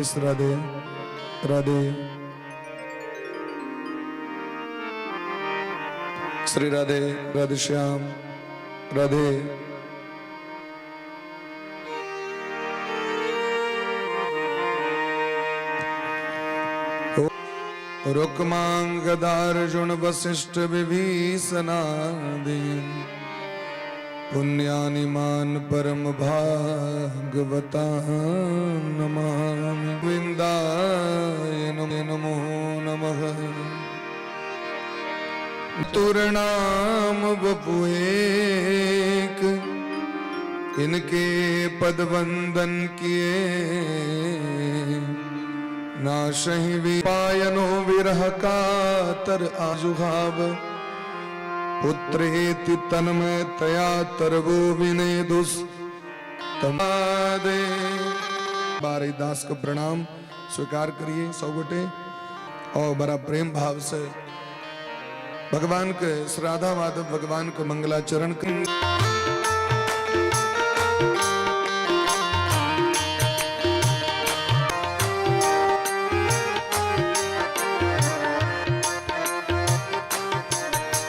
राधे राधे। श्री राधे राधे श्याम राधे। रुक्मांगदार्जुन वसिष्ठ विभीषणादि पुण्यानि मान परम भागवता नमामि। गोविंदाय नमो नमः। तुरनाम बपुएक इनके पद वंदन किए, नाशहि विपायनो विरह कातर आजुहाव। पुत्रेति तन्मय तया तरवो विनेदुस तमादे। बारी दास को प्रणाम स्वीकार करिए सौ गोटे और बड़ा प्रेम भाव से भगवान के श्राद्धा माधव भगवान को मंगलाचरण करें।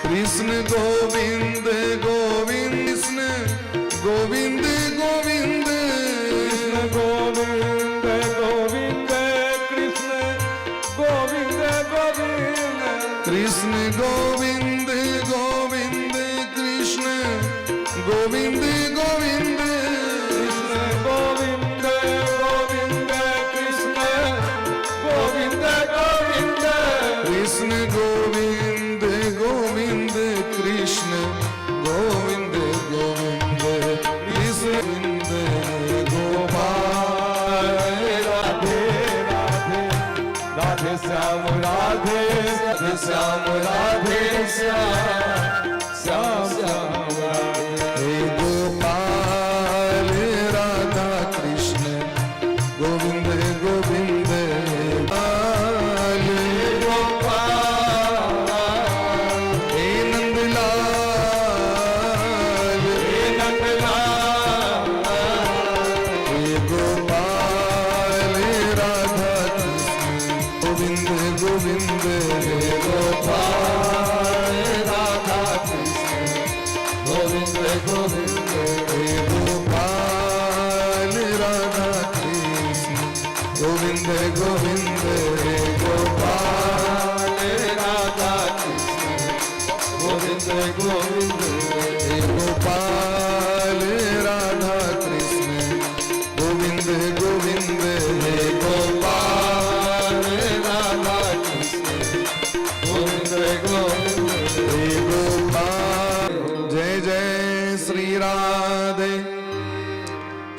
कृष्ण गोविंद गोविंद कृष्ण गोविंद गोविंद कृष्ण गोविंद गोविंद कृष्ण गोविंद गोविंद कृष्ण गोविंद गोविंद कृष्ण गोविंद गोविंद कृष्ण गोपाल राधे राधे राधे श्याम राधे श्याम राधे श्याम श्याम श्याम राधे गोपाल राधा कृष्ण गोविंद गोविंद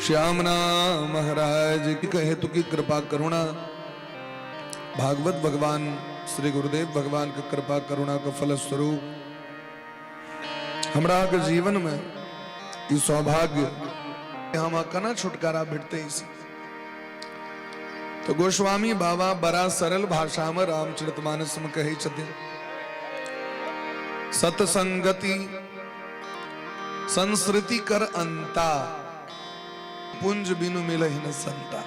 श्यामना महाराज की कहे तो की कृपा करुणा भागवत भगवान श्री गुरुदेव भगवान की कृपा करुणा का फल स्वरूप हमरा के जीवन में ये सौभाग्य हम कना छुटकारा भेटते इसी। तो गोस्वामी बाबा बड़ा सरल भाषा में रामचरितमानस में कहे छथिन, सतसंगति संस्कृति कर अंता पुंज बिनु मिलहि न संता।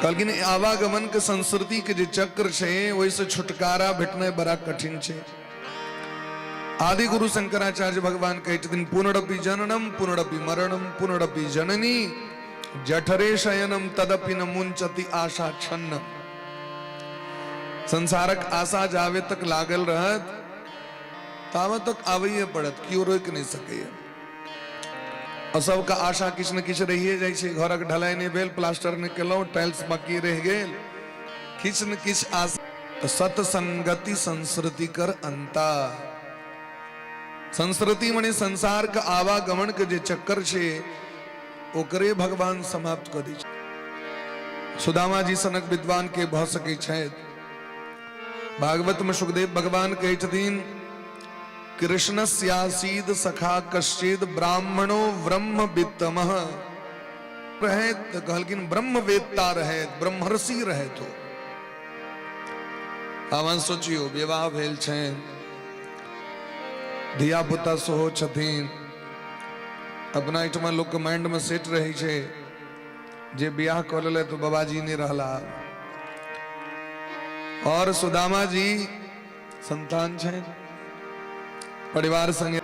लेकिन आवागमन के संस्कृति के जो चक्र छे वैसे छुटकारा भेटने बड़ा कठिन छे। आदि गुरु शंकराचार्य भगवान कहते दिन पुनरपि जननम पुनरपि मरणम पुनरपि जननी जठरे शयनम तदपि न मुंचति आशा छन्न। संसारक आशा जावे तक लागल रहत तावत तक आवे पड़त क्यों रोक नहीं सके। और सबका आशा किछ न किछ रहिए जाय छे। घरक ढलाई नहीं भेल, प्लास्टर नहीं केलौ, टाइल्स बाकी रह गेल, किछ न किछ आशा। तो सतसंगति संस्कृति कर अंता। संस्कृति मने संसार का आवागमन के जे चक्कर छे ओकरे भगवान समाप्त कर दी। सुदामा जी सनक विद्वान के भ सके छथि। भागवत में सुखदेव भगवान कहै छथिन, कृष्णस्यासीद सखा कश्चिद ब्राह्मणो ब्रह्म वित्तमः। रहत कहलकिन ब्रह्म वेत्ता रहत, ब्रह्मर्षि रहत हो। आवन सोचियो विवाह भेल छै, धिया पुता सेहो छथिन, अपना एठमा लोक के माइंड में सेट रही छे, जे ब्याह कर ले तो बाबाजी नहीं रहला। और सुदामा जी संतान छे परिवार संगे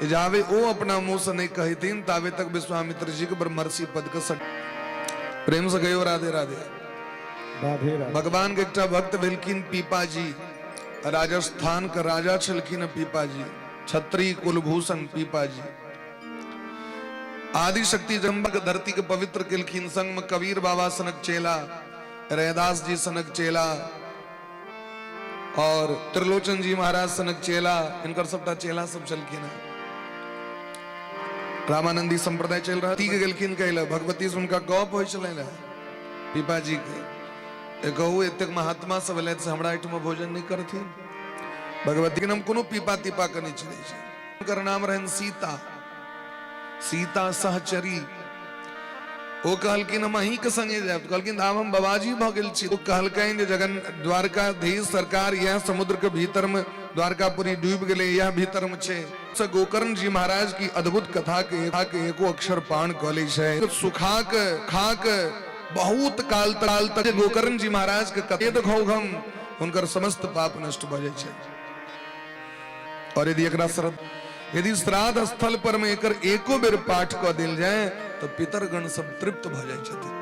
जावे ओ अपना मुंह से नहीं कहतीन तावे तक विश्वामित्र जी के ब्रह्मर्षि पद के सट प्रेम से गयो राधे राधे राधे राधे। भगवान के एकटा भक्त भेलखिन पीपा जी, राजस्थान के राजा छलखिन पीपा जी, छत्री कुलभूषण पीपा जी। आदि शक्ति जगदम्बा के धरती के पवित्र केलखिन, संग में कबीर बाबा सनक चेला, रैदास जी सनक चेला और त्रिलोचन जी महाराज सनक चेला, इनकर सबटा चेला सब चलखिन है। रामानंदी संप्रदाय चल रहा थी गेलखिन कहला भगवती से उनका गौप हो चले पीपा जी के कहू एतक महात्मा सब ले से हमरा एठमा भोजन नहीं करथि। भगवती के नाम कोनो पीपा तीपा के नहीं चले छै। उनकर नाम रहन सीता, सीता सहचरी। ओ कहलकिन हम अहीं के संगे जाब, तो कहलकिन आब हम बाबाजी भ गेल छी। तो कहलकिन जे जगन द्वारकाधीश सरकार यह समुद्र के भीतर में द्वारकापुरी डूब गेले, यह भीतर में छे। से गोकर्ण जी महाराज की अद्भुत कथा के एको अक्षर पान कले छै। सुखा के खा के बहुत काल तक गोकर्ण जी महाराज के कथे देखौ हम उनकर समस्त पाप नष्ट भ जाय छै। और यदि एकरा यदि श्राद्ध स्थल पर में एकर एको बेर पाठ क देल जाए तो पितरगण सब तृप्त भ जाय छथिन।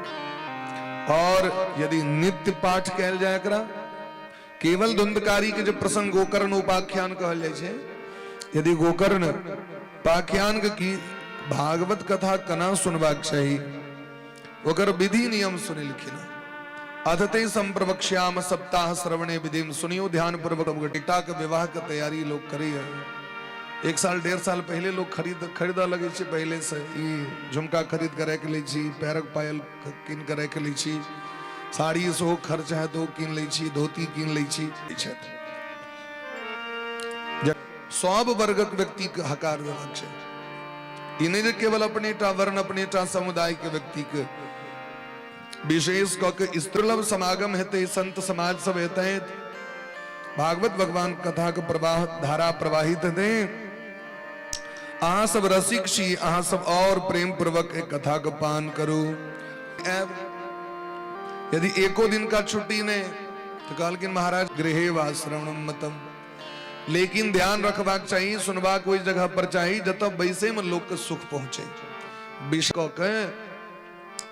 और यदि नित्य पाठ कैल जाए एकरा, केवल धुंधकारी के जो प्रसंग गोकर्ण उपाख्यान कहल जाय छै, यदि गोकर्ण उपाख्यान की भागवत कथा कना सुनबाक चाही, ओकर विधि नियम सुनिलखिन। अधते संप्रवक्ष्याम सप्ताह श्रवणे विधिम, सुनियो ध्यान पूर्वक। टिकटा के विवाह के तैयारी लोग करी है। 1 साल 1.5 साल पहले लोग खरीदा लगे छी, पहले से झुमका खरीद कर रख ली छी, पैरक पायल कीन कर रख ली छी, साड़ी सो खर्च है तो कीन ली छी, धोती कीन ली छी। सब वर्गक व्यक्ति के हकार देबाक छै। इन्हें जे केवल अपने टा वर्ण अपने टा समुदाय के व्यक्ति के विशेष क के स्त्रीलभ समागम हेते, संत समाज सब हेते, भागवत भगवान कथा के प्रवाह धारा प्रवाहित हेते। अहाँ सब रसिक छी, अहाँ सब और प्रेम पूर्वक एक कथा को पान करू। यदि एको दिन का छुट्टी ने तो कहलकिन महाराज गृहे वा श्रवणम मतम, लेकिन ध्यान रखबाक चाहिए, सुनबा कोई जगह पर चाहिए जत बैसे में लोग के सुख पहुंचे। विष के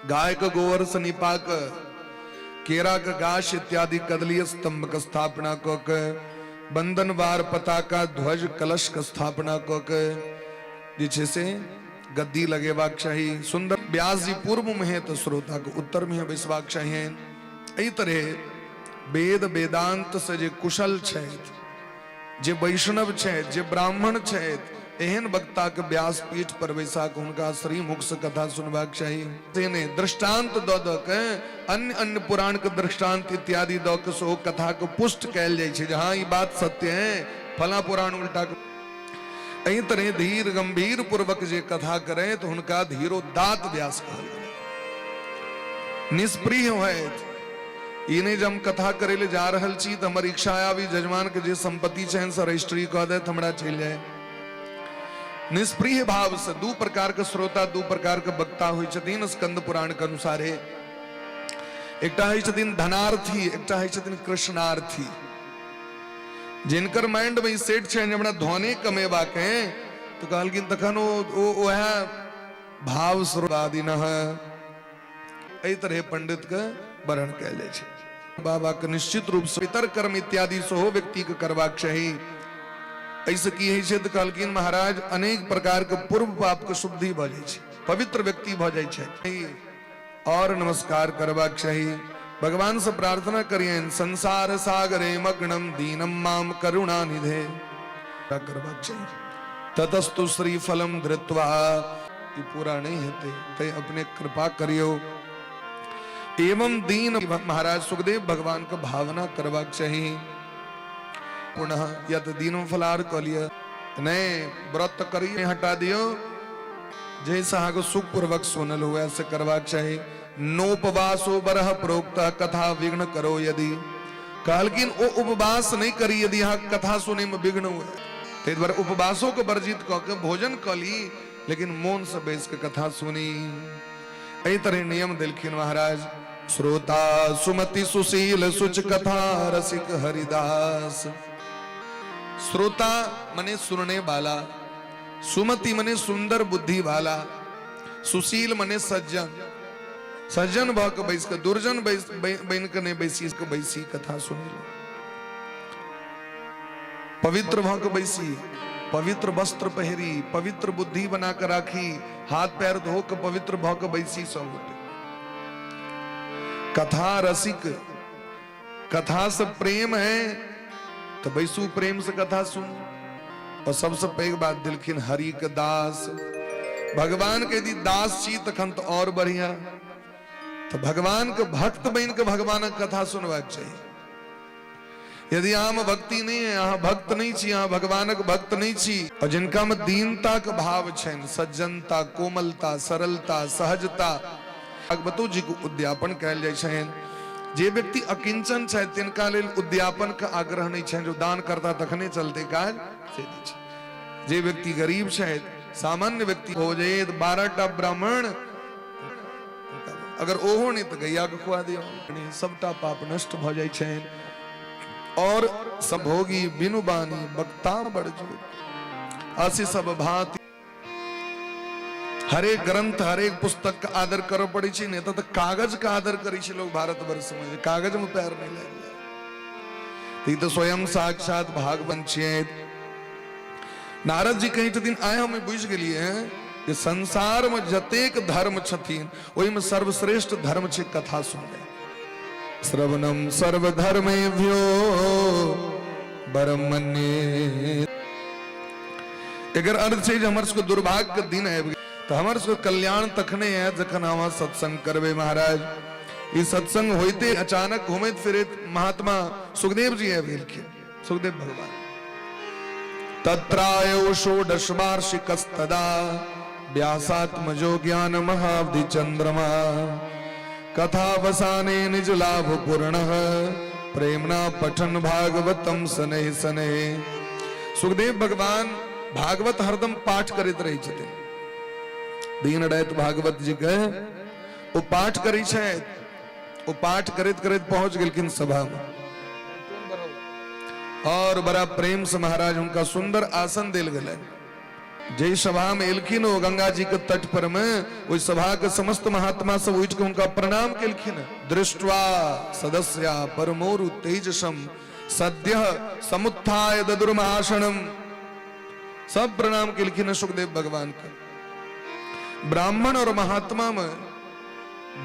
गाय के गोबर से निपा के केरा के गाछ इत्यादि कदलीय स्तंभ का स्थापना क के बंधन वार पताका ध्वज कलश का स्थापना क के जे से गद्दी लगेबाक चाहिए। सुंदर व्यास जी पूर्व में है तो श्रोता को उत्तर में बैसबाक चाहिए। एहि तरह वेद वेदांत से जे कुशल छथि, जे वैष्णव छथि, जे ब्राह्मण छथि, एहन वक्ता के व्यास पीठ पर बैसा के हुनका श्री मुख से कथा सुनबाक चाहिए। तेने दृष्टांत द के अन्य अन्य पुराण के दृष्टांत इत्यादि द के सो कथा को पुष्ट कैल जाय छै, जहां ई बात सत्य है, फला पुराण उल्टा। एहि तरह धीर गंभीर पूर्वक जे कथा करे तो हुनका धीरोदात व्यास कहल गेल। निष्प्रिय होयत इन्हें जब हम कथा करे ले जा रहल छी तो हमर इच्छा आवी जजमान के जे संपत्ति छन से रजिस्ट्री कह दे हमरा चल जाए। निष्प्रिय भाव से दू प्रकार के श्रोता दू प्रकार के वक्ता होय छथिन स्कंद पुराण के अनुसार। एकटा होय छथिन धनार्थी, एकटा होय छथिन कृष्णार्थी। जिनकर माइंड में सेट छै हमरा धने कमेबा के तो कहलकिन तखन ओ वह भाव श्रोतादि न है। एहि तरह पंडित के वर्णन कैल जाय छै। बाबा के निश्चित रूप से पितर कर्म इत्यादि सेहो व्यक्ति के करबाक चाही। ऐसे की है तो कहलकिन महाराज अनेक प्रकार के पूर्व पाप के शुद्धि भ जाय छै, पवित्र व्यक्ति भ जाय छै। और नमस्कार करबाक चाहिए। भगवान से प्रार्थना करियन संसार सागरे मग्नम दीनम माम करुणा निधे करबाक चाहिए। ततस्तु श्री फलम धृत्वा, ये पूरा नहीं होते ते अपने कृपा करियो। एवं दीन महाराज सुखदेव भगवान का भावना करबाक चाहिए। पुनः यत दीनम फलार कलिय नहीं व्रत करिए हटा दियो, जैसा आगो सुख पूर्वक सुनल हुआ ऐसे करबाक चाहिए। नोपवासो बरह प्रोक्त कथा विघ्न करो यदि, कहलकिन ओ उपवास नहीं करी यदि यहाँ कथा सुने में विघ्न हुआ। ते द्वारा उपवासों को वर्जित क के भोजन कली, लेकिन मौन से बैस के कथा सुनी। एहि तरह नियम दिलखिन महाराज। श्रोता सुमति सुशील सुच कथा रसिक हरिदास। श्रोता मने सुनने वाला, सुमति मने सुंदर बुद्धि वाला, सुशील मने सज्जन, सज्जन भाव के बैस के, दुर्जन बन के ने बैसी के बैसी कथा सुनी लो। पवित्र भाव के बैसी, पवित्र वस्त्र पहरी, पवित्र बुद्धि बनाकर राखी, हाथ पैर धो के पवित्र भाव के बैसी सब उठे। कथा रसिक, कथा से प्रेम है तो बैसू प्रेम से कथा सुन। और सबसे पहली बात दिलखिन हरि के दास। भगवान के यदि दास छी तखन तो और बढ़िया, तो भगवान के भक्त बन के भगवान की कथा सुनवा चाहिए। यदि आम भक्ति नहीं है, यहाँ भक्त नहीं छी, यहाँ भगवान के भक्त नहीं छी, और जिनका में दीनता के भाव छन, सज्जनता, कोमलता, सरलता, सहजता, भागवतो जी को उद्यापन कयल जाय छन। जे व्यक्ति अकिंचन छै तिनका लेल उद्यापन का आग्रह नहीं छै, जो दान करता तखने चलते काज से नहीं छै। जे व्यक्ति गरीब छै, सामान्य व्यक्ति हो जाए 12टा ब्राह्मण अगर ओहो नहीं तो गैया के खुआ दियो, सबटा पाप नष्ट भ जाय छै। और सब भोगी बिनु बानी बक्ता बढ़ जो, आसी सब भांति हरेक ग्रंथ हरेक पुस्तक का आदर करो पड़ी छी, नहीं तो कागज का आदर करी छी लोग भारत वर्ष में, कागज में पैर नहीं लगे। तो स्वयं साक्षात भागवत छियै। नारद जी कहीं दिन आए हमें बुझ गेलिए कि संसार में जतेक धर्म छथिन ओहि में सर्वश्रेष्ठ धर्म छै कथा सुननाइ। श्रवणम सर्वधर्मेभ्यो परम मन्ये। एकर अर्थ छै जे हमर सबके दुर्भाग्य के दिन आबि गेल, तो हमर सबके कल्याण तखने है जखन हम सत्संग करबे। महाराज ई सत्संग होइते अचानक घूमैत फिरैत महात्मा सुखदेव जी आबि गेलखिन। सुखदेव भगवान तत्रायो षोडश वार्षिकस्तदा व्यासात्मजो ज्ञान महाब्धि चंद्रमा कथावसाने निज लाभ पूर्णः प्रेमना पठन भागवतम सनेह सनेह। सुखदेव भगवान भागवत हरदम पाठ करैत रहै छथिन। दिन राति भागवत जी के ओ पाठ करै छथि। ओ पाठ करैत करैत पहुंच गेलखिन सभा में, और बड़ा प्रेम से महाराज उनका सुंदर आसन देल गेलै। जय सभा में एलखिन ओ गंगा जी के तट पर में, ओहि सभा के समस्त महात्मा सब उठ के उनका प्रणाम केलखिन। दृष्ट्वा सदस्या परमोरु तेजसम सद्यः समुत्थाय ददुर्मासनम। सब प्रणाम केलखिन सुखदेव भगवान का। ब्राह्मण और महात्मा में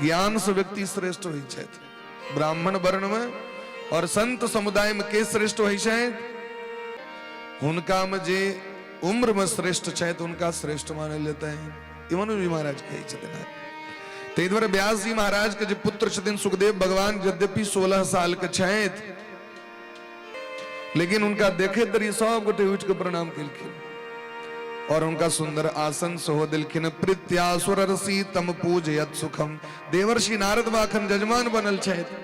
ज्ञान से व्यक्ति श्रेष्ठ होइ छथि। ब्राह्मण वर्ण में और संत समुदाय में के श्रेष्ठ होइ छथि? उनका में जे उम्र में श्रेष्ठ छथि उनका श्रेष्ठ मानल जाता है। मनु जी महाराज कहै छथिन। ताहि दुआरे व्यास जी महाराज के जे पुत्र छथिन सुखदेव भगवान, यद्यपि 16 साल के छथि, लेकिन उनका देखे तरी सब गोटे उठ के प्रणाम केलखिन और उनका सुंदर आसन सोहो दिलखिन। प्रीत्यासुर रसी तम पूजयत सुखम। देवर्षि नारद बाबा अखन जजमान बनल छथि,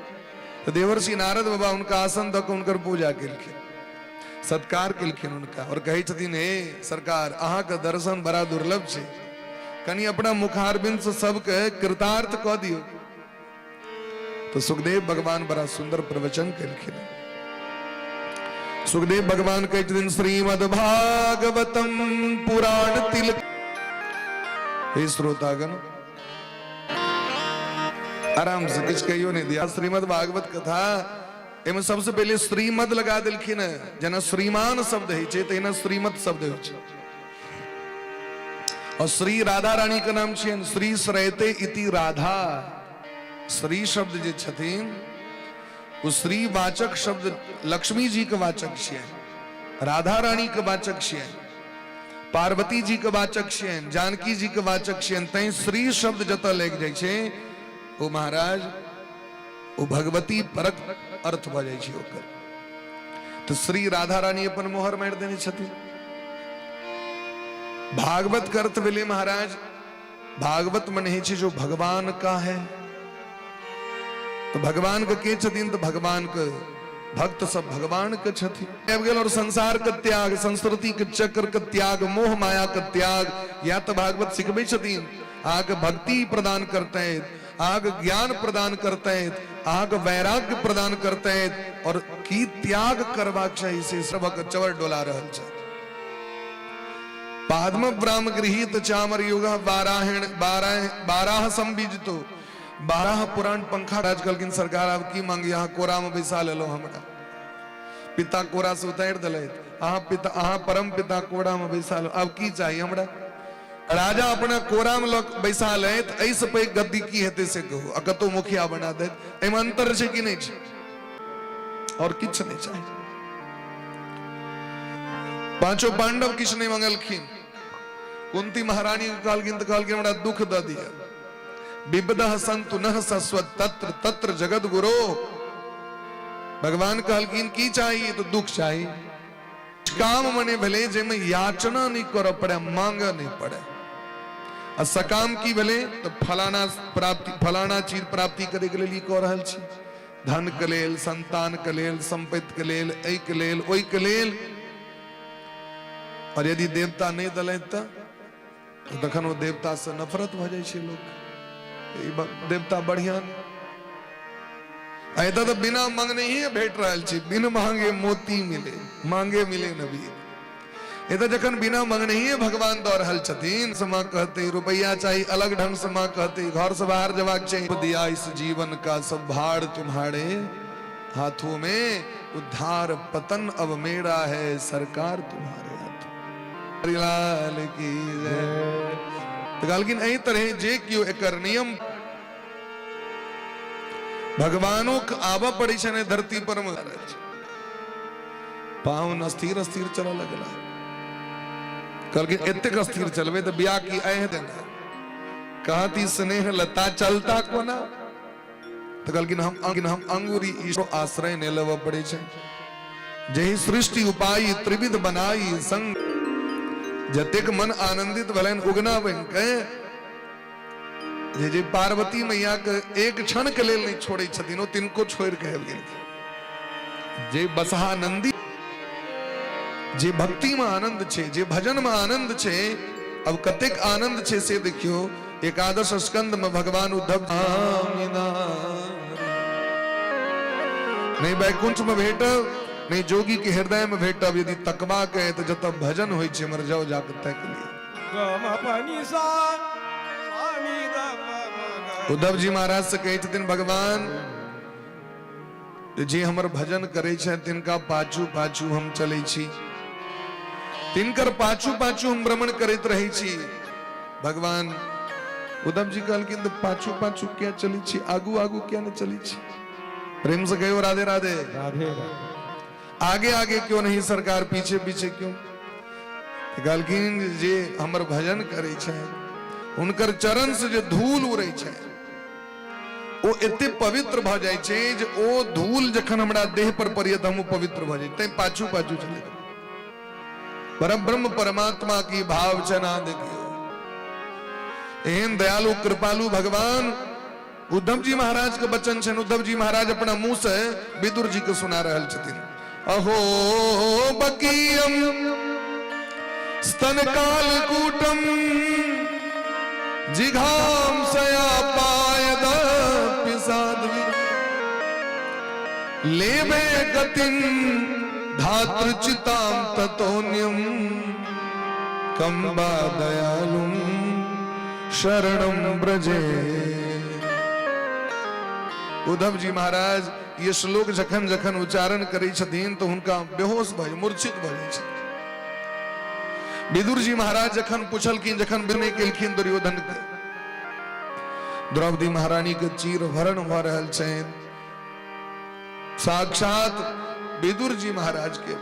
तो देवर्षि नारद बाबा उनका आसन दऽ कऽ उनकर पूजा केलखिन, सत्कार केलखिन उनका, और कहै छथिन हे सरकार अहाँ के दर्शन बड़ा दुर्लभ छै, कनी अपना मुखारबिंद से सबके कृतार्थ कऽ दियौ। तो सुखदेव भगवान बड़ा सुंदर प्रवचन केलखिन। सुखदेव भगवान कहै छथिन श्रीमद् भागवतम पुराण तिलक। हे श्रोतागण आराम से किछ कहियो नहीं दिया। श्रीमद् भागवत कथा एमे सबसे पहले श्रीमद् लगा देलखिन। जेना श्रीमान शब्द है छै तहिना श्रीमद् शब्द होइ छै। और श्री राधा रानी के नाम छियन श्री श्रयते इति राधा। श्री शब्द जे छथिन वो श्री वाचक शब्द लक्ष्मी जी के वाचक छियन, राधा रानी के वाचक छियन, पार्वती जी के वाचक छियन, जानकी जी के वाचक छियन। तैं श्री शब्द जतऽ लागि जाइ छै ओ महाराज ओ भगवती परक अर्थ भ जाइ छै ओकर। तो श्री राधा रानी अपन मोहर मारि देने छथिन। भागवत का अर्थ भेलै महाराज, भागवत मने छै जो भगवान का है। तो भगवान के छथिन? तो भगवान के भक्त सब भगवान के छथिन। आबि गेल और संसार के त्याग, संस्कृति के चक्र के त्याग, मोह माया के त्याग, या तो भागवत सिखबै छथिन आग भक्ति प्रदान करते हैं, आग ज्ञान प्रदान करते हैं, आग वैराग्य प्रदान करते हैं और की त्याग करवाक चाहिए से सबक चवर डोला रहल छ। पाद्म ब्राह्म गृहीत चामर युग बारह संबीजतो 12 पुराण पंखा आजकल की सरकार अब की मांग यहाँ कोरा में बैसा ले लो हमरा पिता कोरा से उतार दले अहाँ परम पिता कोरा में बैसा लो अब की चाहिए हमरा राजा अपना कोरा में लोग बैसा ले ऐसे पे गद्दी की हेते से कहो अगर तो मुखिया बना दे एम अंतर छे कि नहीं छे और किछ नहीं चाहिए। पांचों पांडव किछ नहीं मंगलखिन कुंती महारानी काल के हमरा दुख द दिया विबदह संतु नह सस्वत तत्र तत्र जगत गुरो भगवान कहलकिन की चाहिए तो दुख चाहिए काम मने भले जे में याचना नहीं कर पड़े मांग नहीं पड़े और सकाम की भले तो फलाना प्राप्ति फलाना चीज प्राप्ति करे के लिए कह रहल छी धन के लेल संतान के लेल संपत्ति के लेल ऐ के लेल ओई के लेल और यदि देवता नहीं दले तो तखन वो देवता से नफरत भ जाय छै लोग देवता बढ़िया ऐसा तो बिना मांगने ही भेट रहल छी बिन मांगे मोती मिले मांगे मिले नबी ये तो जखन बिना मांगने ही भगवान दौड़ रहल छथिन समा कहते रुपया चाहिए अलग ढंग से मां कहते घर से बाहर जवाक चाहिए दिया इस जीवन का सब भार तुम्हारे हाथों में उद्धार पतन अब मेरा है सरकार तुम्हारे हाथों लाल की जय। लेकिन एही तरह जे कियो एकर नियम भगवानों के आवा पड़ी छे धरती पर पावन अस्थिर अस्थिर चला लगला कल के एतेक अस्थिर चलवे तो ब्याह की आए देना कहती स्नेह लता चलता कोना तो कल हम अंगूरी ईश्वर आश्रय ने लव पड़े छे जही सृष्टि उपाय त्रिविध बनाई संग जतेक मन आनंदित भलन उगना बन के जे पार्वती मैया के एक क्षण के लेल नहीं छोड़े छथिन तिनको छोड़ के जे बसहा नंदी जे भक्ति में आनंद छे जे भजन में आनंद छे अब कतेक आनंद छे से देखियो एकादश स्कंद में भगवान उद्धव नहीं बैकुंठ में भेट नहीं जोगी के हृदय में भेटब यदि तकवा के तो जब भजन होई छे मर जाओ जाकर तय के लिए उद्धव जी महाराज से कहे छथिन भगवान जे हमर भजन करे छे तिनका पाछू पाछू हम चले छी तिनकर पाछू पाछू हम भ्रमण करते रहे छी भगवान उद्धव जी कहलखिन तो पाछू पाछू क्या चली छी आगू आगू क्या नहीं चली छी प्रेम से कहो राधे राधे राधे आगे आगे क्यों नहीं सरकार पीछे पीछे क्यों कहलखिन जे हमर भजन करे छे उनकर चरण से जो धूल उड़े छे वो एते पवित्र भ जाय छे जे ओ धूल जखन हमरा देह पर पड़ियत हम पवित्र भ जाय तै पाछू पाछू चले परम ब्रह्म परमात्मा की भाव जना देखियो एहन दयालु कृपालु भगवान उद्धव जी महाराज के वचन छन उद्धव जी महाराज अपना मुंह से विदुर जी को सुना रहल छथिन अहो बकीयम स्तन काल कूटम जिघाम सया पायद पिसादवी लेवे गतिं धातृचितां ततोन्यम कंबा दयालुम शरणं ब्रजे। उद्धव जी महाराज ये श्लोक जखन जखन उच्चारण करै छथिन तो हुनका बेहोश भय मूर्छित भय छै। विदुर जी महाराज जखन पूछलखिन जखन विनय केलखिन दुर्योधन के द्रौपदी महारानी के चीर हरण भ रहल छनि साक्षात विदुर जी महाराज के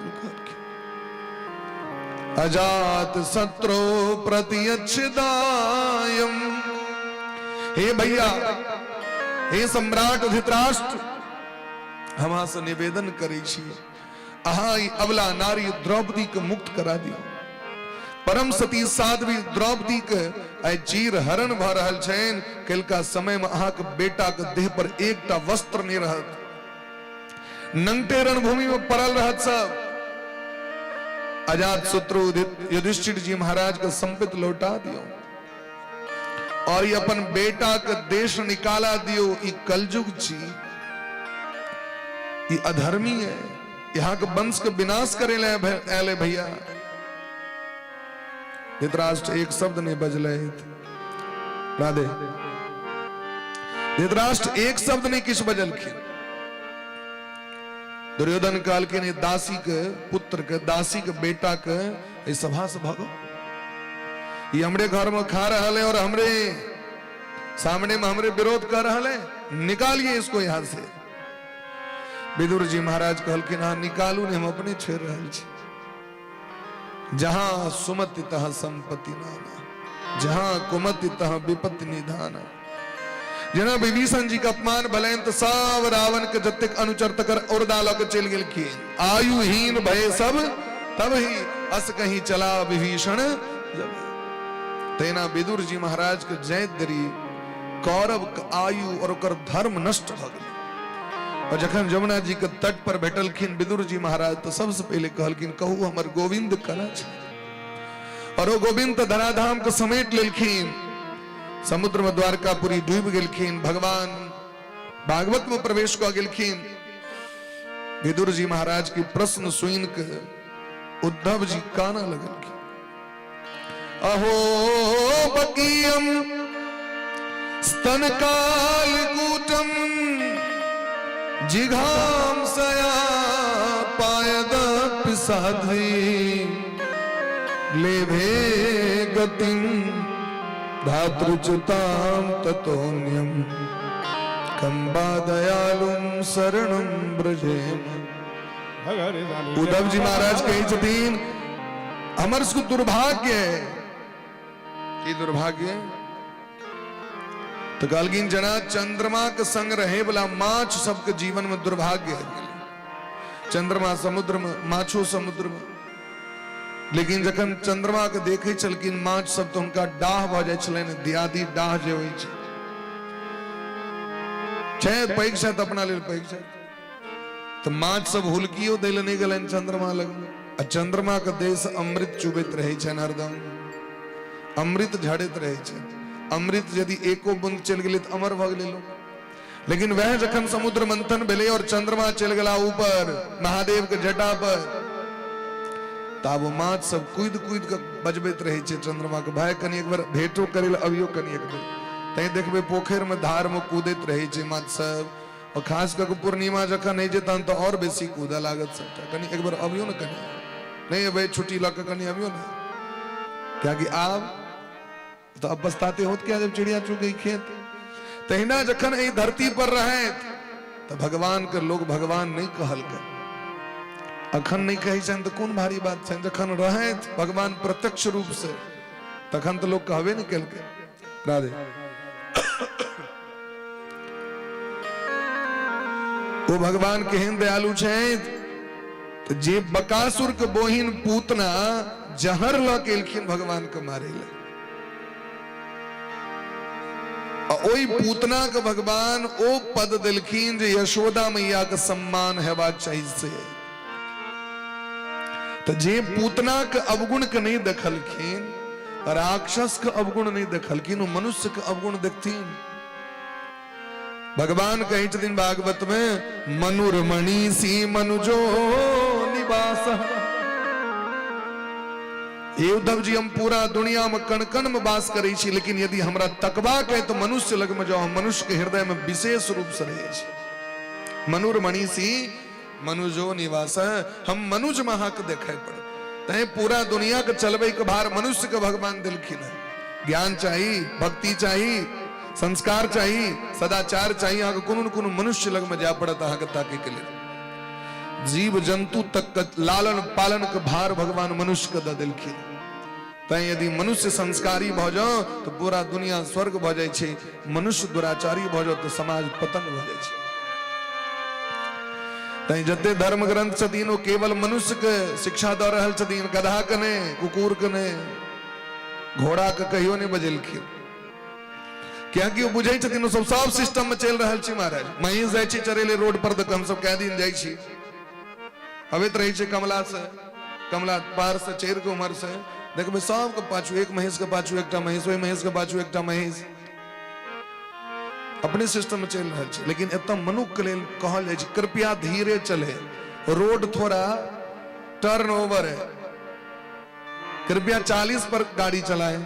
अजात शत्रु प्रतियच्छिदायम हे भैया हे सम्राट धृतराष्ट्र हमरा से निवेदन करै छी अहाँ ई अबला नारी द्रौपदी के मुक्त करा दियो परम सती साध्वी द्रौपदी के आई चीर हरण भ रहल छन कलका समय में अहाँ के बेटा के देह पर एकटा वस्त्र नहीं रहत नंगटे रणभूमि में पड़ल रहत सब अजात शत्रु युधिष्ठिर जी महाराज के संपत्ति लौटा दियो और ये अपन बेटा के देश निकाला दियो, ये कलयुग छी, ये अधर्मी है, यहाँ के वंश के विनाश करे ले भैया। धृतराष्ट्र एक शब्द नहीं बजले, राधे, धृतराष्ट्र एक शब्द नहीं किस बजल की। दुर्योधन काल के ने दासी के पुत्र के, दासी के बेटा के सभा से भागो, ये हमरे घर में खा रहा है और हमरे सामने में हमरे विरोध कर रहा है, निकालिए इसको यहां से। विदुर जी महाराज कहलखिन हाँ निकालू ने, हम अपने छेड़ रहे छी। जहां सुमति तह संपत्ति नाना, जहां कुमति तह विपत्ति निधाना। जना विभीषण जी का अपमान भलेन तो सब रावण के जतिक अनुचर तकर और डाला के चल गेल की। आयुहीन भय सब तब ही अस कहीं चला विभीषण जब। तेना विदुर जी महाराज के जय दरी कौरव का आयु और ओकर धर्म नष्ट भ गेल। और जखन जमुना जी के तट पर बैठलखिन विदुर जी महाराज तो सबसे पहले कहलखिन कहू हमर गोविंद कला छै। और वो गोविंद तो धराधाम के समेट लेलखिन, समुद्र में द्वारकापुरी डूब गेलखिन, भगवान भागवत में प्रवेश कर गेलखिन। विदुर जी महाराज की प्रश्न सुन के उद्धव जी काना लगलखिन। अहो बकीयम स्तन काल कूटम जिघाम सया पायद पिसाध्वी लेभे गतिम धातृच्युताम ततोन्यम कंबा दयालुम शरणम ब्रजेम। उद्धव जी महाराज कही छथिन हमर सु दुर्भाग्य है। की दुर्भाग्य? तो कहलखिन जना चंद्रमा के संग रहे वाला माछ सबके जीवन में दुर्भाग्य है। चंद्रमा समुद्र में, माछो समुद्र में, लेकिन जखन चंद्रमा के देखे चलकिन माछ सब तो उनका डाह भ जाय छलैन, दियादी डाह जे होय छै। छै पैघ छथि अपना लेल पैघ छथि, तो माछ सब हुलकियो दैले नहीं गेलैन चंद्रमा लग में। आ चंद्रमा के देश अमृत चुबैत रहे छन, हरदम अमृत झड़ैत रहे छै। अमृत यदि एको बूंद चल गेलै तो अमर भ गेलै लोग। लेकिन वह जखन समुद्र मंथन भेलै और चंद्रमा चल गेला ऊपर महादेव के जटा पर, तब वो माछ सब कूद कूद के बजबैत रहे छै चंद्रमा के, भाई कनी एक बार भेटो करे ला अभियो कनी एक बेर। तै देखबे पोखर में धार में कूदैत रहे छै माछ सब। और खास करके पूर्णिमा जखन नहीं जे तहन तो और बेसी कूदा लागत सबटा। कनी एक बार अभियो न, कनी नहीं अबे छुट्टी लग के कनी अभियो न, क्या कि आब तो अब पछताते होत क्या जब चिड़िया चुग गई खेत। तहिना जखन ए धरती पर रहे तो भगवान के लोग भगवान नहीं कहल के, अखन नहीं कही छन तो कौन भारी बात छन। जखन रहे भगवान प्रत्यक्ष रूप से तखन तो लोग कहबे नहीं कल के। राधे वो भगवान केहन दयालु छै, तो जे बकासुर के बोहिन पूतना जहर ल के एलखिन भगवान के मारे ले। ओई पूतना के भगवान ओ पद दिलखिन जे यशोदा मैया के सम्मान हेबा चाहिए से। तो जे पूतना के अवगुण के नहीं देखलखिन, राक्षस के अवगुण नहीं देखलखिन, मनुष्य के अवगुण देखथिन। भगवान कही छथिन भागवत में मनुरमणि सी मनुजो निवास। ये उद्धव जी हम पूरा दुनिया में कण कण में वास करे छी, लेकिन यदि हमरा तकबा के तो मनुष्य लग में जाओ, मनुष्य के हृदय में विशेष रूप से रहे छी। मनुरमणि सी मनुजो निवास, हम मनुज महा के देखे पड़े। तय पूरा दुनिया के चलबे के भार मनुष्य के भगवान दिलखिन है। ज्ञान चाहिए, भक्ति चाहिए, संस्कार चाहिए, सदाचार चाहिए। अहाँ कोनो मनुष्य लग में जा पड़ता अहाँ के ताके के लिए। जीव जंतु तक लालन पालन के भार भगवान मनुष्य के द दिलखिन। तय यदि मनुष्य संस्कारी भ जाओ तो पूरा दुनिया स्वर्ग भ जाय छै, मनुष्य दुराचारी भ जाओ तो समाज पतन भ जाय छै। तय जते धर्म ग्रंथ छथिन वो केवल मनुष्य के शिक्षा द रहल छथिन, गधा के ने, कुकुर के ने, घोड़ा के कहियो नहीं बजेलखिन। क्या कि वो बुझे छथिन सब सिस्टम में चल रहल छै। महाराज महिष जाय छी चरेले रोड पर तो हम सब कए दिन जाय छी, अबैत रहे छै कमला से, कमला पार से, चेर के उमर से देखबे सब के पाछू एक महिष के पाछू एकटा महिष, ओई महिष के पाछू एकटा महिष। अपने सिस्टम में चल रहा है, लेकिन एत मनुष्य के लेल कहल जाय छै कृपया धीरे चले, रोड थोड़ा टर्न ओवर है, कृपया 40 पर गाड़ी चलाएं,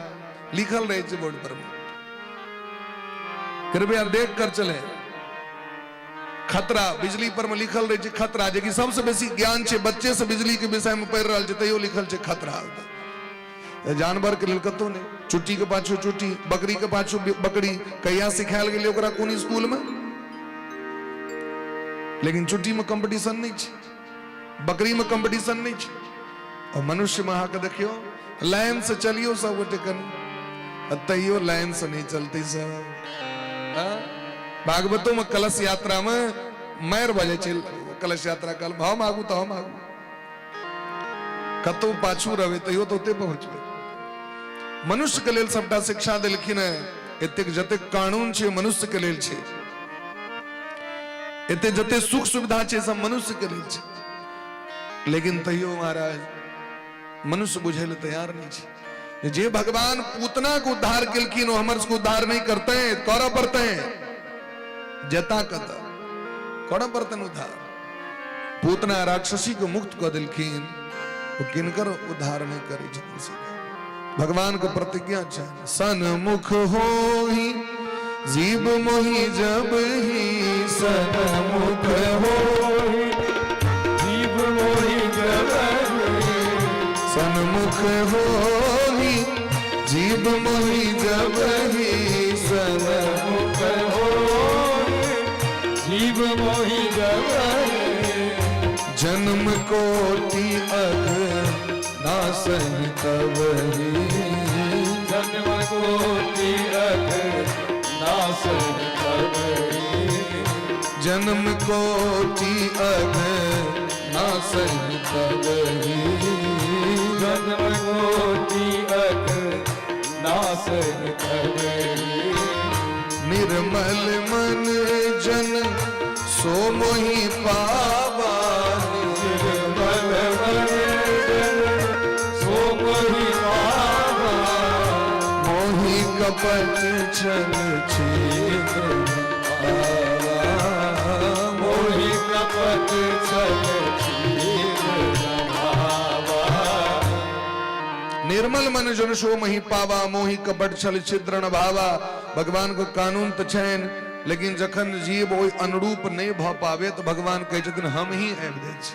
लिखल रहे छै बोर्ड पर, कृपया देख कर चले। खतरा बिजली पर में लिखल रहे छै खतरा, जे कि सबसे बेसी ज्ञान छै बच्चे से बिजली के विषय में पढ़ रहल छै, तैयो लिखल छै खतरा। जानवर के लेल कतौ नहीं, चुट्टी के पाछू चुट्टी, बकरी के पाछू बकरी, कहिया सिखायल गेलै ओकरा कोन स्कूल में? लेकिन चुट्टी में कंपटीशन नहीं छै, बकरी में कंपटीशन नहीं छै। और मनुष्य में अहाँके देखियो लाइन से चलियो सब गोटे कन, तैयो लाइन से नहीं चलते सब। भागवतों में कलश यात्रा में मार बजे चल, कलश यात्रा कल हम आगू तो हम आगू, कतौ पाछू रहे तैयो तो ओते पहुंचबे। मनुष्य के लेल सबटा शिक्षा देलखिन है, एतेक जतेक कानून छै मनुष्य के लेल छै, एते जते सुख सुविधा छै सब मनुष्य के लेल छै, लेकिन तैयो महाराज मनुष्य बुझे ले तैयार नहीं छै। जे भगवान पूतना को उद्धार केलखिन वो हमर सबको उद्धार नहीं करते हैं, करऽ पड़ते हैं, जता कता करऽ पड़ते उद्धार। पूतना राक्षसी को मुक्त कर दिलखिन, वो किनकर उद्धार नहीं करे छथिन। भगवान को प्रतिज्ञा छै, सन्मुख होहि जीव मोहि जब ही, सन्मुख होहि जीव मोहि जब ही, सन्मुख होहि जीव मोहि जब ही, सन्मुख होहि जीव मोहि जब ही, जन्म कोटि अघ नासहि तब ही, जन्म कोटि अघ नासहि तब ही, जन्म कोटि अघ नासहि तब ही, जन्म कोटि अघ नासहि तब ही। निर्मल मन जन सो मोहि पावा, निर्मल मन जन सो मोहि पावा, मोहि कपट छल छेद भावा, मोहि कपट छल छेद भावा। निर्मल मन जन सो मोहि पावा, मोहि कपट छल छिद्र भावा। भगवान को कानून तो छैन, लेकिन जखन जीव ओहि अनुरूप नहीं भ पावे तो भगवान कहै छथिन हम ही आबि जाइ छी।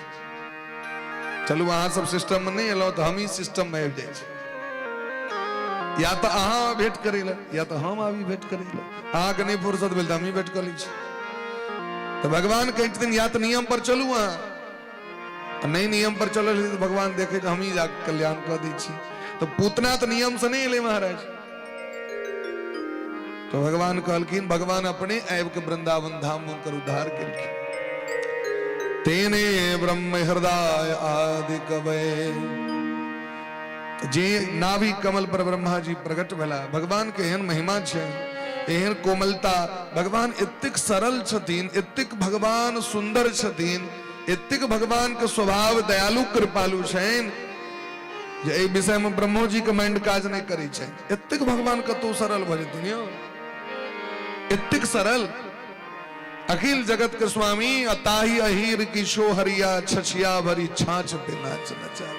चलू अहाँ सब सिस्टम में नहीं एलौ तो हम ही सिस्टम में आबि जाइ छी, या तो अहाँ भेंट करे ला या तो हम आबी भेंट करे ला। अहाँ के नहीं फुर्सत भेल तो हम ही भेंट कर लै छी। तो भगवान कहै छथिन या तो नियम पर चलू अहाँ, नहीं नियम पर चलल तो भगवान देखे हम ही जाके कल्याण कर दै छी। तो पूतना तो नियम से नहीं एले महाराज। तो भगवान कहलखिन, भगवान अपने आबि के वृंदावन धाम उनकर उद्धार केलखिन। तेने ब्रह्म हृदय आदि कवय, जे नाभि कमल पर ब्रह्मा जी प्रकट भेला। भगवान के एहन महिमा छै, एहन कोमलता। भगवान एतेक सरल छथिन, एतेक भगवान सुंदर छथिन, एतेक भगवान के स्वभाव दयालु कृपालु छनि जे एहि विषय में ब्रह्मो जी के माइंड काज नहीं करै छै। एतेक भगवान कतौ सरल भ जेथिन यौ, एतेक सरल। अखिल जगत के स्वामी अताही अहीर किशो हरिया, छछिया भरी छाछ पे नाच नचा।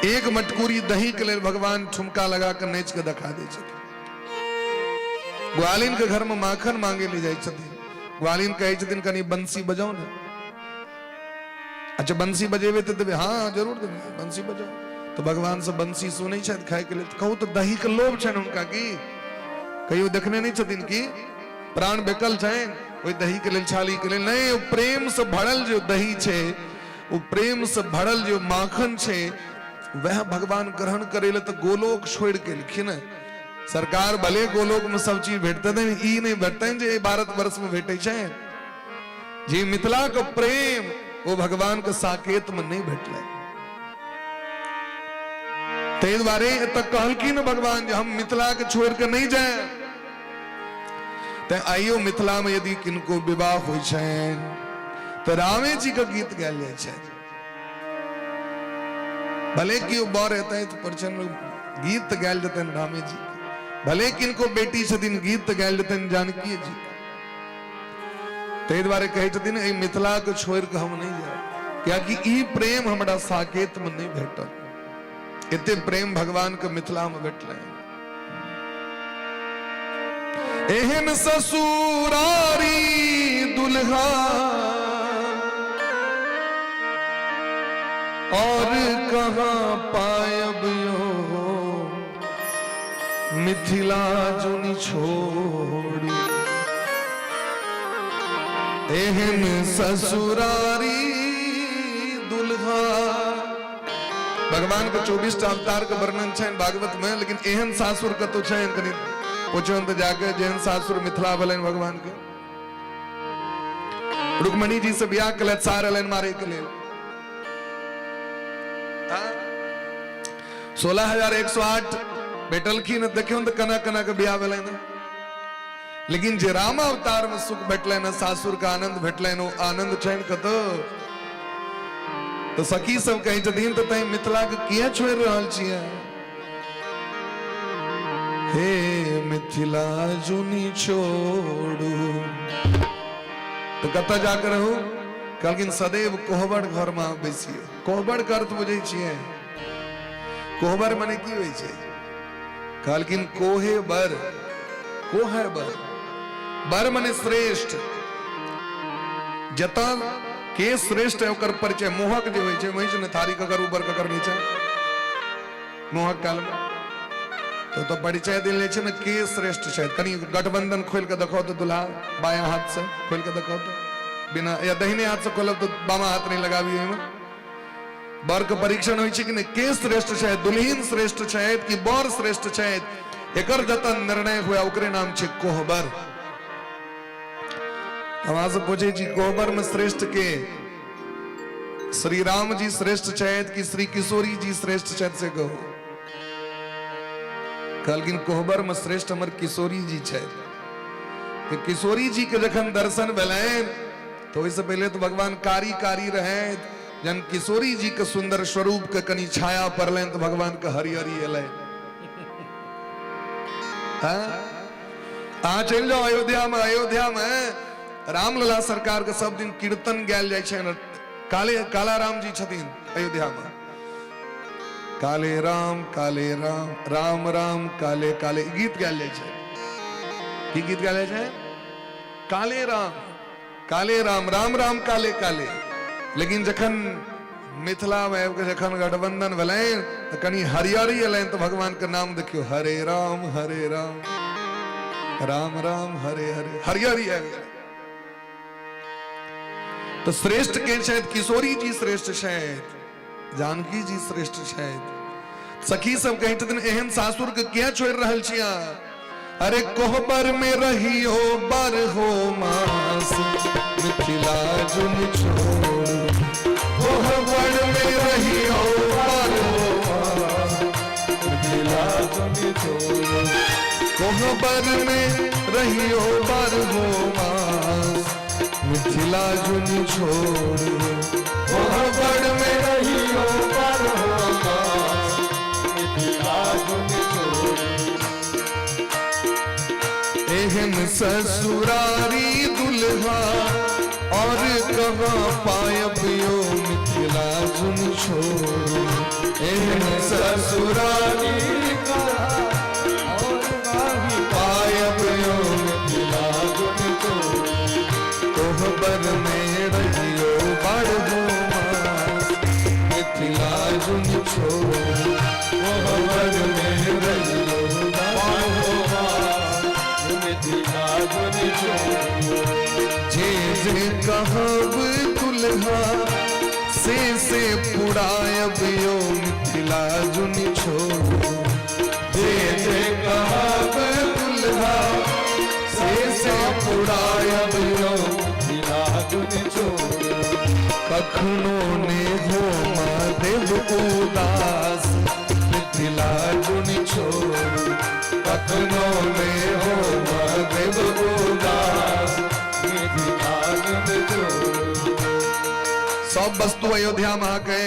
एक मटकूरी दही के लेल भगवान ठुमका लगा कर नाच के दिखा दे छथिन। ग्वालिन के घर में माखन मांगे ले जाए छथिन, ग्वालिन कहे छथिन कनी बंसी बजाओ ना। अच्छा बंसी बजेबे तो देबे, हाँ जरूर देबे, बंसी बजाओ। तो भगवान से बंसी सुनै छथि खाए के लिए। कहू तो दही के लोभ छनि हुनका की, कहियो देखने नहीं छथिन की प्राण बेकल छनि ओहि दही के लेल, छाली के लेल नहीं। वो प्रेम से भरल जो दही छै, वो प्रेम से भरल जो माखन छै, वह भगवान ग्रहण करे ले तो गोलोक छोड़ के एलखिन। सरकार भले गोलोक में सब चीज भेटते थे, ई नहीं भेटते जे भारत वर्ष में भेटे छै। जे मिथिला का प्रेम वो भगवान के साकेत में नहीं भेटले। ते द्वारे तक कहलखिन भगवान जे हम मिथिला के छोड़ के नहीं जाए। ते आइयो मिथिला में यदि किनको विवाह होय छनि तो रामे जी का गीत गायल जाय छै। भले कि बर हेतै तो परछन गीत गायल जेतै रामे जी, भले किनको बेटी छथिन गीत गायल देतन जानकी जी ते द्वारे कहे छथिन ए मिथिला को छोड़ के हम नहीं जाए क्योंकि ई प्रेम हमरा साकेत में नहीं भेटल इते प्रेम भगवान के मिथिला में भेटले एहन ससुरारी दुल्हा और कहां पायब यो मिथिला जुनी छोड़ी एहन ससुरारी दुल्हा भगवान के 24 अवतार के वर्णन है भागवत में लेकिन एहन सासुर का तो है कहीं पूछो तो जाके जैन सासुर मिथिला भलन भगवान के रुक्मणी जी से ब्याह कल सार अलन मारे के लिए 16,108 बेटलखी ने देखे तो कना कना के ब्याह भले लेकिन जे राम अवतार में सुख भेटले न सासुर का आनंद भेटले नो आनंद चैन कतो तो सखी सब कही छथिन तो तई मिथिला के किया छोड़ रहल छियै हे मिथिला जुनी छोड़ू तो कत जाकर रहू कहलखिन सदैव कोहबर घर में बैसियो कोहबर के अर्थ बुझे छियै कोहबर माने की होय छै कहलखिन कोहे बर कोहे बर माने श्रेष्ठ जता के श्रेष्ठ है ओकर परिचय मोहक जो होय छै वही से थारी ककर ऊपर ककर नीचे मोहक काल में तो परिचय दिल छै न के श्रेष्ठ छै कनी गठबंधन खोल के देखो तो दुल्हा बायां हाथ से खोल के देखो तो बिना या दहिने हाथ से खोलब तो बामा हाथ नहीं लगावी एमे बर के परीक्षण होय छै कि के श्रेष्ठ छै दुल्हीन श्रेष्ठ छै कि बर श्रेष्ठ छै एकर जतन निर्णय हुआ ओकरे नाम छै कोहबर हमारा से पूछे जी कोहबर में श्रेष्ठ के श्री राम जी श्रेष्ठ छैत कि श्री किशोरी जी श्रेष्ठ छैत से कहो कहलखिन कोहबर में श्रेष्ठ हमर किशोरी जी छैत किशोरी जी के जखन दर्शन भेलैन तो ओइसे पहले तो भगवान कारी कारी रहे जन किशोरी जी के सुंदर स्वरूप के कनी छाया पड़लैन तो भगवान के हरिहरी एलैन हाँ चल जाओ अयोध्या में रामलला सरकार के सब दिन कीर्तन गायल जाय छै काला राम जी छथिन अयोध्या में काले राम राम राम काले काले गीत गायल जाय छै की गीत गायल जाय छै काले राम राम राम काले काले लेकिन जखन मिथिला में जखन गठबंधन भेलैन तो कनी हरियरी एलैन तो भगवान के नाम देखियो हरे राम राम राम हरे हरे हरियरी आबि गेलै तो श्रेष्ठ के शायद किशोरी जी श्रेष्ठ शायद जानकी जी श्रेष्ठ शायद सखी सब कही छथिन एहन सासुर के क्या छोड़ रहल छिया अरे कोहबर में रहियो बर हो मास मिथिला जुन छोड़ कोहबर में रहियो बर हो मास मिथिला जुन छोड़ कोहबर में रहियो बर हो मास मिथिला जुन छोड़ कोहबर में रहियो बर हो मास मिथिला जुन छोड़ एहन ससुरारी दुल्हा और कहां पायब यो मिथिला जुन छोड़ एहन ससुरारी और नाही पायब यो मिथिला जुन छोड़ कोहबर में रहियो बर हो मास मिथिला जुन छोड़ कोहबर में रहियो बर हो मास मिथिला जुन छोड़ जे कहब दुल्हा से पुरायब यो मिथिला जुन छोड़ जे कहब दुल्हा से पुरायब यो मिथिला जुन छोड़ कखनो ने हो महादेव उदास मिथिला जुन छोड़ कखनो ने हो महादेव उदास मिथिला जुन छोड़ सब वस्तु अयोध्या में आके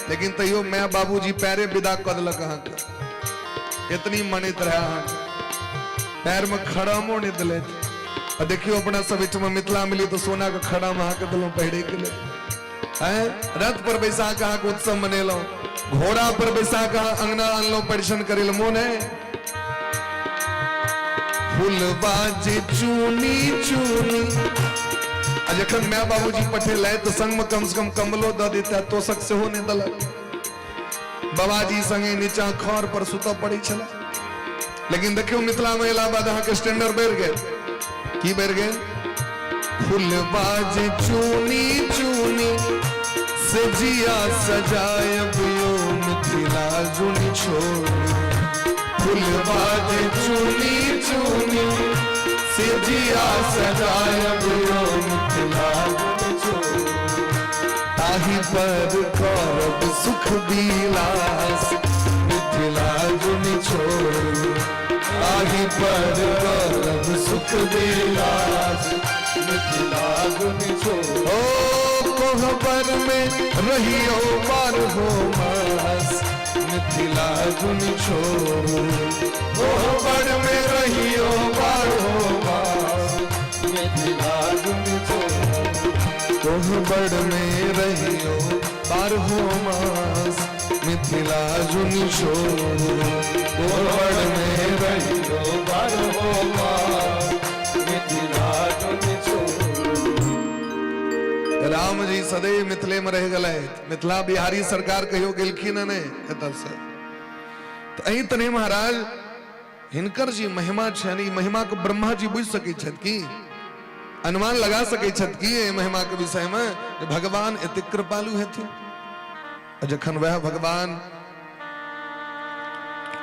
लेकिन तैयो मैं बाबूजी पैरे विदा कर दिलक अहाँ के इतनी मनित रहे अहाँ पैर में खड़ा मोड़ दिले और देखियो अपना सविच में मिथिला मिली तो सोना का खड़ा महा के दिलों पहड़े के लिए हैं रथ पर बैसा कहा को उत्सव मने लो घोड़ा पर बैसा कहा अंगना आन लो परिशन करे लो मोने फूल बाजे चूनी चूनी जखन मैं बाबूजी पठे लाए तो संग में कम से कम कमलो द देता तो सक से होने दल बाबाजी संगे नीचा खौर पर सुता पड़ी चला लेकिन देखियो मिथिला में इलाहाबाद यहाँ के स्टैंडर्ड बैठ गए की बैठ गए फूल बाजे चूनी चूनी सजिया सजाय मिथिला जुनी छोड़ी फूल बाजे चूनी चूनी सजिया सजाय मिथिला जुनी छोड़ी ताही पर करब सुख विलास मिथिला जुनी छोड़ी ताही पर करब सुख विलास मिथिला जुनी छोड़ी ओ कोहबर में रहियो बार हो मास मिथिला जुनी छोड़ी कोहबर में रहियो बार हो मास मिथिला जुनी छोड़ी कोहबर में रहियो बार हो मास मिथिला जुनी छोड़ी कोहबर में रहियो बार हो मास मिथिला जुनी छोड़ी राम जी सदैव मिथिले में रह गए मिथिला बिहारी सरकार कहियो गेलखिन ने एतऽ से तो अही तने महाराज हिनकर जी महिमा छनि महिमा के ब्रह्मा जी बुझ सकै छथि की अनुमान लगा सकै छथि की महिमा के विषय में जे भगवान एते कृपालु हेथिन जखन वह भगवान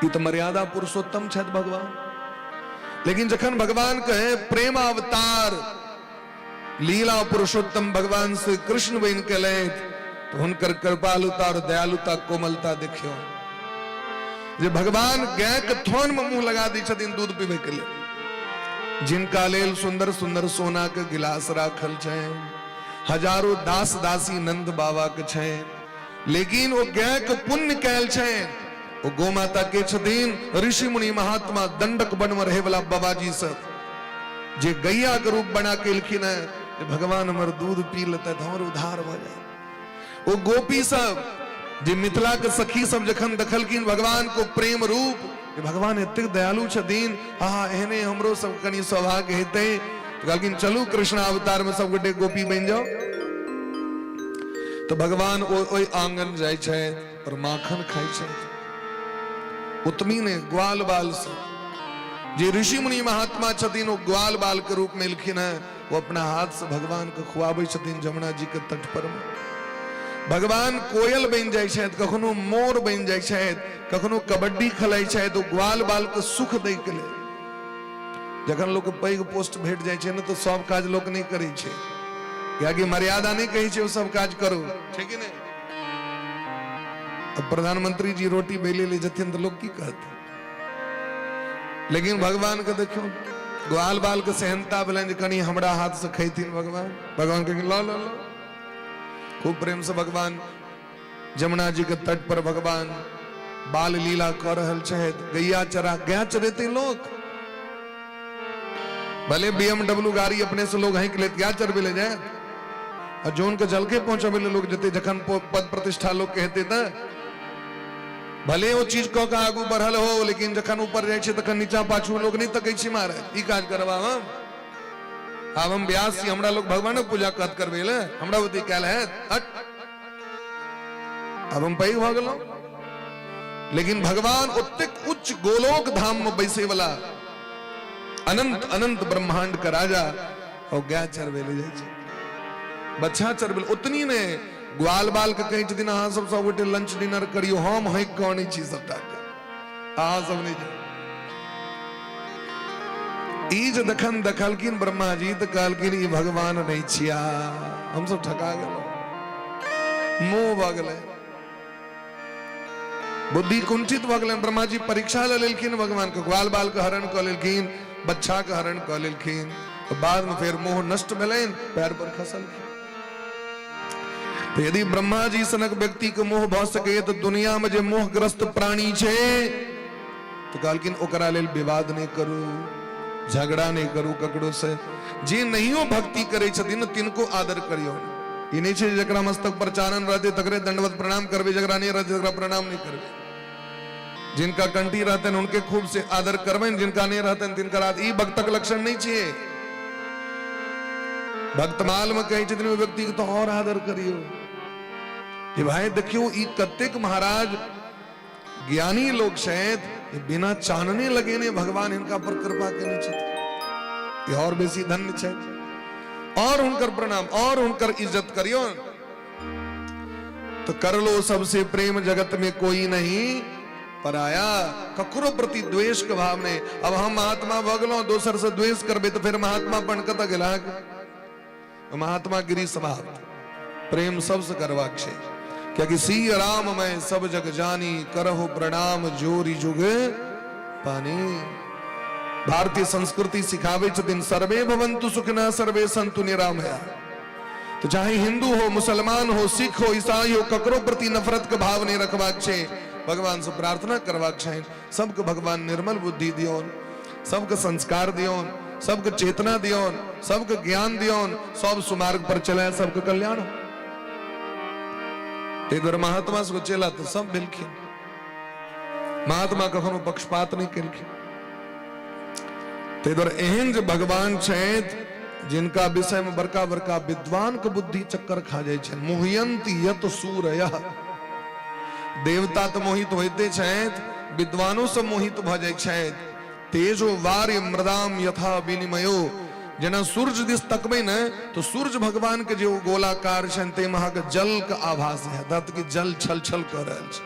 ई तो मर्यादा पुरुषोत्तम छथि भगवान लेकिन जखन भगवान कहे प्रेम अवतार लीला पुरुषोत्तम भगवान श्री कृष्ण बन के ले तो हुनकर कृपालुता और दयालुता कोमलता देखियो जे भगवान गाय के थन में मुंह लगा दी छथिन दूध पीबे के लिए जिनका लेल सुंदर सुंदर सोना के गिलास राखल छै हजारों दास दासी नंद बाबा के छै लेकिन वो गाय के पुण्य कैल छै वो गोमाता के छथिन ऋषि मुनि महात्मा दंडक वन में रहे वाला बाबाजी सब जे गैया के रूप बना के लिखिन है भगवान हमर दूध पी लेते तो हमर उद्धार हो जाए वो गोपी सब जे मिथिला के सखी सब जखन देखलखिन भगवान को प्रेम रूप भगवान एते दयालु छथिन एहने हमरो सब कनी सौभाग्य हेते तो कहलखिन चलू कृष्ण अवतार में सब गोटे गोपी बन जाओ तो भगवान ओई आंगन जाय छै और माखन खाय छै उतमी ने ग्वाल बाल से जे ऋषि मुनि महात्मा छथिन वो ग्वाल बाल के रूप में लिखिन है वो अपना हाथ से भगवान को खुआबे छथिन जमुना जी के तट पर में भगवान कोयल बन जाय छथि कखनो मोर बन जाय छथि कखनो कबड्डी खेलाय छथि तो ग्वाल बाल के सुख दै के लिए जखन लोग पैघ पोस्ट भेट जाय छै न तो सब काज लोग नहीं करै छै कियाकि मर्यादा नहीं कही छै वो सब काज करो छै कि नहीं अब प्रधानमंत्री जी रोटी बेले ले जथिन तो लोग की कहते लेकिन भगवान के देखो ग्वाल बाल के सहनता भेलन कनी हमरा हाथ से खैथिन भगवान भगवान के लो लो लो खूब प्रेम से भगवान जमुना जी के तट पर भगवान बाल लीला कर रहल छथि गैया चरेते लोग भले BMW गाड़ी अपने से लोग हंक लेते गैया चरबे ले जाए और जो उनके जलके पहुंचबे ले लोग जते जखन पद प्रतिष्ठा लोग कहते थे भले वो चीज कह का आगू बढ़ल हो लेकिन जखन ऊपर जाय छै तखन नीचा पाछू लोग नहीं तकै छै मारे ई काज करबा अब हम व्यास छी हमरा लोग भगवान के पूजा कत करबे ले हमरा ओती कैल है हट अब हम पैघ भ गेलौ लेकिन भगवान ओतेक उच्च गोलोक धाम में बैसे वाला अनंत अनंत ब्रह्मांड का राजा और गाय चरबे ले जाय छै बच्चा चरबे उतनी ने ग्वाल बाल के कहे छथिन अहाँ सब गोटे लंच डिनर करियो हम हंक के आनै छी सबटा के अहाँ सब नहीं जाओ ई जे दखन देखलखिन ब्रह्मा जी तो कहलखिन ई भगवान नहीं छिया हम सब ठका गेलौ मोह भ गेलै बुद्धि कुंठित भ गेलै ब्रह्मा जी परीक्षा ले लेलखिन भगवान के ग्वाल बाल के हरण क लेलखिन बच्चा के हरण क लेलखिन बाद में फिर मोह नष्ट भेलैन पैर पर खसलखिन तो यदि ब्रह्मा जी सनक व्यक्ति के मोह भ सके तो दुनिया में जे मोहग्रस्त प्राणी छे तो कहलखिन ओकरा लेल विवाद नहीं करू झगड़ा नहीं करू ककड़ो से। जे नहियो भक्ति करे छथिन तिनको आदर करियो। ई नहीं छे जकरा मस्तक पर चानन रहते तकरे दंडवत प्रणाम करबे, जकरा नहीं रहते तकरा प्रणाम नहीं करबे। जिनका कंठी रहते हैं उनके खूब से आदर करबे, जिनका नहीं रहते हैं तिनका रात। ई भक्तक लक्षण नहीं छे। भक्तमाल में कहे छथिन व्यक्ति को तो और आदर करियो। कि भाई देखियो ई कतेक महाराज ज्ञानी लोग शायद बिना चानने लगे ने भगवान इनका पर कृपा करने छथिन। और बेसी धन्य छे। और उनकर प्रणाम और उनकर इज्जत करियो। तो कर लो सबसे प्रेम जगत में कोई नहीं पराया। ककरो प्रति द्वेष के भाव ने। अब हम महात्मा भगलो दोसर से द्वेष करबे तो फिर महात्मा बन कत गेला। महात्मा गिरी स्वभाव प्रेम सबसे करवाक छे। क्या कि सी राम मैं सब जग जानी, करहो प्रणाम जोरी जुग पानी। भारतीय संस्कृति सिखावे छथिन सर्वे भवन्तु सुखिनः सर्वे सन्तु निरामया। तो चाहे हिंदू हो, मुसलमान हो, सिख हो, ईसाई हो, ककरो प्रति नफरत के भाव नहीं रखवाक छे। भगवान से प्रार्थना करवाक छे सबके भगवान निर्मल बुद्धि दियोन, सबके संस्कार दियोन, सबके चेतना दियोन, सबके ज्ञान दियोन, सब सुमार्ग पर चले, सबके कल्याण हो। इधर महात्मा से चला तो सब मिलके महात्मा कखनो पक्षपात नहीं करके। तो इधर एहन जो भगवान छेत जिनका विषय में बड़का बड़का विद्वान के बुद्धि चक्कर खा जाए छे। मोहयंती यत सूरयः। देवता तो मोहित होते छेत, विद्वानों से मोहित भ जाए छेत। तेजो वार्य मृदाम यथा विनिमयो। जना सूर्य दिस तकबे न तो सूर्य भगवान के जो गोलाकार छन ते महा के जल का आभास है। दत्त की जल छल छल कर रहल छे।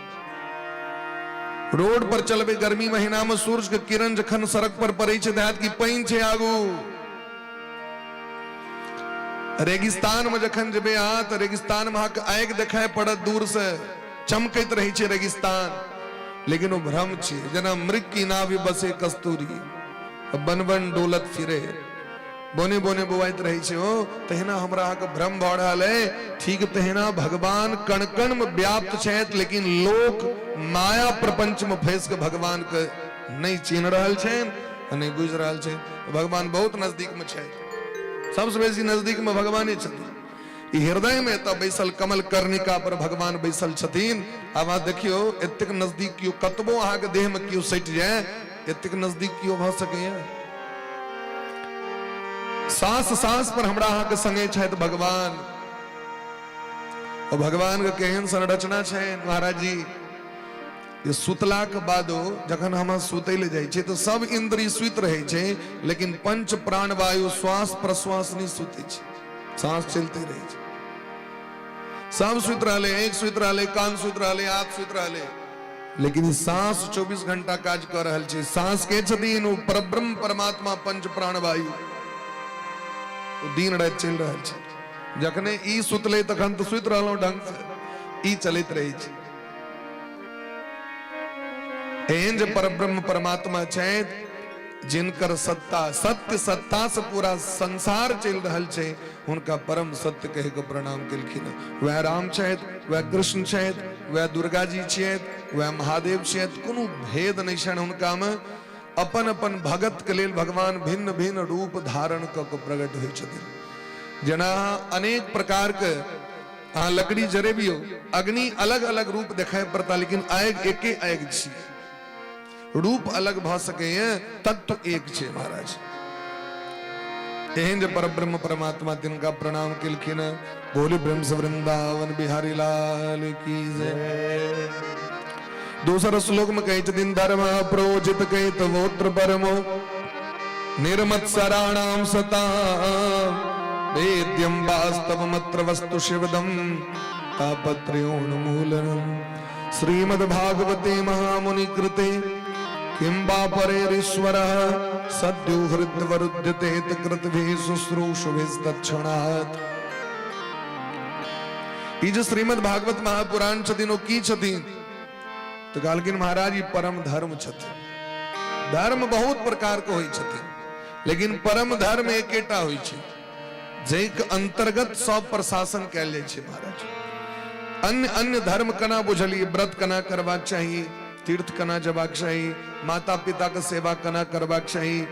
रोड पर चलबे गर्मी महीना में सूर्य के किरण जखन सड़क पर पड़े छे देहात की पाइन छे आगू। रेगिस्तान में जखन जबे आ तो रेगिस्तान में के आग देखाय पड़त दूर से, चमकैत रही छे रेगिस्तान। लेकिन वो भ्रम छे। जना मृग की नाभि बसे कस्तूरी, बन बन डोलत फिरे, बोने बोने बुआइत रही छे। ओ तहिना हमरा के भ्रम भ रहल है। ठीक तहिना भगवान कण कण में व्याप्त छेत, लेकिन लोक माया प्रपंच में फंस के भगवान के नहीं चिन्ह रहल छे, नहीं बुझ रहल छे। भगवान बहुत नजदीक में छे। सबसे बेसी नजदीक में भगवान छथिन। हृदय में तब बैसल कमल कर्णिका पर भगवान बैसल छथिन। अब आप देखियो एतेक नजदीक कियो कतबो अहाँ के देह में कियो सट जाए, एतेक नजदीक कियो भ सकैया। सांस सांस पर हमरा अहाँ के संगे छथि भगवान। और भगवान के केहन संरचना छै महाराज जी। ये सुतला के बादो जखन हम सुतै ले जाय छै तो सब इंद्रिय सुत रहे छै, लेकिन पंच प्राण वायु श्वास प्रश्वास नहीं सुते छै। सांस चलते रहे छै। सब सुत रहले, एक सुत रहले, कान सुत रहले, आंख सुत रहले, लेकिन सांस 24 घंटा काज कर रहल छै। सांस के छथिन ओ परब्रह्म परमात्मा पंच प्राण वायु। दिन रात चल रहल छै। जखने ई सुतले तखन तो सुत रहलौ ढंग से, ई चलत रहे छै। एहन जे परब्रह्म परमात्मा छथि जिनकर सत्ता सत्य सत्ता से पूरा संसार चल रहल छै, उनका परम सत्य कह के प्रणाम केलखिन। वह राम छथि, वह कृष्ण छथि, वह दुर्गा जी छथि, वह महादेव छथि। कोनो भेद नहीं छनि हुनका में। अपन अपन भगत के लेल भगवान भिन्न भिन्न रूप धारण क के प्रकट होइ छथिन। जना अनेक प्रकार के अहाँ लकड़ी जरेबियो, अग्नि अलग अलग रूप देखाय पड़ता, लेकिन आग एके आग छी। रूप अलग भ सके, तत्व एक छे महाराज। एहन जे परब्रह्म परमात्मा तिनका प्रणाम केलखिन। बोले ब्रह्म से वृंदावन बिहारी लाल की जय। दूसरा श्लोक में कहे छथिन धर्म प्रोजित कहित वोत्र परमो निर्मत्सराणाम सता वेद्यम वास्तवमत्र वस्तु शिवदम तापत्रयोन्मूलनम। श्रीमद् भागवते महामुनि कृते किं वा परेरीश्वरः सद्यो हृद्वरुध्यते कृतभिः शुश्रूषुभिस्तत्क्षणात्। ई जो श्रीमद् भागवत महापुराण छथिन ओ की छथिन तो कहलखिन महाराज ई परम धर्म छथिन। धर्म बहुत प्रकार के होइ छथिन, लेकिन परम धर्म एकेटा होइ छै जैके अंतर्गत सब प्रशासन कैल जाइ छै महाराज। अन्य अन्य धर्म कना बुझलिए, व्रत कना करबाक चाहिए, तीर्थ कना जबाक चाहिए, माता पिता के सेवा कना करबाक चाहिए,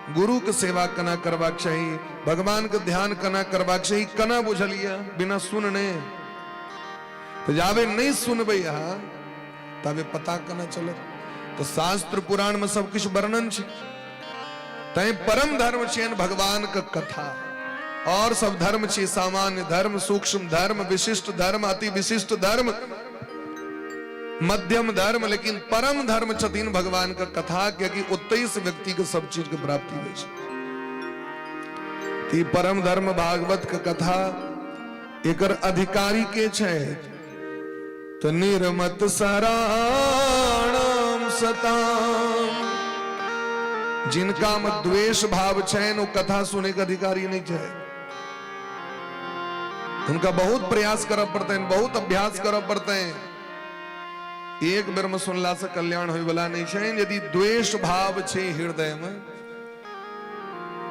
गुरु के सेवा कना करवाक चाहिए, भगवान के ध्यान कना करवाक चाहिए। कना बुझलिया बिना सुनने तो जावे नहीं सुनबे यहाँ तबे पता कना चलत। तो शास्त्र पुराण में सब कुछ वर्णन छे। तय परम धर्म छे भगवान का कथा, और सब धर्म छे सामान्य धर्म, सूक्ष्म धर्म, विशिष्ट धर्म, अति विशिष्ट धर्म, मध्यम धर्म, लेकिन परम धर्म छतीन भगवान का कथा, क्योंकि उत्ते से व्यक्ति के सब चीज के प्राप्ति हुई छे। ती परम धर्म भागवत का कथा एकर अधिकारी के छे तो निर्मत सराणम सताम, जिनका में द्वेष भाव छे वो कथा सुने का अधिकारी नहीं छे। उनका बहुत प्रयास करना पड़ता है, बहुत अभ्यास करना पड़ता है। एक बेर में सुनला से कल्याण होय वाला नहीं छे। यदि द्वेष भाव छे हृदय में,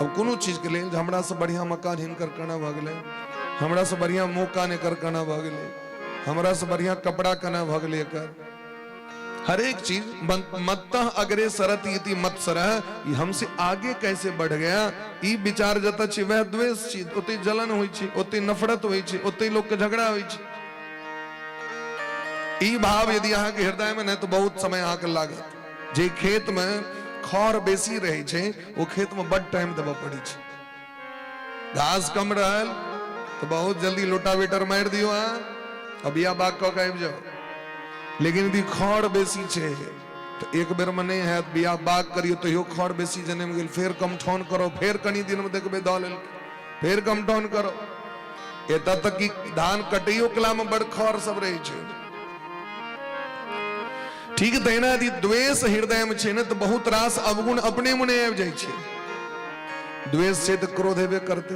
अब कोनो चीज के लिए हमरा से बढ़िया मकान हिनकर करना भ गेलै, हमरा से बढ़िया मौका ने कर करना भ गेलै, हमरा से बढ़िया कपड़ा कना भ गेलै, कर हर एक चीज मत्तः अग्रे सरति इति मत्सरः, हमसे आगे कैसे बढ़ गया ई विचार जत छी वह द्वेष छी। ओते जलन होई छी, ओते नफरत होई छी, ओते लोग के झगड़ा होई छी। ई भाव यदि अहाँ के हृदय में नहीं तो बहुत समय अहाँ के लागत। जे खेत में खर बेसी रहे छे वो खेत में बड़ टाइम देबा पड़ी छे। घास कम रहल तो बहुत जल्दी लोटावेटर मार दियो, अब या बाग को आबि जाओ। लेकिन यदि खर बेसी छे तो एक बेर में नहीं है, बिया बाग करियो तो यो खर बेसी जन्म गेल, फिर कम ठौन करो, फिर कनी दिन में देखबे द लेल, फिर कम ठौन करो। एत तक कि धान कटियो कला में बड़ खर सब रहे छे। ठीक तहिना यदि द्वेष हृदय में छे न तो बहुत रास अवगुण अपने मुने आबि जाय छे। द्वेष से तो क्रोध हेबे करते,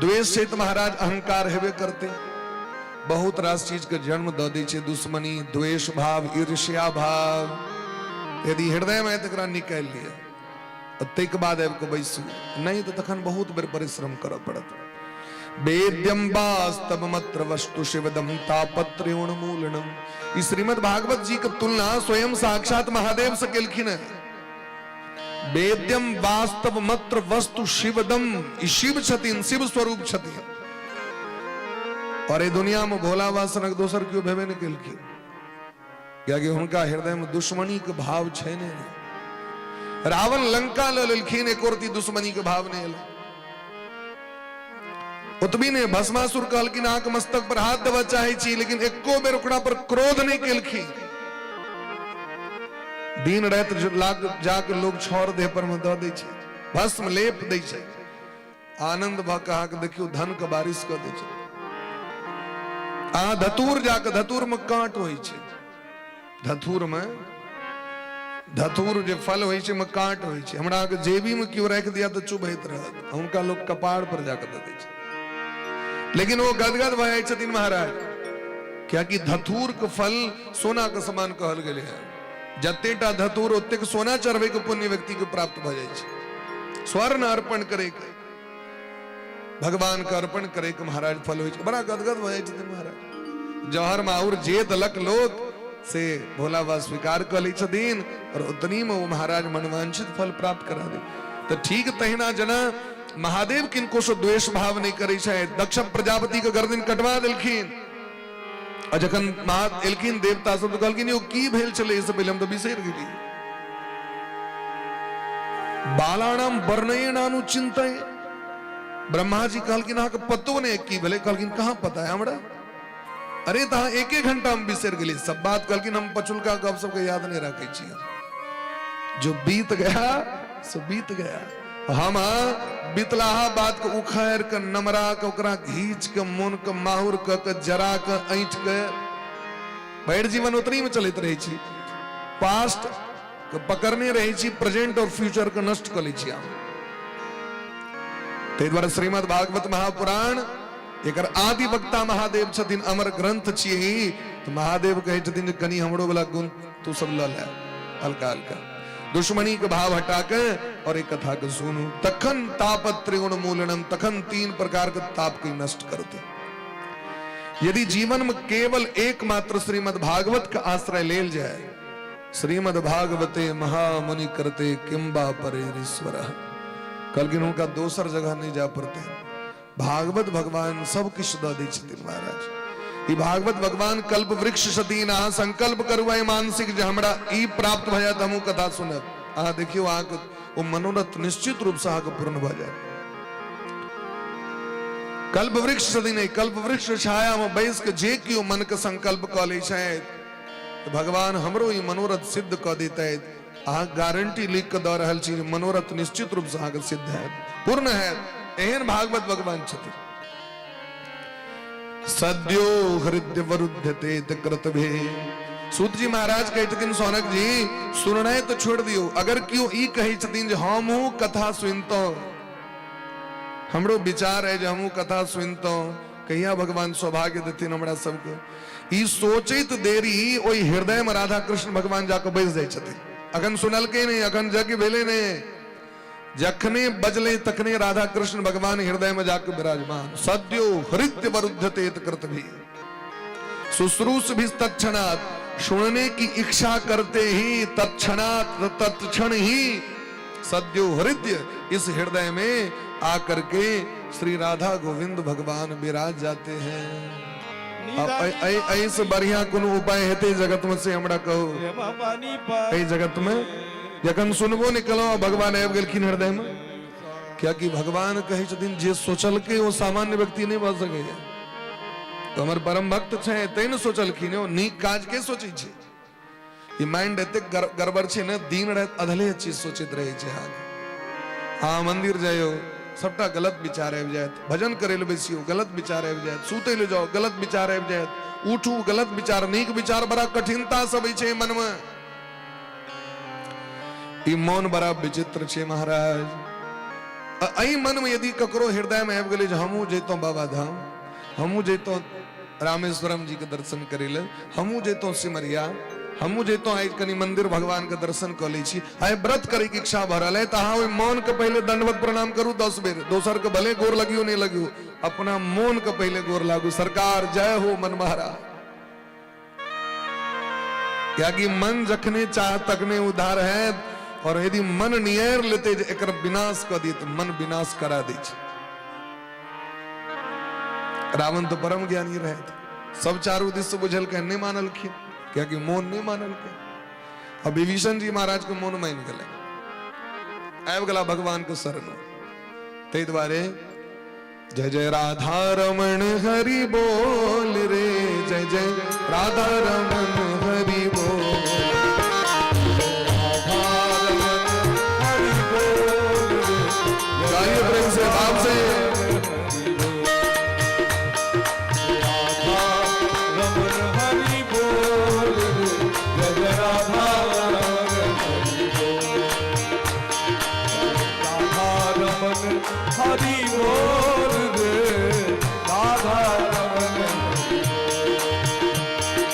द्वेष से तो महाराज अहंकार हेबे करते, बहुत रास चीज के जन्म द दै छे। दुश्मनी, द्वेष भाव, ईर्ष्या भाव यदि हृदय में तकरा निकाल लिया तैक बाद आबि के बैसू, नहीं तो तखन बहुत बेर परिश्रम करऽ पड़त। वेद्यम वास्तवमत्र वस्तु शिवदम तापत्र्योन्मूलनम, इस श्रीमद् भागवत जी की तुलना स्वयं साक्षात महादेव से केलखिन है। वेद्यम वास्तवमत्र वस्तु शिवदम, शिव छथिन, शिव स्वरूप छथिन। और ये दुनिया में भोला वासनक दोसर क्यों भेबे नहीं केलखिन, क्योंकि उनका हृदय में दुश्मनी के भाव छे ने। रावण लंका ल लेलखिन, एक और दुश्मनी के भाव नहीं एला। उतबी ने भस्मासुर कहलखिन आंख मस्तक पर हाथ देवा चाहे छी, लेकिन एको बेर ओकरा पर क्रोध नहीं केलखिन। दिन रात जाके लोग छोड़ देह पर में द दै छै, भस्म लेप दै छै, आनंद भ कहा के देखियो धन के बारिश क दै छै। आ धतूर जाके, धतूर में कांट होई छै, धतूर में धतूर जे फल होई छै में कांट होई छै। हमरा के जेबी में क्यों रख दिया तो चुभैत रहत, उनका लोग कपाड़ पर जाके द दै छै। लेकिन वो गदगद भ जाय छथिन महाराज, क्योंकि धतूर के फल सोना के समान कहल गेले है। जतेटा धतूर ओतेक सोना चढ़वे के पुण्य व्यक्ति के प्राप्त भ जाय छै। स्वर्ण अर्पण करे के, भगवान का अर्पण करे के महाराज फल होय छै। बड़ा गदगद भ जाय छथिन महाराज। जहर माहुर जे दलक लोक से भोला बाबा स्वीकार कर लै छथिन, और उतनी में वो महाराज मनवांछित फल प्राप्त करा दे। तो ठीक तहिना जना महादेव किनको से द्वेष भाव नहीं करे छै। दक्ष प्रजापति के गर्दन कटवा देलखिन, और जखन महा एलखिन देवता सब तो कहलखिन यो की भेल छले, इससे पहले हम तो बिसरि गेली। बालानाम वर्णयनानु चिंतय, ब्रह्मा जी कहलखिन अहाँ के पतो नहीं की भेले, कहलखिन कहाँ पता है हमरा। अरे तहाँ एक घंटा में बिसरि गेली सब बात। कहलखिन हम पछुलका गप सबके याद नहीं रखे छी, जो बीत गया सो बीत गया। हम बितलाहा बात के उखाड़ के नमरा के ओकरा घींच के मन के माहुर के जरा के ऐंठ के भैर जीवन उतनी में चलते रहे छी। पास्ट के पकड़ने रहे छी, प्रेजेंट और फ्यूचर के नष्ट कर लै छी। ताहि दुआरे श्रीमद् भागवत महापुराण एकर आदि वक्ता महादेव छथिन, अमर ग्रंथ छियै। तो महादेव कहे छथिन कनी हमरो वाला गुण तू सब ल ले, हल्का हल्का दुश्मनी के भाव हटा के और एक कथा के सुनू। तखन तापत्र्योन्मूलनम, तखन 3 प्रकार के ताप के नष्ट करते। यदि जीवन में केवल एकमात्र श्रीमद् भागवत का आश्रय लेल जाए, श्रीमद् भागवते महामुनि करते किंबा परेश्वर। कल की उनका दोसर जगह नहीं जा पड़ते। भागवत भगवान सब किछ द दै छथिन महाराज। ई भागवत भगवान कल्प वृक्ष छथिन। अहाँ संकल्प करू आई मानसिक जे हमरा ई प्राप्त भ जायत हमहु कथा सुनब। अहाँ देखियो अहाँ के ओ मनोरथ निश्चित रूप से अहाँ के पूर्ण भ जायत। कल्प वृक्ष छथिन। कल्प वृक्ष छाया में बैस के जे कियो मन के संकल्प क लै छथि भगवान हमरो ई मनोरथ सिद्ध क देतै। अहाँ गारंटी लिख के द रहल छी मनोरथ निश्चित रूप से अहाँ के सिद्ध है पूर्ण है। एहन भागवत भगवान छथिन। सद्यो हृदय वरुध्यते कृतभे। सूत जी महाराज कहै छथिन सौनक जी सुननाइ तो छोड़ दियो। अगर कियो ई कहै छथिन जे हमहु कथा सुनतो हमरो विचार है जे हमहु कथा सुनतो कहिया भगवान सौभाग्य देथिन हमरा सबके। ई सोचैत देरी ओई हृदय में राधा कृष्ण भगवान जाके बैस जाइ छथिन। अखन सुनलकै नहीं, अखन यज्ञ भेलै नहीं, जखने बजले तखने राधा कृष्ण भगवान हृदय में जाकर विराजमान। सद्यो हृदय वरुध्यते कृतभि। शुश्रूष भी तत्क्षणात्। सुनने की इच्छा करते ही तत्क्षणात् तत्क्षण ही सद्यो हृदय इस हृदय में आकर के श्री राधा गोविंद भगवान विराज जाते हैं। ऐसे बढ़िया कोनो उपाय हेते जगत में से हमरा कहो। ऐ जगत में जखन सुनबो निकलो भगवान आबि गेलखिन हृदय में। क्या कि भगवान कहै छथिन जे सोचल के वो सामान्य व्यक्ति नहीं भ सकैया। तो हमर परम भक्त छै तै न सोचलखिन ओ नीक काज के सोचै छै। ई माइंड एते गड़बड़ छै न दिन रात अधले चीज सोचैत रहै छै। हाँ मंदिर जाइयो सबटा गलत विचार आबि जायत। भजन करे ले बैसियो गलत विचार आबि जायत। सुतै ले जाओ गलत विचार आबि जायत। उठू गलत विचार। नीक विचार बड़ा कठिनता से अबै छै मन में। ई मौन बड़ा विचित्र छे महाराज। अई मन में यदि ककरो हृदय में आबि गेलै जे हमहू जैतों बाबा धाम, हमहू जैतों रामेश्वरम जी के दर्शन करे ले, हमहू जैतों सिमरिया, हमहू जैतों आई कनी मंदिर भगवान के दर्शन क लै छी। आइ व्रत करे के इच्छा भरल है। अहाँ ओइ मौन के पहले दंडवत प्रणाम करू 10 बेर। दोसर के भले गोर लगियो नहीं लगियो, अपना मौन के पहले गोर लागू। सरकार जय हो मनमारा। क्या कि मन जखने चाह तकने उधार है। और यदि मन नियर लेते जे एकर विनाश क दी तो मन विनाश करा दै छै। रावण तो परम ज्ञानी रहे थे। सब चारू दिस से बुझल के नहीं मानलखिन। क्या कि मौन नहीं मानलकै। अब विभीषण जी महाराज को मौन मान गए। आबि गेला भगवान के शरण। तै द्वारे जय जय राधा रमण हरि बोल रे। जय जय राधा रमण हरि बोल। गाइए प्रेम से भाव से। हरि बोल रे राधा रमन।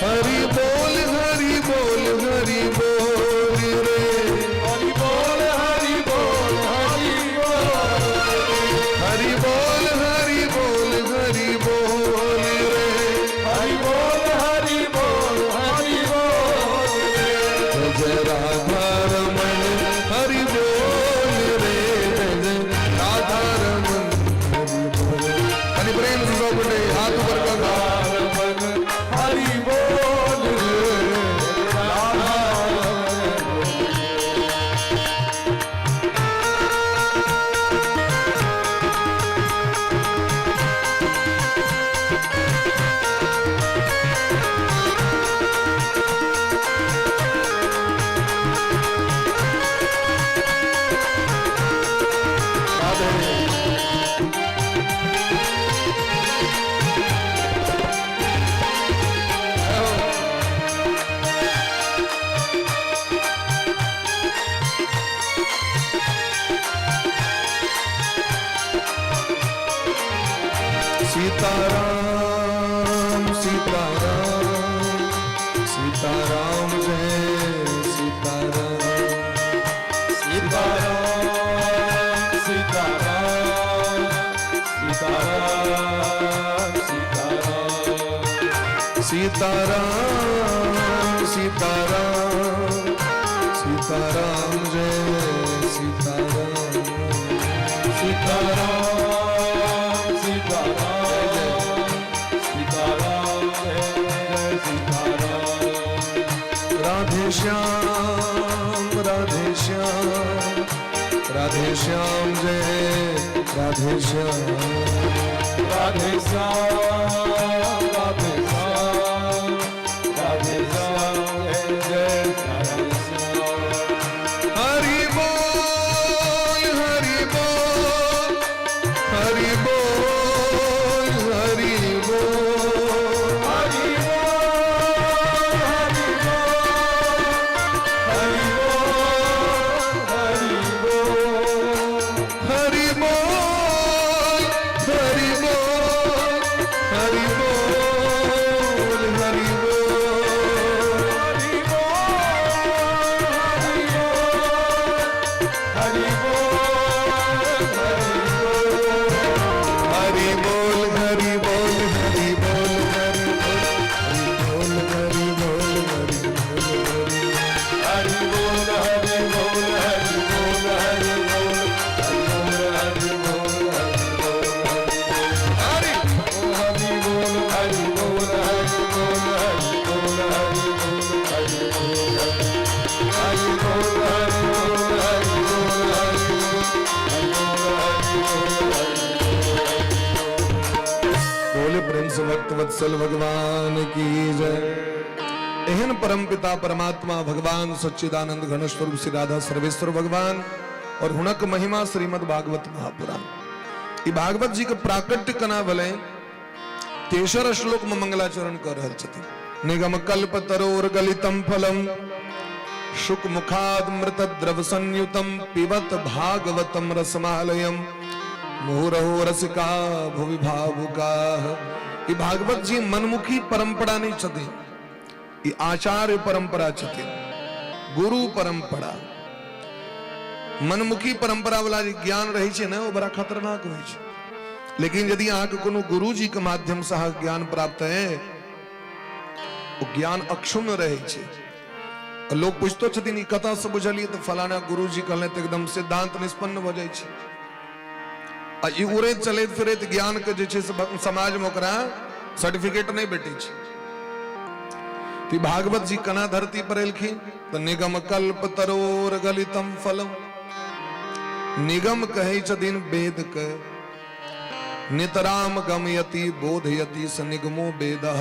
हरि बोल हरि बोल हरि बोल रे। हरि बोल हरि बोल हरि बोल। हरि बोल हरि बोल हरि बोल रे। हरि बोल हरि बोल हरि बोल रे। जय राधा रमण हरि बोल रे। जय राधा रमण हरि बोल। हरि प्रेम से सब बोले हाथ ऊपर कर। रमन हरि बोल रे राधा सीताराम सीताराम सीताराम जय सीताराम। सीताराम सीताराम सीताराम सीताराम सीताराम सीताराम सीताराम जय सीताराम सीताराम सीताराम सीताराम जय सीताराम राधे श्याम राधे श्याम राधे श्याम जय राधे श्याम राधे श्याम राधे श्याम राधे श्याम जय राधे श्याम हरि बोल हरि बोल हरि बोल हरि बोल हरि बोल हरि बोल हरि बोल हरि बोल हरि बोल हरि बोल हरि बोल हरि बोल हरि बोल हरि बोल हरि बोल हरि बोल हरि बोल हरि बोल बोले प्रेम से भक्त वत्सल भगवान की जय। एहन परम पिता परमात्मा भगवान सच्चिदानंद घन स्वरूप श्री राधा सर्वेश्वर भगवान और हुनक महिमा श्रीमद भागवत महापुराण ई भागवत जी के प्राकट्य कना भले तेसर श्लोक में मंगलाचरण कर रहल छथि। निगम कल्प तरोर गलितम फलम शुक मुखाद मृत द्रव संयुतम पिबत भागवतम रसमालयम मुहुरहो रसिका भुवि भावुका। ई भागवत जी मनमुखी परंपरा नहीं छथि, ई आचार्य परंपरा छथि, गुरु परंपरा। मनमुखी परंपरा वाला जे ज्ञान रही छे ना वो बड़ा खतरनाक होय छे। लेकिन यदि अहाँ के कोनो गुरु जी के माध्यम से अहाँ ज्ञान प्राप्त है वो ज्ञान अक्षुण्ण रहे छे। लोग पूछतो छथिन ई कथा से बुझलिए तो फलाना गुरु जी कहले तो एकदम सिद्धांत निष्पन्न हो जाय छे। आ ई उड़े चले फिरे ज्ञान के जे छे समाज में ओकरा सर्टिफिकेट नहीं भेटे छे। तो भागवत जी कना धरती पर एलखिन तो निगम कल्प तरोर गलितम फलम। निगम कहे छथिन वेद के, नितराम गमयति बोधयति स निगमो वेदः।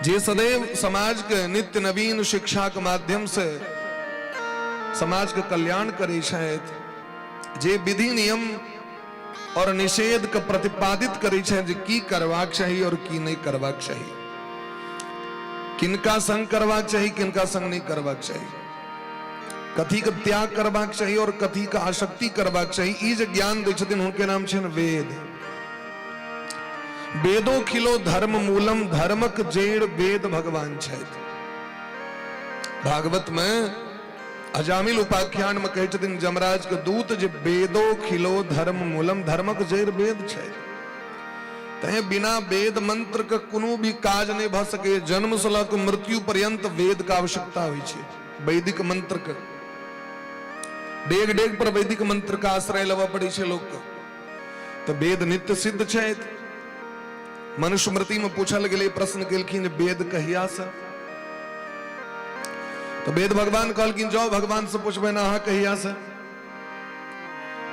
जे सदैव समाज के नित्य नवीन शिक्षा के माध्यम से समाज के कल्याण करे छथि, जे विधि नियम और निषेध के प्रतिपादित करे छथि जे की करबाक चाहिए और की नहीं करबाक चाहिए, किनका संग करबाक चाहिए किनका संग नहीं करबाक चाहिए, कथी के त्याग करबाक चाहिए और कथी का आसक्ति करबाक चाहिए, ई जे ज्ञान दै छथिन हुनके नाम छनि वेद। वेदो खिलो धर्म मूलम, धर्मक जड़ वेद भगवान छथि। भागवत में अजामिल उपाख्यान में कहे छथिन जमराज के दूत जे वेदो खिलो धर्म मूलम, धर्मक जड़ वेद छथि। तहे बिना वेद मंत्र के कोनो भी काज नहीं भ सके। जन्म से लक मृत्यु पर्यंत वेद का आवश्यकता होय छै। वैदिक मंत्र के डेग डेग पर वैदिक मंत्र का आश्रय लेवा पड़े छे लोग के। तो वेद नित्य सिद्ध छथि। मनुस्मृति में पूछल गेले प्रश्न केलखिन वेद कहिया से, तो वेद भगवान कहलखिन जाओ भगवान से पूछबे ना अहाँ कहिया से।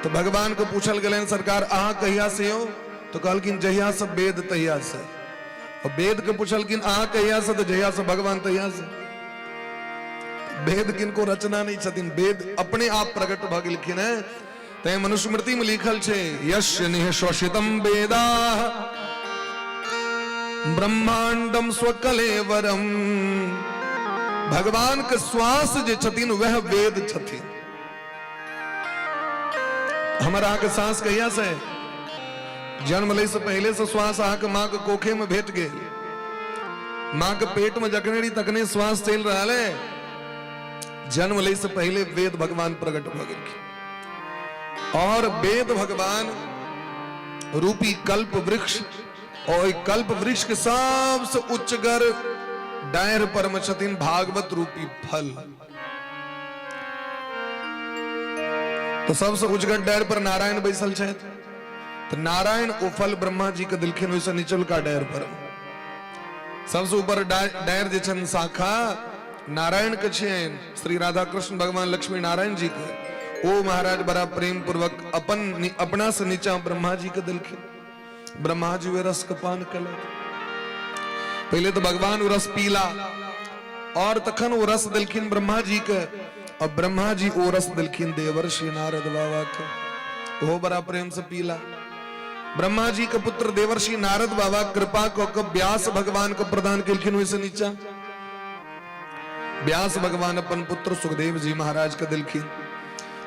तो भगवान को पूछल गेले सरकार अहाँ कहिया से हो, तो कहलखिन जहिया से वेद तहिया से। और वेद के पूछलखिन अहाँ कहिया से, तो जहिया से भगवान तहिया से। वेद किनको रचना नहीं छथिन, वेद अपने आप प्रकट भ गेलखिन है। तै मनुस्मृति में लिखल छे यस्य निःश्वसितम वेदाः ब्रह्मांडम स्वकलेवरम। भगवान के श्वास जे छथिन वह वेद छथिन। हमारा के सांस कहिया से, जन्म ले से पहले से श्वास आहा के मां के कोखे में भेट गए। मां के पेट में जखने तकने श्वास चल रहा है। जन्म ले से पहले वेद भगवान प्रकट हो गए। और वेद भगवान रूपी कल्प वृक्ष, और कल्प वृक्ष के सबसे उच्चगर डायर पर छथिन भागवत रूपी फल। तो सबसे उजगट डायर पर नारायण बैसल छे, तो नारायण ओ फल ब्रह्मा जी के दिलखिन वैसे नीचल का डायर पर सबसे ऊपर डायर जे छन शाखा नारायण के छेन, श्री राधा कृष्ण भगवान लक्ष्मी नारायण जी के। ओ महाराज बड़ा प्रेम पूर्वक अपना से नीचा ब्रह्मा जी के दिलखिन, ब्रह्मा जी वे रस का पान कले। पहले तो भगवान वो रस पीला और तखन वो रस दिलखिन ब्रह्मा जी के, और ब्रह्मा जी वो रस दिलखिन देवर्षि नारद बाबा के। वो बड़ा प्रेम से पीला। ब्रह्मा जी के पुत्र देवर्षि नारद बाबा कृपा को व्यास भगवान को प्रदान किलखिन वैसे नीचा। व्यास भगवान अपन पुत्र सुखदेव जी महाराज के दिलखिन,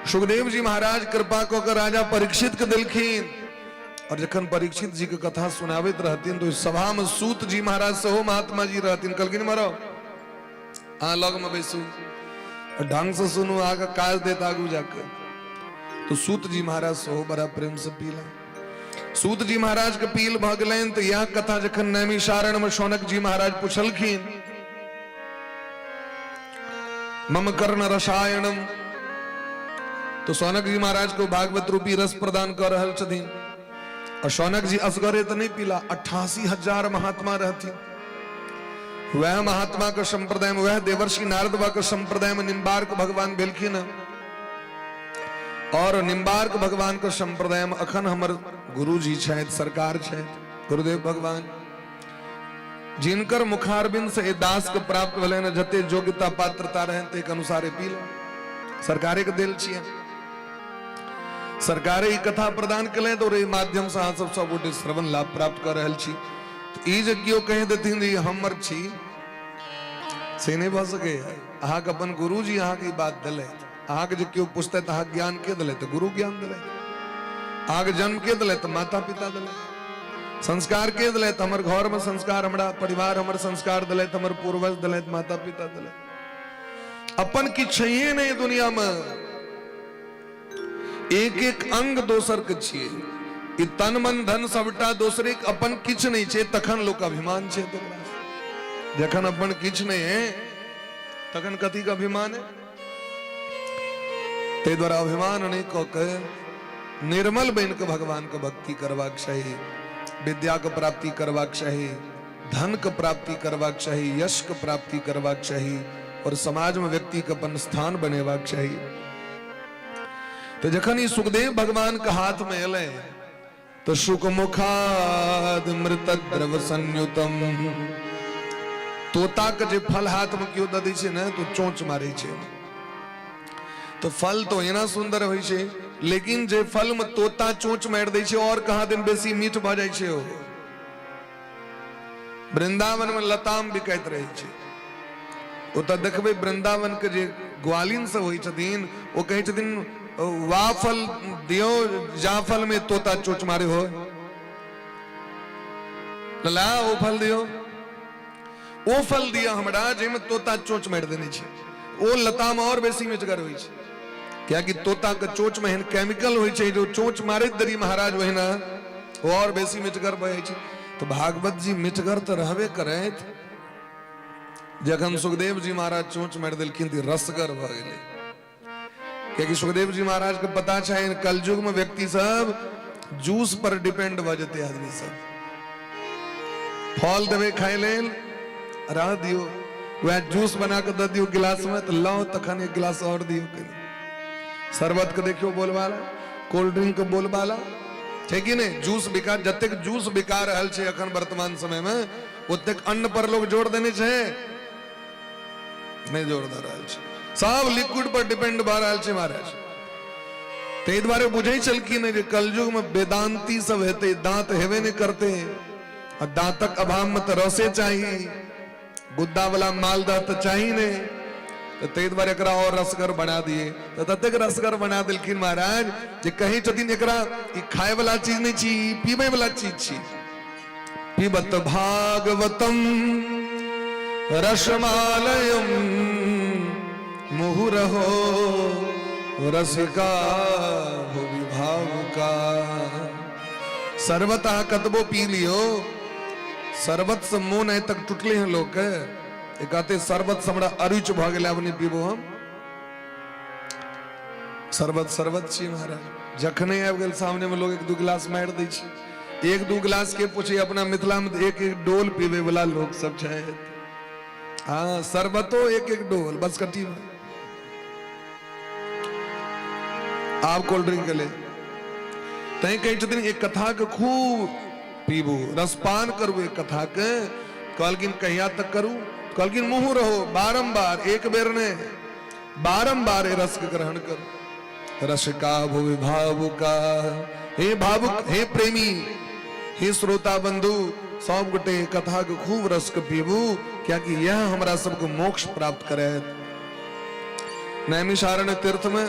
सुखदेव जी महाराज कृपा को राजा परीक्षित के दिलखिन। और जखन परीक्षित जी की कथा सुनावित रहतीन तो सभा में सूत जी महाराज सहो महात्मा जी रहतीन, कलकिन मारो आ लग में बैसू ढंग से सुनो आगे काज देता आगू जाकर। तो सूत जी महाराज सहो बड़ा प्रेम से पीला। सूत जी महाराज के पील भगलेन तो यह कथा जखन नैमिषारण्य में शौनक जी महाराज पूछलखिन मम कर्ण रसायनम, तो शौनक जी महाराज को भागवत रूपी रस प्रदान कर रहल छथिन। और शौनक जी असगरे तो नहीं पीला, 88,000 महात्मा रहती। वह महात्मा का संप्रदाय में, वह देवर्षि नारद बाबा का संप्रदाय में निम्बार्क भगवान बेलखिन। और निम्बार्क भगवान का संप्रदाय में अखन हमर गुरु जी छथि, सरकार छथि गुरुदेव भगवान, जिनकर मुखारबिंद से दास के प्राप्त भले न जते योग्यता पात्रता रहे ते के अनुसारे पीला। सरकारे के दिल छिए, सरकारे ई कथा प्रदान कले तो रे माध्यम से अहाँ सब गोटे श्रवण लाभ प्राप्त कर रहल छी। तो ई जे कियो कहि देथिन जे हमर छी से नहीं भ सके। अहाँ के अपन गुरु जी अहाँ के बात दिले, अहाँ के जे कियो पूछते त अहाँ ज्ञान के दिले तो गुरु ज्ञान दिले, अहाँ के जन्म के दिले तो माता पिता दिले, संस्कार के दिले तो हमर घर में संस्कार, हमरा परिवार हमर संस्कार दिले तो हमर पूर्वज दिले तो माता पिता दिले। अपन की छइए नहीं दुनिया में, एक एक अंग दोसर के छिए, ई तन मन धन सबटा दोसरे के, अपन किछ नहीं छे तखन लोक अभिमान छे। तो जखन अपन किछ नहीं है तखन कथी का अभिमान है। ते द्वारा अभिमान नहीं कह के निर्मल बन के भगवान के भक्ति करवाक चाहिए, विद्या के प्राप्ति करवाक चाहिए, धन के प्राप्ति करवाक चाहिए, यश के प्राप्ति करवाक चाहिए, और समाज में व्यक्ति के अपन स्थान बनेवाक चाहिए। तो जखन ई सुखदेव भगवान के हाथ में एले तो शुक मुखाद मृत द्रव संयुतम, तोता के जे फल हाथ में क्यों दे छै ने तो चोंच मारे छै। तो फल तो एना सुंदर होय छै, लेकिन जे फल में तोता चोंच मार दे छै और कहा दिन बेसी मीठ भ जाय छै। वृंदावन में लताम बिकाइत रहे छै, ओत देखबे वृंदावन के जे ग्वालिन से होय छथिन ओ कहै छथिन वाफल दियो जाफल में तोता चोच मारे हो, लला ओ फल दियो, ओ फल दिया हमरा जे में तोता चोच मार देने छे। ओ लताम और बेसी मिठगर होय छे, क्या कि तोता के चोच में केमिकल होय छे जो चोच मारे दरी महाराज वहिना वो और बेसी मिठगर बहे छे। तो भागवत जी मिठगर तो रहबे करैत, जखन सुखदेव जी महाराज चोच मार देलखिन त रसगर भ गेलै। क्योंकि सुखदेव जी महाराज को पता है कलयुग में व्यक्ति सब जूस पर डिपेंड भ जते, आदमी सब फल देवे खाए लेल रह दियो, वह जूस बना के दे दियो गिलास में तो लो तखन एक गिलास और दियो। शरबत के देखियो बोलबाला, कोल्ड ड्रिंक के बोलबाला, ठीक कि नहीं। जूस बिका, जतेक जूस बिका रहल छे अखन वर्तमान समय में ओतेक अन्न पर लोग जोड़ देने छे, नहीं जोड़ दे रहल छे, सब लिक्विड पर डिपेंड भ रहल छे महाराज। ते द्वारे बुझे चलखिन जे कलयुग में वेदांती सब हेते, दांत हेवे नहीं करते, और दांतक अभाव में तो रसे चाहिए, गुद्दा वाला मालदा तो चाहिए नहीं। तो ते द्वारे एकरा और रसगर बना दिए, तो ततेक रसगर बना दिलखिन महाराज जे कहीं छथिन एकरा ई खाए वाला चीज नहीं छी, पीबे वाला चीज छी। पिबत भागवतम रसमालयम मुहुरहो रसिका हो विभावका। सर्वतः कतबो पी लियो, शरबत से मुंह नहीं तक टूटले हैं लोग के, कहते शरबत से हमरा अरुच भ गेलै, अब नहीं पीबो हम। शरबत शरबत छी महाराज। जखने आबि गेल सामने में लोग एक दू गिलास मारि दै छै, एक दू गिलास के पूछे अपना मिथिला में एक एक डोल पीवे वाला लोग सब छै। हाँ शरबतो एक एक डोल बस कटी में। आप कोल्ड ड्रिंक के ले तय कही छथिन एक कथा के खूब पीबू, रसपान करू एक कथा के। कहलकिन कहिया तक करू? कहलकिन मुँह रहो बारंबार, एक बेर ने बारंबार रस के ग्रहण करो। रस का भुवि भावुका, हे भावुक, हे प्रेमी, हे श्रोता बंधु, सब गोटे कथा के खूब रस के पीबू, क्या कि यह हमरा सबको मोक्ष प्राप्त करे। नैमिषारण्य तीर्थ में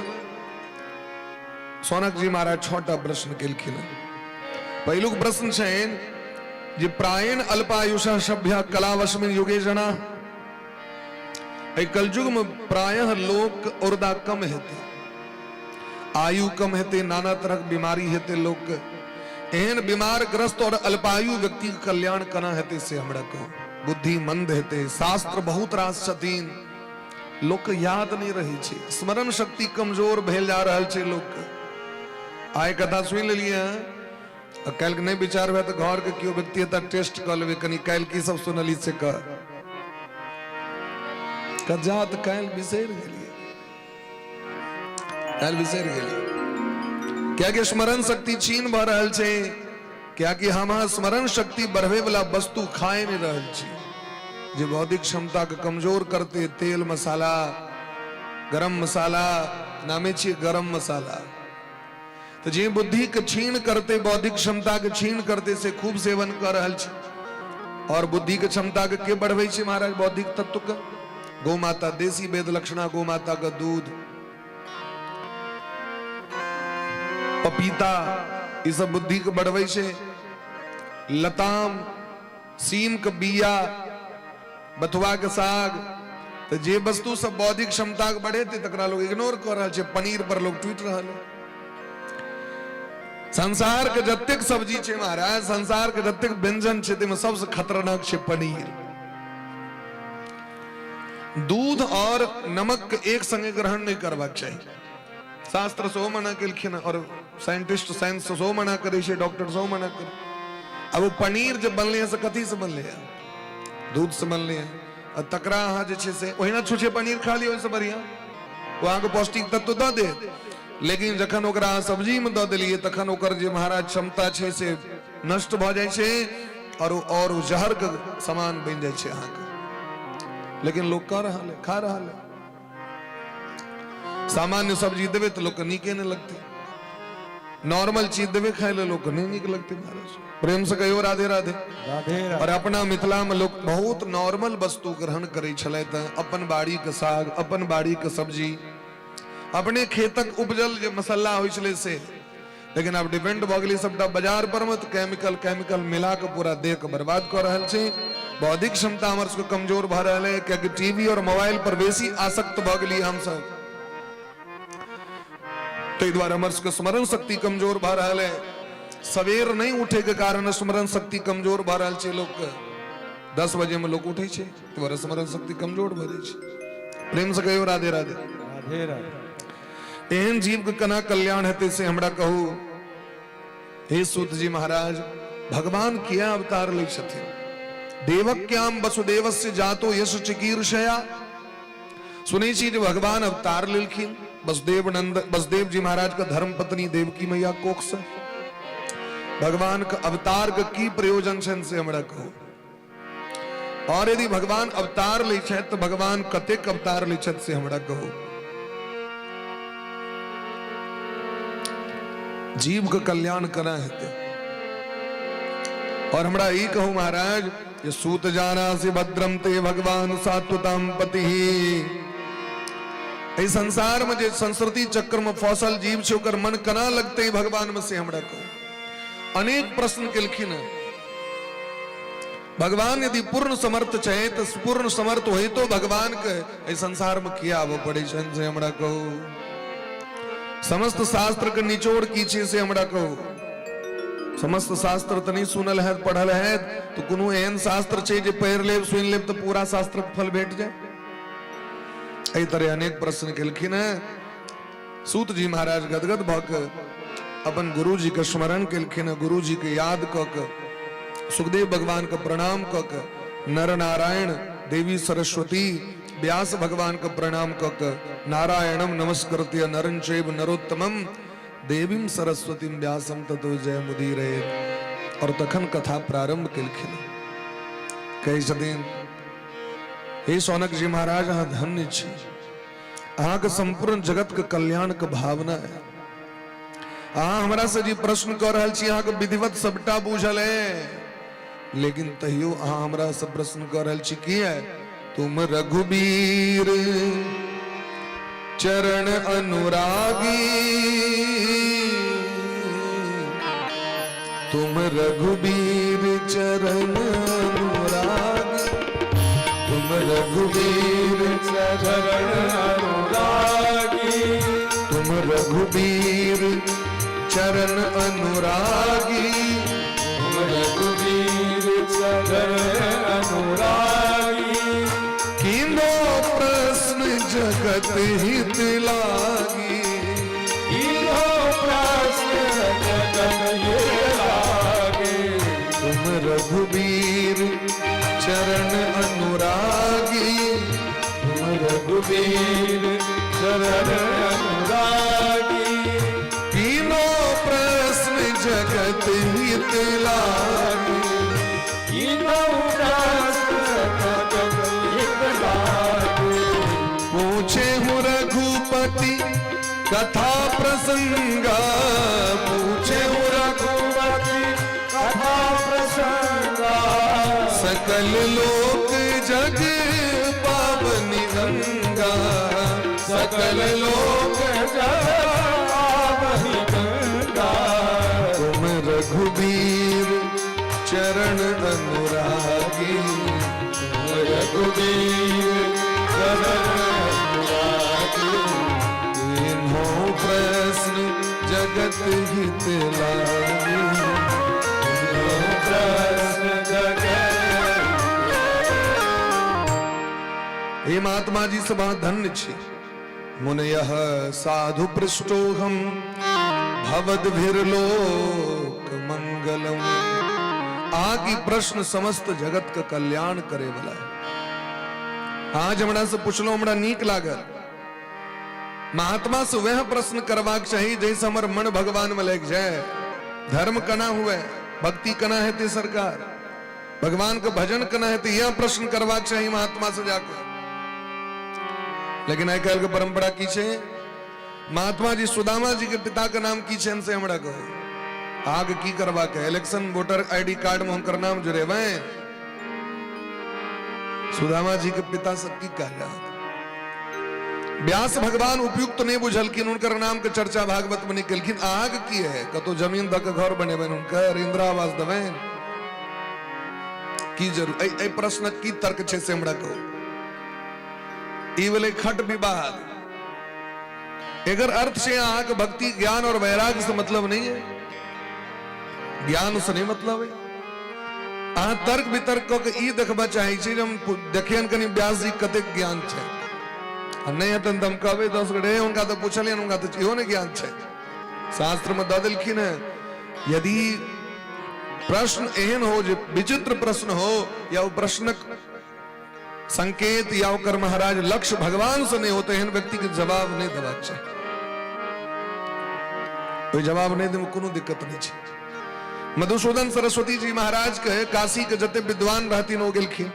सौनक जी महाराज छोटा प्रश्न केलखिन। पहिलुक प्रश्न छनि जे प्रायण अल्पायुषा सभ्य कलावशमिन युगे जना। कलयुग में प्रायः लोक औरदा कम हेते, आयु कम हेते, नाना तरह बीमारी हेते। लोक एहन बीमार ग्रस्त और अल्पायु व्यक्ति के कल्याण कना हेते से हमरा कहो। बुद्धि मंद हेते, शास्त्र बहुत रास छथिन, लोक याद नहीं रही छे, स्मरण शक्ति कमजोर भेल जा रहल छे। लोक आय कथा सुन लेलिए, काल के नहीं विचार हुआ तो घर के क्यों व्यक्ति टेस्ट कर लेवे, कनी काल की सब सुनली से जात काल बिसर गेलिए, काल बिसर गेलिए। क्या कि स्मरण शक्ति छीन भ रहल छे, क्या कि हम स्मरण शक्ति बढ़वे वाला वस्तु खाए नहीं रहल छी, जे बौद्धिक क्षमता के कमजोर करते। तेल मसाला, गरम मसाला नामे छी गरम मसाला, तो जे बुद्धि के छीन करते, बौद्धिक क्षमता के छीन करते से खूब सेवन कर रहल छी। और बुद्धि के क्षमता के बढ़वे छे महाराज? बौद्धिक तत्व का गौ माता, देसी वेद लक्षणा गौ माता का दूध, पपीता, ये सब बुद्धि के बढ़वे छे। लताम, सीम के बिया, बथुआ के साग, तो जे वस्तु सब बौद्धिक क्षमता के बढ़े थे तकरा लोग इग्नोर कर रहा छे। पनीर पर लोग ट्वीट रहा है। संसार के जतेक सब्जी छे महाराज, संसार के जतेक व्यंजन छे, तेमे सबसे खतरनाक छे पनीर। दूध और नमक के एक संगे ग्रहण नहीं करबाक चाहिए। शास्त्र सो मना केलखिन और साइंटिस्ट साइंस सो मना करे छे, डॉक्टर सो मना करे। अब वो पनीर जब बनले से कथी से बनले है? दूध से बनले है। और तकरा अहाँ जे छे से ओहिना छुछे पनीर खा लियो, ओइसे बढ़िया वो अहाँ के पौष्टिक तत्व दऽ दे। लेकिन जखन ओकरा सब्जी में दऽ देलिए तखन ओकर जे महाराज क्षमता छे से नष्ट भ जाय छे और वो जहर के समान बन जाय छे अहाँ के। लेकिन लोग कर रहा है, खा रहा है। सामान्य सब्जी देवे तो लोग के नीके नहीं लगती, नॉर्मल चीज देवे खाए ले लोग नहीं नीक लगती महाराज। प्रेम से कहियो राधे राधे। राधे राधे। और अपना मिथिला में लोग बहुत नॉर्मल वस्तु ग्रहण करे छले। अपन बाड़ी के साग, अपन बाड़ी के सब्जी, अपने खेतक उपजल जे मसाला होइ छले से। लेकिन अब डिपेंड भ गेलै सबटा बाजार पर में, तो केमिकल मिला के पूरा देह के बर्बाद कर रहल छै। बौद्धिक क्षमता हमर सबके कमजोर भ रहल है, क्योंकि टीवी और मोबाइल पर बेसी आसक्त भ गेलियै हम सब। ताहि द्वारे हमर सबके स्मरण शक्ति कमजोर भ रहल है। सवेर नहीं उठे के कारण स्मरण शक्ति कमजोर भ रहल छै। लोग 10 बजे में लोग उठे छै, तो स्मरण शक्ति कमजोर भ जाय छै। प्रेम से कहियो राधे राधे। राधे राधे। एहन जीव के कना कल्याण हेते से हमरा कहू। हे सूत जी महाराज, भगवान किया अवतार ले छथिन? देवक्याम वसुदेवस्य जातो यश चिकीर्षया। सुनै छी जे भगवान अवतार लेलखिन वसुदेव जी महाराज का धर्म पत्नी देवकी मैया कोख से। भगवान का अवतार के की प्रयोजन छन से हमरा कहू। और यदि भगवान अवतार ले छथि तो भगवान कतेक अवतार ले छथि से हमरा कहू। जीव का कल्याण करा हेते। और हमरा ई कहू महाराज, ये सूत जाना से भद्रम ते भगवान सात्वतम पति। इस संसार में जे संस्कृति चक्र में फौसल जीव छे ओकर मन कना लगते ही भगवान में से हमरा कहू। अनेक प्रश्न केलखिन। भगवान यदि पूर्ण समर्थ चाहे तो पूर्ण समर्थ हो तो भगवान के इस संसार में किया आबो पड़े छन से हमरा कहू। समस्त शास्त्र के निचोड़ की छे से हमरा कहू। समस्त शास्त्र तो नहीं सुनल है, पढ़ल है, तो कोनो एहन शास्त्र छे जे पढ़ लेब सुन लेब तो पूरा शास्त्र फल भेट जाए। एहि तरह अनेक प्रश्न केलखिन है। सूत जी महाराज गदगद भक अपन गुरु जी के स्मरण केलखिन, गुरु जी के याद क सुखदेव भगवान का प्रणाम क नर नारायण देवी सरस्वती व्यास भगवान का प्रणाम क नारायणम नमस्कृत्य नरं चैव नरोत्तमम देवीं सरस्वतीं व्यासं ततो जय मुदीरे। और तखन कथा प्रारंभ केलखिन। कही छथिन, हे सौनक जी महाराज, अहाँ धन्य छी, अहाँ के संपूर्ण जगत के कल्याण के भावना है। अहाँ हमरा से जी प्रश्न कर रहल छी, अहाँ के विधिवत सबटा बुझल है, लेकिन तहियो अहाँ हमरा से प्रश्न कर रहल छी की है? तुम रघुबीर चरण अनुरागी, तुम रघुबीर चरण अनुरागी, तुम रघुबीर चरण अनुरागी, तुम रघुबीर चरण अनुरागी, तुम रघुबीर चरण अनुरागी, कीनो प्रश्न जगत हित लागी, कीनो प्रश्न जगत हित लागी, तुम रघुबीर चरण अनुरागी, तुम रघुबीर चरण अनुरागी, कीनो प्रश्न जगत हित लागी, कीनो प्रश्न जगत हित लागी, पूछे हूँ रघुपति कथा प्रसंगा, पूछे हूँ रघुपति कथा प्रसंगा, सकल लोक जग पावनी गंगा, सकल लोक जग पावनी गंगा, तुम रघुबीर चरण अनुरागी, तुम रघुबीर चरण अनुरागी, तीनों प्रश्न जगत हित लागी, तीनों प्रश्न जगत। हे महात्मा जी सभा धन्य छी, मुनयः साधु पृष्ठोहम भवद्भिर्लोक मंगलम। आकी प्रश्न समस्त जगत का कल्याण करे वाला है। आज हमरा से पूछलो, हमरा नीक लागल। महात्मा से वह प्रश्न करवाक चाहिए जैसे हमर मन भगवान में लग जाए। धर्म कना हुए, भक्ति कना है ते सरकार, भगवान का भजन कना है तो यह प्रश्न करवाक चाहिए महात्मा से जाकर। लेकिन आजकल की परंपरा की छे, महात्मा जी सुदामा जी के पिता का नाम की छे, से हमरा कहे आग की करवा के इलेक्शन वोटर आईडी कार्ड में उनकर नाम जुड़ेवे। सुदामा जी के पिता सब की कह व्यास भगवान उपयुक्त नहीं बुझलखिन, उनकर नाम के चर्चा भागवत में निकलखिन। आग की है कतो जमीन दक घर बने उनकर इंदिरा आवास दबे की जरूर ए प्रश्न की तर्क छे से हमरा को ई वाले खट विवाद। अगर अर्थ से आग भक्ति ज्ञान और वैराग्य से मतलब नहीं है, ज्ञान से नहीं मतलब है। अहाँ तर्क वितर्क को के ई देखबा चाहे छी जे हम देखियन कनी व्यास जी कते ज्ञान छे, नहीं हतन तम कहबे 10 गड़े उनका तो पूछलियन, उनका तो इहो ने ज्ञान छे। शास्त्र में द देलखिन है, यदि प्रश्न एहन हो जे विचित्र प्रश्न हो या वो प्रश्नक संकेत या ओकर महाराज लक्ष्य भगवान से नहीं होते, एहन व्यक्ति के जवाब नहीं देबाक चाहिए। कोई जवाब नहीं दे में कोनो दिक्कत नहीं छे। मधुसूदन सरस्वती जी महाराज के काशी के जते विद्वान रहथिन हो गेलखिन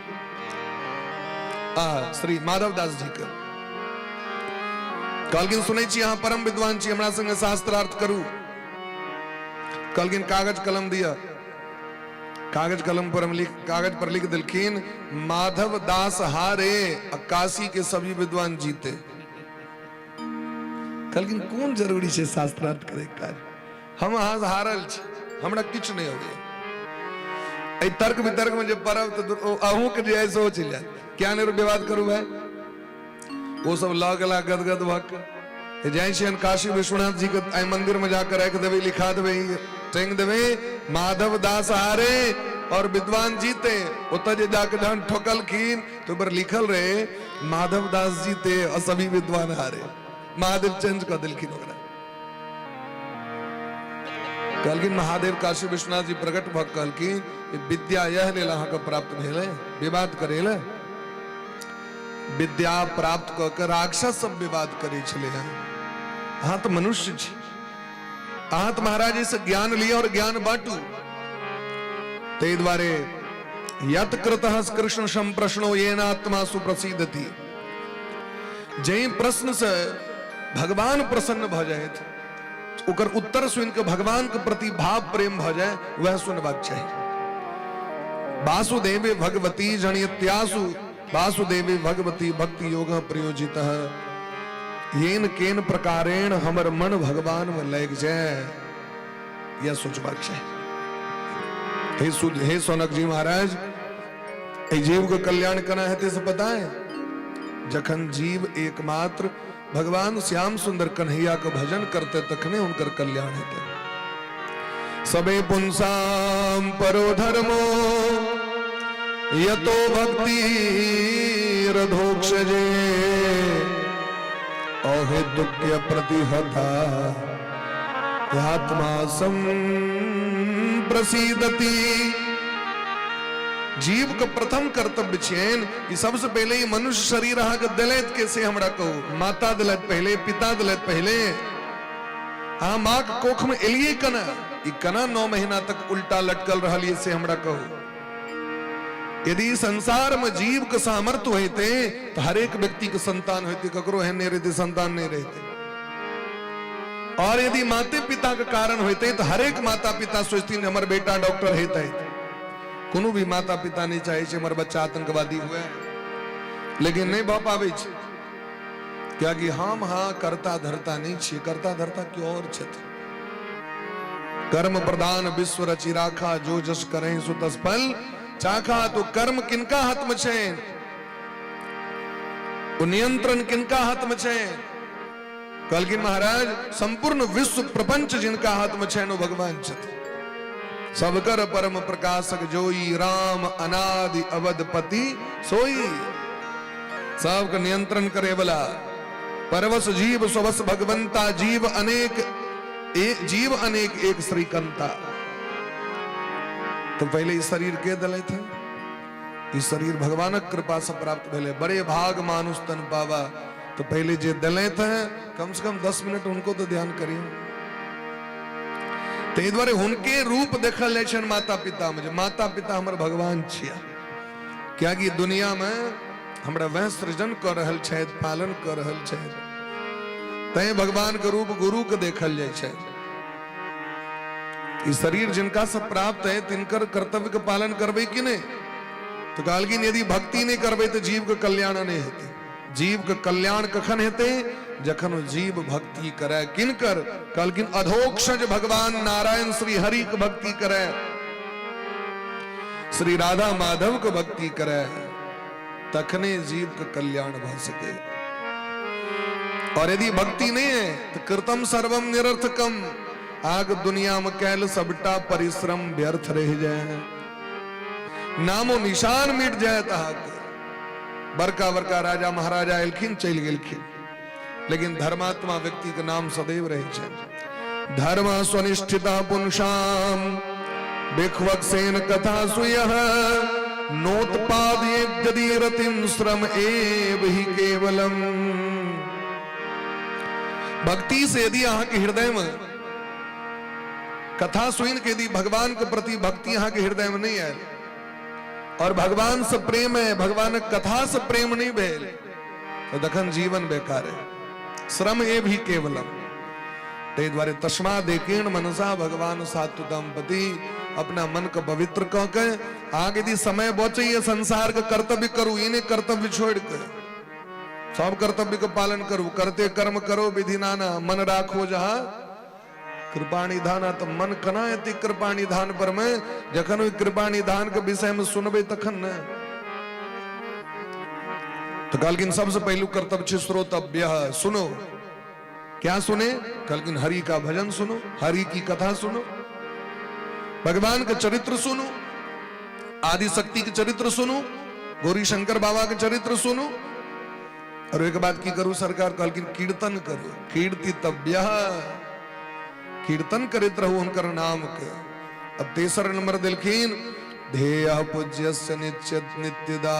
श्री माधव दास जी के कहलखिन, सुनै छी अहाँ परम विद्वान छी, हमरा संगे शास्त्रार्थ करू। कहलखिन कागज कलम दिया। कागज कलम पर कागज पर लिख दिलखिन, माधव दास हारे काशी के सभी विद्वान जीते। कहलखिन कौन जरूरी है शास्त्रार्थ करे काज, हम अहाँ हारल छी, हमरा किछ नहीं हो गया। तर्क वितर्क में जब परब तो अहू के जे ऐसे हो चल जाए, क्या नहीं विवाद करू भाई, वो सब ला गला गदगद भक जैसे काशी विश्वनाथ जी के मंदिर में जाकर रख देवे, लिखा देवे, टेंग देवे माधव दास हारे और विद्वान जीते। उतर जाकर जहां ठोकल खीन तो ऊपर लिखल रहे माधव दास जीते और सभी विद्वान हारे। महादेव चेंज कर दिल की नोकरा कल की महादेव काशी विश्वनाथ जी प्रकट भ कल की विद्या यह लेला का प्राप्त भेले विवाद करेले विद्या प्राप्त कर राक्षस सब विवाद करे छले हैं हाँ तो मनुष्य छी हाँ तो महाराज से ज्ञान लिया और ज्ञान बांटू ते द्वारे यत कृतः कृष्ण संप्रश्नो येन आत्मा सुप्रसिद्धति जय प्रश्न से भगवान प्रसन्न भ जाए ओकर उत्तर सुन के भगवान के प्रति भाव प्रेम भ जाए वह सुनबाक चाहिए वासुदेवे भगवती जनित्यासु वासुदेवे भगवती भक्ति योग प्रयोजित येन केन प्रकारेण हमर मन भगवान में लग जाए यह सोचबाक चाहिए हे सोनक जी महाराज जीव को कल्याण करना है से पता है जखन जीव एकमात्र भगवान श्याम सुंदर कन्हैया का भजन करते तखने उनकर कल्याण है सबे पुंसाम परो धर्मो यतो भक्ति रधोक्षजे अहेतुक्य प्रतिहता आत्मा संप्रसीदति जीव का प्रथम कर्तव्य छेन कि सबसे पहले ही मनुष्य शरीर के दिलैत कैसे हमरा कहो माता दिलैत पहले पिता दिलैत पहले हाँ माँ के कोख में एलिए कना ई कना 9 महीना तक उल्टा लटकल रहा से हमरा कहो यदि संसार में जीव का सामर्थ्य होते तो हर एक व्यक्ति के संतान होते ककरो है नहीं रहते संतान नहीं रहते और यदि माते पिता के कारण होते तो हर एक माता पिता सोचती हमारे बेटा डॉक्टर है कोनो भी माता पिता नहीं चाहे हमारे बच्चा आतंकवादी हुआ लेकिन नहीं भा पावे क्या कि हम हाँ करता धरता नहीं छे करता धरता क्यों और छत कर्म प्रधान विश्व रचि राखा जो जस करें सो तस फल चाखा तो कर्म किनका हाथ में छे नियंत्रण किनका हाथ में छे कल की महाराज संपूर्ण विश्व प्रपंच जिनका हाथ में छे नो भगवान छत सबकर परम प्रकाशक जोई राम अनादि अवधपति सोई सबका नियंत्रण करे वाला परवश जीव स्वस भगवंता जीव अनेक एक श्रीकंता तो पहले इस शरीर के दले थे इस शरीर भगवान कृपा से प्राप्त भेले बड़े भाग मानुष तन पावा तो पहले जे दले थे कम से कम 10 मिनट उनको तो ध्यान करिए ते द्वारे उनके रूप देखल जाए माता पिता में माता पिता हमारे भगवान छिया क्या कि दुनिया में हमरा वह सृजन कर रहल छे पालन कर रहल छे तय भगवान के रूप गुरु के देखल जाए छे इस शरीर जिनका सब प्राप्त है तिनकर कर्तव्य के पालन करबे कि नहीं तो कालगिन यदि भक्ति नहीं करबे तो जीव के कल्याण नहीं हेते जीव के कल्याण कखन हेते जखन जीव भक्ति करे किनकर कालगिन अधोक्षज भगवान नारायण श्री हरि के भक्ति करे श्री राधा माधव को भक्ति करे तखने जीव का कल्याण भ सके और यदि भक्ति नहीं है तो कृतम सर्वम निरर्थकम आग दुनिया में कैल सबटा परिश्रम व्यर्थ रह जाए नामो निशान मिट जाए तहाक बड़का बड़का राजा महाराजा एलखिन चल गेलखिन लेकिन धर्मात्मा व्यक्ति के नाम सदैव रहे छे धर्म स्वनिष्ठिता पुंसाम बिखवक्सेन कथा सुयः नोत्पादये यदि रतिम श्रम एव ही केवलम भक्ति से यदि यहाँ के हृदय में कथा सुन के यदि भगवान के प्रति भक्ति यहाँ के हृदय में नहीं है और भगवान से प्रेम है भगवान कथा से प्रेम नहीं भेल तो दखन जीवन बेकार है श्रम एव ही केवलम ते द्वारे तस्मा देकेण मनसा भगवान सातु दंपति अपना मन को पवित्र कह के आगे यदि समय बचे ये संसार का कर्तव्य करूं इन्हें कर्तव्य छोड़ कर सब कर्तव्य का पालन करूं करते कर्म करो विधि नाना मन राखो जहां कृपाणिधान तो मन कना है कृपाणिधान पर मैं जखन कृपाणिधान के विषय में सुनबे तखन न तो कलकिन सबसे पहलू कर्तव्य श्रोतव्य सुनो क्या सुने कलकिन हरि का भजन सुनो हरि की कथा सुनो भगवान का चरित्र सुनो आदि शक्ति के चरित्र सुनो गौरी शंकर बाबा के चरित्र सुनो और एक बात की करू सरकार कहलकिन कीर्तन करो, कीर्तितव्य, कीर्तन करित रहू उनकर नाम के। अब तेसर नंबर दिलखिन ध्येय पूज्यस्य नित्यदा,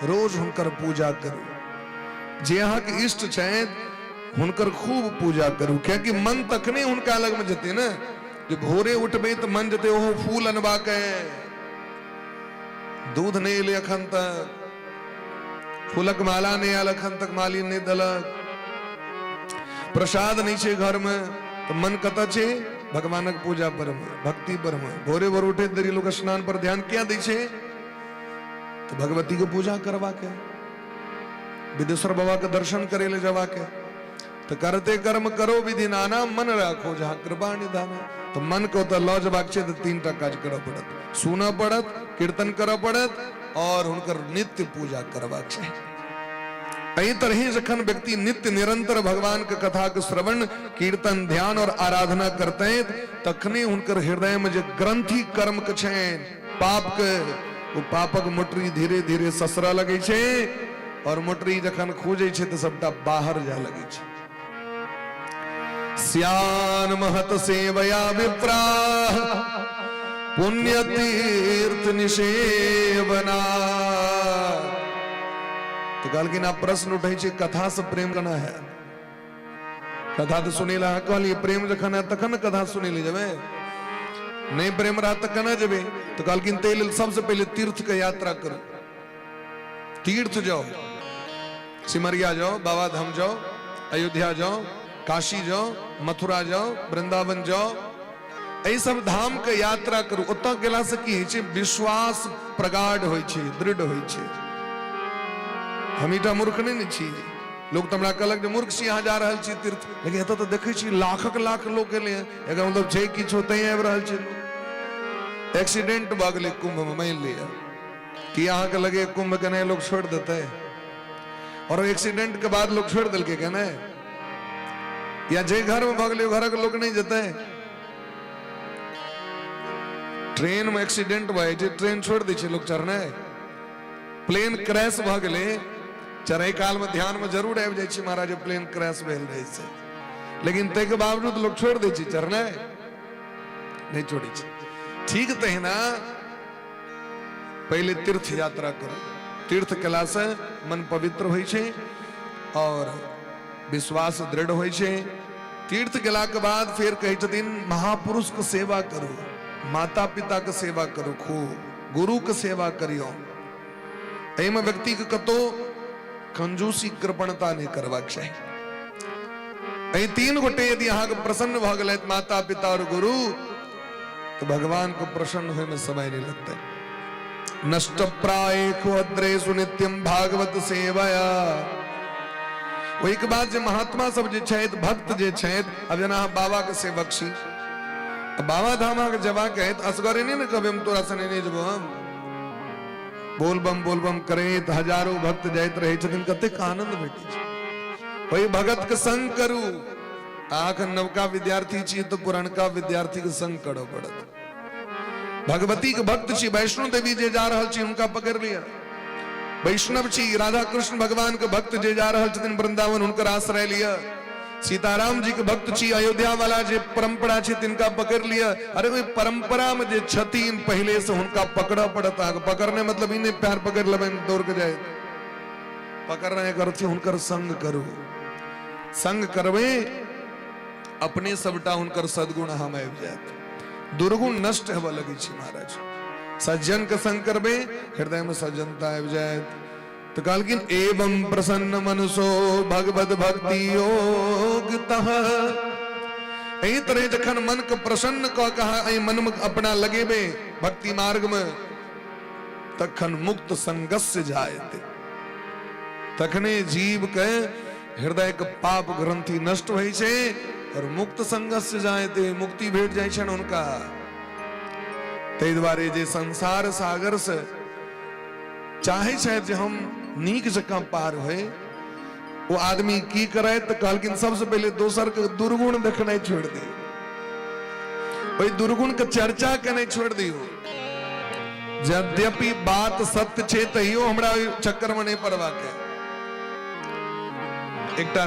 रोज हुनकर पूजा करू। जे अहाँ के इष्ट छथि हुनकर खूब पूजा करू, क्योंकि मन तखने हुनका अलग में जते ना, जे भोरे उठबे तो मन जते ओहो फूल अनबा के, दूध नहीं ले अखन तक, फूलक माला नहीं आल अखन तक माली नहीं दलक, प्रसाद नहीं छे घर में, तो मन कत छे भगवानक पूजा पर में, भक्ति पर में। भोरे भोर उठे देरी लोग स्नान पर ध्यान क्या दै छे, तो भगवती को पूजा करवा के, विदेश्वर बाबा के दर्शन करे ले जवा के। तो करते कर्म करो विधि नाना, मन राखो जहां कृपा निधाना। तो मन को तो लौ जबाक छे तो 3टा काज करऽ पड़त, सुनऽ पड़त, कीर्तन करऽ पड़त और हुनकर नित्य पूजा करबाक छे। एहि तरह जखन व्यक्ति नित्य निरंतर भगवान के कथा के श्रवण, कीर्तन, ध्यान और आराधना करते तखने हुनकर हृदय में जे ग्रंथि कर्म के छेन पाप के, वो पापक मोटरी धीरे धीरे ससरा लगे छे और मोटरी जखन खोजे छे तो सबटा बाहर जा लगे छे। स्यान महत सेवया विप्रा पुण्य तीर्थ निषेवना। तो कहलकिन आप प्रश्न उठे छे कथा से प्रेम करना है, कथा तो सुने ला कहलिए प्रेम जखन है तखन कथा सुने ले जबे, नहीं प्रेम रहा तक न जबे। तो कहलकिन ते लेल सबसे पहले तीर्थ के यात्रा करो, तीर्थ जाओ, सिमरिया जाओ, बाबा धाम जाओ, अयोध्या जाओ, काशी जाओ, मथुरा जाओ, वृंदावन जाओ, एहि सब धाम के यात्रा करू। ओतऽ गेला से की होइ छै, विश्वास प्रगाढ़ होइ छै, दृढ़ होइ छै। हमीटा मूर्ख नहीं छी, लोग तो हमरा कहलक जे मूर्ख छी यहाँ जा रहल छी तीर्थ, लेकिन एतऽ तो देखै छी लाखक लाख लोग गेलै हैं। एकर मतलब छै किछो तैं आबि रहल छै। एक्सीडेंट भऽ गेलै कुंभ में, मान लिअ कि अहाँ के लगे कुंभ के नहीं लोग छोड़ देते, और एक्सीडेंट के बाद लोग छोड़ देलकै के नहीं, या जे घर में भऽ गेलै घरक लोग नहीं जेते। ट्रेन में एक्सीडेंट भऽ जाइ छै, ट्रेन छोड़ दै छै लोग चढ़ने। प्लेन क्रैश भऽ गेलै, चढ़ै काल में ध्यान में जरूर आबि जाइ छै महाराज प्लेन क्रैश भेल रहै छै, लेकिन ताहि के बावजूद लोग छोड़ दै छै, चढ़ने नहीं छोड़ै छै। ठीक तहिना पहले तीर्थ यात्रा करो, तीर्थ केला से मन पवित्र होइ छै और विश्वास दृढ़ होइ छै। तीर्थ गेला के बाद फिर कहै छथिन महापुरुष के सेवा करो, माता पिता के सेवा करो, खूब गुरु के सेवा करियो। एहि में व्यक्ति के कतो कंजूसी कृपणता नहीं करबाक चाही। एहि 3 गोटे यदि अहाँ के प्रसन्न भऽ गेलथि, माता पिता और गुरु, तो भगवान को प्रसन्न होय में समय नहीं लगता। नष्ट प्राय खोद्रेषु नित्यम भागवत सेवया। वही के बाद जे महात्मा सब जे छथि, भक्त जे छथि, अब जेना बाबा के सेवक छी, बाबा धाम के जबा के असगरे नहीं न कहबे हम तोरा सने नहीं जेबो, हम बोलबम करैत हजारों भक्त जाइत रहे छथिन, कतेक आनंद भेटै छै। वही भगत के संग करू। आख नवका विद्यार्थी छी तो पुरनका विद्यार्थी के संग करऽ पड़त। भगवती के भक्त छी, वैष्णो देवी जे जा रहल छी हुनका पकड़ लिया। वैष्णव छी, राधा कृष्ण भगवान के भक्त जे जा रहल छथिन वृंदावन, हुनकर आश्रय लिया। सीताराम जी के भक्त छी, अयोध्या वाला जे परंपरा छै तिनका पकड़ लिया। अरे वही परंपरा में जे छथिन पहले से हुनका पकड़ पड़त। पकड़ने मतलब इन्हें पैर पकड़ लेबे दौड़ के जाए, पकड़ने करते हुनकर संग करू। संग करबे अपने सबटा हुनकर सद्गुण हम आबि जायत, दुर्गुण नष्ट हेबऽ लगे छै महाराज। सज्जन के संग करबे हृदय में सज्जनता आबि जायत। तो कहलकिन एवं प्रसन्न मनसो भगवत भक्ति योगतः। एही तरह जखन मन के प्रसन्न क कहा मन में अपना लगेबे भक्ति मार्ग में, तखन मुक्त संगस्य जायते। तखने जीव के हृदय के पाप ग्रंथि नष्ट होइ छै और मुक्त संगस्य जायते, मुक्ति भेट जाइ छन हुनका। ताहि दुआरे जे संसार सागर से चाहे छथि जे हम नीक जकां पार होए, वो आदमी की करे तो कहलकिन सबसे पहले दोसर के दुर्गुण देखनाइ छोड़ दी, वही दुर्गुण के चर्चा केनाइ छोड़ दियो। यद्यपि बात सत्य छे तैयो हमरा चक्कर में नहीं पड़बाक है। एकटा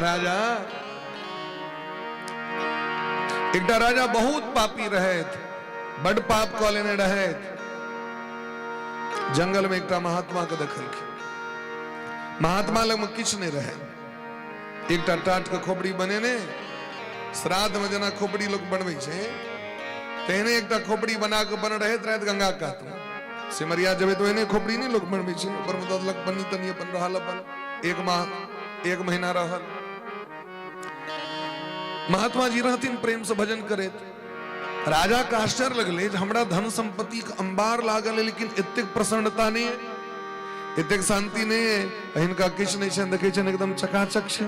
राजा बहुत पापी रहत, बड़ पाप कऽ लेने रहत। जंगल में एकटा महात्मा के देखलखिन। महात्मा लग में किछ नहीं रहे, एकटा टाट के खोपड़ी बनेने, श्राद्ध में जना खोपड़ी लोग बनबै छै तेहने एकटा खोपड़ी बना के बन रहत गंगा कात में। सिमरिया जब तो एने खोपड़ी नहीं लोग बनबै छै, ऊपर में ददलक पन्नी तनी अपन रहल, अपन एक महीना रहल। महात्मा जी रहथिन प्रेम से भजन करैत। राजा का आश्चर्य लगले जे हमरा धन संपत्ति के अंबार लागल है, लेकिन एतेक प्रसन्नता नहीं है, एतेक शांति नहीं है, हिनका किछ नहीं छै, देखै छै एकदम चकाचक छै।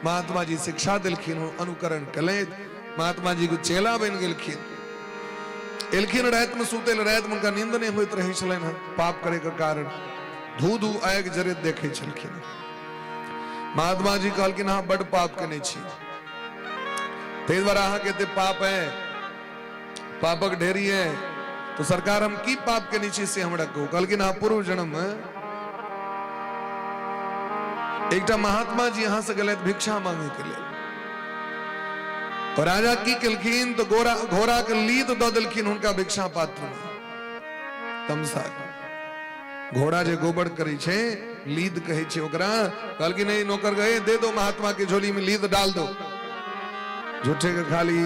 महात्मा जी शिक्षा दिलखिन, अनुकरण कलैत। महात्मा जी को चेला बन गेलखिन। एलखिन रात में सुतल, रात में उनका नींद नहीं होइत रहै छलनि हँ, पाप करे के कारण धू धू आगि जरैत देखै छलखिन। महात्मा जी कहलखिन अहाँ बड़ पाप केने छी, ताहि द्वारा अहाँ के पाप है, पापक ढेरी है, तो सरकार हम की पाप केने छी से हमरा कहू। कहलखिन अहाँ पूर्व जन्म में एकटा महात्मा जी यहाँ से गलत भिक्षा मांगे के लिए, और राजा की केलखिन तो घोड़ा के लीद दऽ देलखिन हुनका भिक्षा पात्र में। तमसा घोड़ा जे गोबर करे छे, लीद कहे छे ओकरा। कहलखिन नहीं नौकर गए, दे दो महात्मा के झोली में लीद डाल दो। झूठे के खाली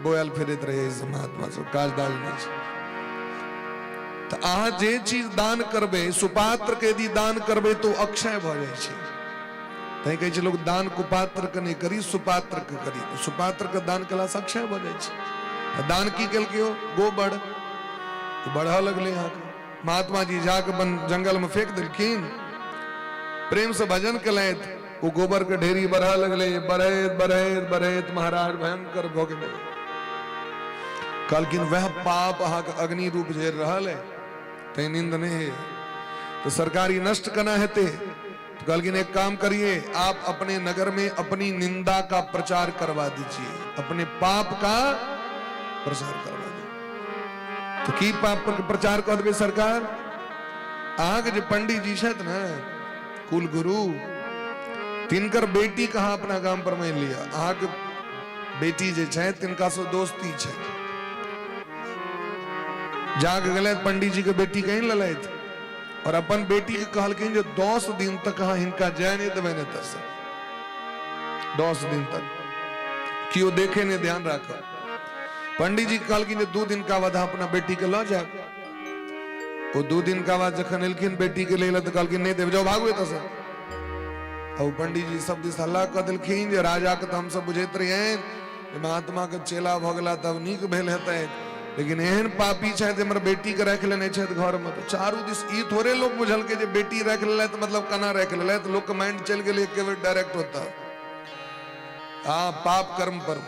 बोयल फिरत रहे महात्मा सब, काजदाज नहीं छे। तो अहाँ जे चीज दान करबे, सुपात्र के यदि दान करबे तो अक्षय भ जाय छे। तै कहै छै लोग दान कुपात्र के नहीं करी, सुपात्र के करी। सुपात्र के दान कला से अक्षय भ जाय छे। दान की केलकियो गोबर, तो बढ़ा लगले यहाँ के। महात्मा जी जाके जंगल में फेंक दिलखिन, प्रेम से भजन कलैत। वो गोबर के ढेरी बढ़ा लगले, बढ़ैत बढ़ैत बढ़ैत महाराज भयंकर भ गेलै। कहलखिन वह पाप अहाँ के अग्नि रूप झेल रहल है, तै नींद नहीं है, तो सरकारी नष्ट करना हेते। तो कहलखिन एक काम करिए, आप अपने नगर में अपनी निंदा का प्रचार करवा दीजिए, अपने पाप का प्रचार करवा दीजिए। तो की पाप पर प्रचार कर देबे सरकार? अहाँ के जो पंडित जी छथि ने, कुल गुरु, तिनकर बेटी कहाँ अपना गांव पर मान लिया। अहाँ के बेटी जे छै तिनका से दोस्ती छै। जाग गलत पंडित जी के बेटी कहीं ललैत, और अपन बेटी के कहलखिन जो 10 दिन तक अहाँ हिनका जाय नहीं देबै ने, 10 दिन तक कियो देखे ने, ध्यान राखब। पंडित जी कहलखिन 2 दिन का बाद अपना बेटी के लऽ जायब। वो 2 दिन का बाद जखन एलखिन बेटी के लेल, तो कहलखिन नहीं देब, जाओ भागू एतऽ से। और पंडित जी सब दिस हल्ला कऽ देलखिन जे राजा के तो हम सब बुझैत रहियैन, महात्मा के चेला भऽ गेला तब नीक भेल हेतै, लेकिन एहन पापी छथि हमर बेटी के राखि लेने छथि घर में। तो चारू दिस ई थोड़े लोग बुझल के जे बेटी राखि लेलथि मतलब केना राखि लेलथि, लोग के माइंड चल गेलै एके बेर डायरेक्ट होता। हाँ, पाप कर्म पर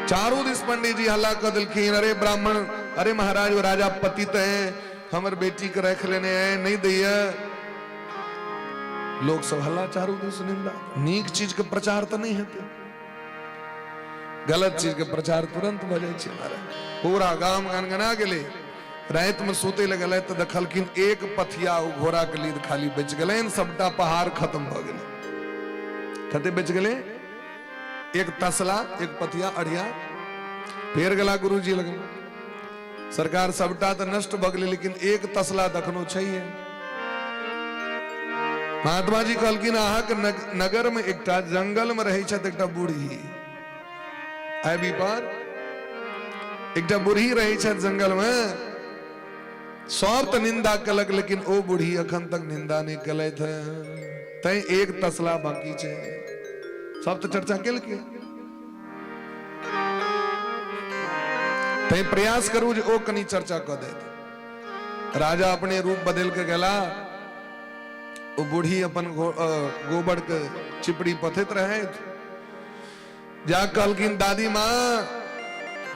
चारू दिस पंडित जी हल्ला कर दिलखिन, अरे ब्राह्मण, अरे महाराज वो राजा पतित है, हमर बेटी के रख लेने हैं, नहीं दैया। लोग सब हल्ला चारू दिस निंदा। नीक चीज के प्रचार तो नहीं हेतै, गलत चीज के प्रचार तुरंत भ जाय छै। पूरा गांव गनगना गेलै। रात में सुते लगल तो देखलखिन एक पथिया घोड़ा के लीद खाली बच गए, सबटा पहाड़ खत्म भ गेलै। कते बच गए? एक तसला, एक पथिया, अढ़िया। फेर गला गुरु जी लग, सरकार सबटा तो नष्ट भ गेलै, लेकिन एक तसला दखनो छैहे। महात्मा जी कहलखिन अहाँ के नगर में एकटा जंगल में रहै छथि एकटा बूढ़ी, आबी पर एकटा बूढ़ी रहै छथि जंगल में। सब तो निंदा कलक, लेकिन ओ बूढ़ी अखन तक निंदा नहीं कलैथ है। तै एक तसला बाकी छै, सब तो चर्चा केलकै। तै प्रयास करू जे ओ कनी चर्चा क देत। राजा अपने रूप बदल के गेला। वो बूढ़ी अपन गोबर के चिपड़ी पथैत रहैत। जा कहलखिन दादी माँ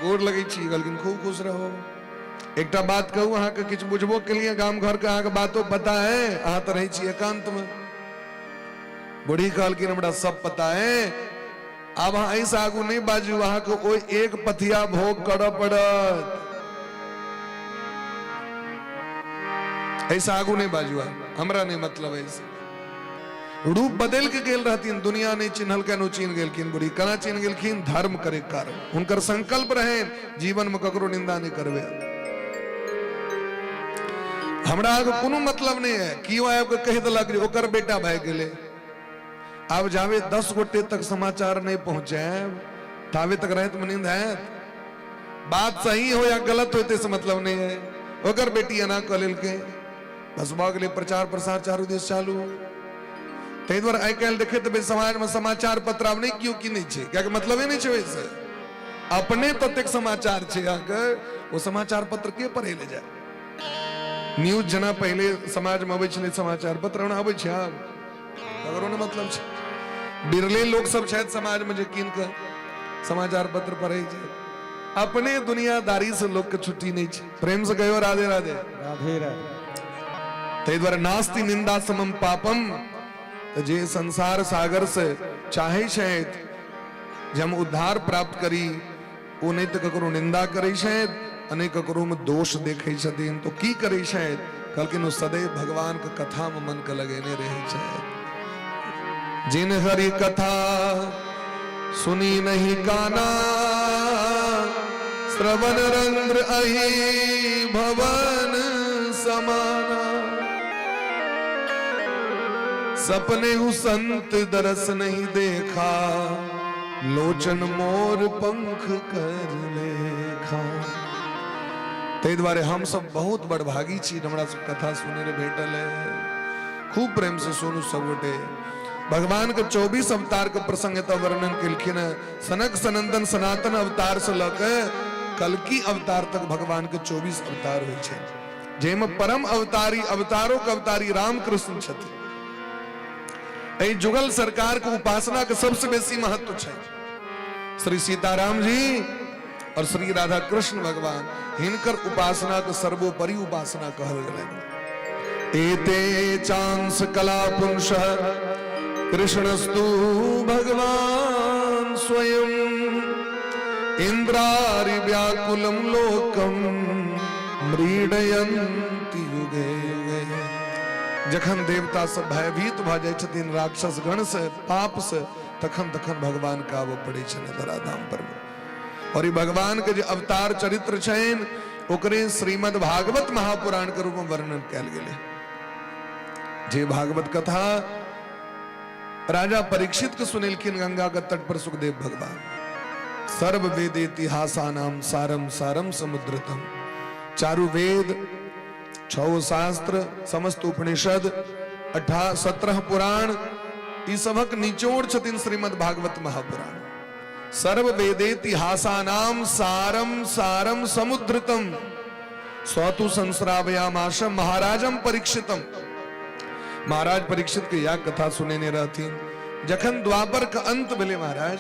गोर लगै छी। कहलखिन खूब खुश रहो। एकटा बात कहू, अहाँ के किछु बुझबो के लिए गांव घर के अहाँ के बातों पता है? अहाँ तो रहै छी एकांत में। बूढ़ी कहलखिन हमरा सब पता है, अब अहाँ ऐसा आगू नहीं बाजू, अहाँ के ओइ एक पथिया भोग करऽ पड़त। ऐसा आगू नहीं बाजू, हमरा नहीं मतलब ऐसे। रूप बदल के गेल रहतीन, दुनिया नहीं चिन्हल के नो चिन्ह गेलखिन, बुरी कना चिन्ह गेलखिन, धर्म करे कारण उनकर संकल्प रहे जीवन में ककरो निंदा नहीं करबे। हमरा आगे कोनो मतलब नहीं है क्यों आब के कह देलक जे ओकर बेटा भाग गेले। अब जावे 10 गोटे तक समाचार नहीं पहुंचे तावे तक रात में नींद है। बात सही हो या गलत होते से मतलब नहीं है। ओकर बेटी एना क लेलके, बस भऽ गेलै, प्रचार प्रसार चारू देश चालू। ताहि दुआरे आइ काल्हि देखे तबे समाज में समाचार पत्र आब नहीं क्यों की नहीं छे, कियाकि मतलब ही नहीं छे वैसे। अपने ततेक समाचार छे अहाँके, वो समाचार पत्र के पढ़े ले जाए। न्यूज जना पहले समाज में अबै छलै समाचार पत्र, ओना अबै छै आब ककरो ने मतलब छै। बिरले लोग सब शायद समाज में जे कीन के समाचार पत्र पढ़े छै। अपने दुनियादारी से लोग के छुट्टी नहीं छे। प्रेम से कहियो राधे राधे। राधे राधे। ताहि दुआरे नास्ति निंदा समम पापम, तो जे संसार सागर से चाहे शायद जे हम उद्धार प्राप्त करी, वो नहीं तो ककरो निंदा करे शायद, अने ककरो में दोष देखे छथिन तो की करे शायद, कहलकिन सदैव भगवान के कथा में मन के लगेने रहे शायद। जिन हरि कथा सुनी नहीं काना, श्रवण रंध्र अहि भवन समाना। सपने हु संत दरस नहीं देखा, लोचन मोर पंख कर लेखा। ताहि दुआरे हम सब बहुत बड़भागी छी, हमरा सब कथा सुने रे भेटल है। खूब प्रेम से सुनू सब गोटे। भगवान के 24 अवतार के प्रसंग एतऽ वर्णन केलखिन है। सनक सनंदन सनातन अवतार से लऽ कल्कि अवतार तक भगवान के 24 अवतार होइ छै, जैमे परम अवतारी अवतारों के अवतारी रामकृष्ण छथिन। एहि जुगल सरकार के उपासना के सबसे बेसी महत्व छै। श्री सीताराम जी और श्री राधा कृष्ण भगवान, हिनकर उपासना के सर्वोपरि उपासना कहल गेलनि। एते चांस कला पुंसः कृष्णस्तु भगवान स्वयं, इंद्रारि व्याकुलम लोकम मृडयन्ति युगे युगे। जखन देवता सब भयभीत भ जाय छथिन राक्षस गण से, पाप से, तखन तखन भगवान का आबऽ पड़ै छनि धराधाम पर। और ये भगवान के जो अवतार चरित्र छनि ओकरे श्रीमद् भागवत महापुराण के रूप में वर्णन कैल गेलै। जे भागवत कथा राजा परीक्षित के सुनेलखिन गंगा के तट पर सुखदेव भगवान। सर्व वेद इतिहासानाम सारम सारम समुद्रतम। चारु वेद, 6 शास्त्र, समस्त उपनिषद, 17 पुराण, ई सबक निचोड़ छथिन श्रीमद् भागवत महापुराण। सर्व वेदेतिहासानाम सारम सारम समुद्रतम। स्वतु संस्रावयामाश महाराजम परीक्षितम। महाराज परीक्षित के या कथा सुनेने रहती। जखन द्वापर का अंत भेले महाराज,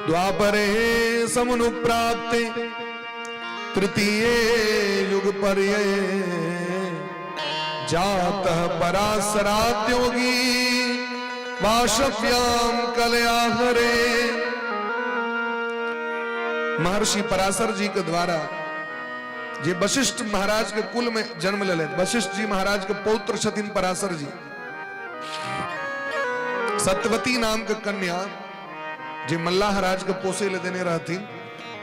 द्वापरे समुनुप्राप्ते तृतीय युग पर्ये, जातः पराशराद्योगी वाशव्याम कलया हरे। महर्षि पराशर जी के द्वारा जे वशिष्ठ महाराज के कुल में जन्म ले, वशिष्ठ जी महाराज के पौत्र छथिन पराशर जी। सत्यवती नाम के कन्या जे मल्लाह राज के पोसे ले देने रहथिन,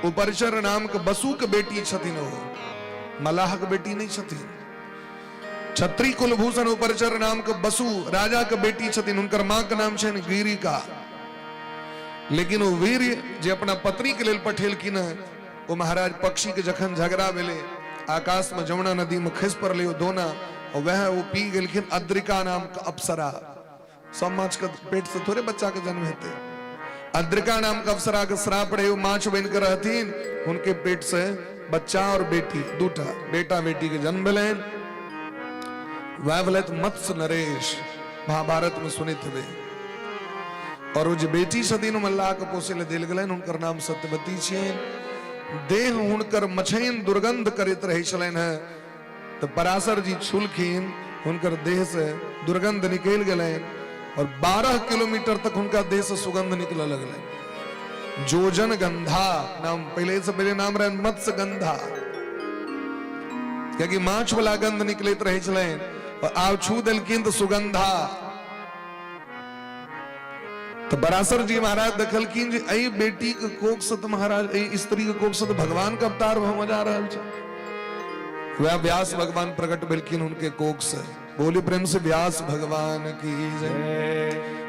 उपरचर नाम के बसु के बेटी छथिन। वो मल्लाह के बेटी नहीं छथिन। छत्री कुलभूषण उपरचर नाम के बसु राजा के बेटी छथिन। उनकर मां के नाम छनि वीरिका। लेकिन वो वीर जे अपना पत्नी के लेल पठेलखिन है, वो महाराज पक्षी के जखन झगड़ा भेले, आकाश में जमुना नदी में खसि पड़ले वो दोना, और वह वो पी गेलखिन अद्रिका नाम का अप्सरा। सब माछ के पेट से थोड़े बच्चा के जन्म हेते। अद्रिका नाम का अप्सरा के श्राप रहे, वो माछ बन कर रहतीन। उनके पेट से बच्चा और बेटी, दूटा बेटा बेटी के जन्म भेले। वह भेलत मत्स्य नरेश, महाभारत में सुनित हुए। और वो जो बेटी छथिन मल्लाह के पोसे ले देल गेलनि, हुनकर नाम सत्यवती छियनि। देह हुनकर मछैन दुर्गंध करैत रहै छलनि हैं, तो पराशर जी छुलखिन, हुनकर देह से दुर्गंध निकल गेलनि और 12 किलोमीटर तक हुनका देह से सुगंध निकल लगलनि। जोजन गंधा नाम, पहले से पहले नाम रहे मत्स्य गंधा, क्योंकि माछ वाला गंध निकलैत रहै छलनि। और आब छू देलखिन तो सुगंधा, तो पराशर जी महाराज देखलखिन जे अई बेटी के कोख से तो महाराज अई स्त्री के कोख से तो भगवान का अवतार हो जा रहल छै। वह व्यास भगवान प्रकट भेलखिन उनके कोख से। बोली प्रेम से व्यास भगवान की जय।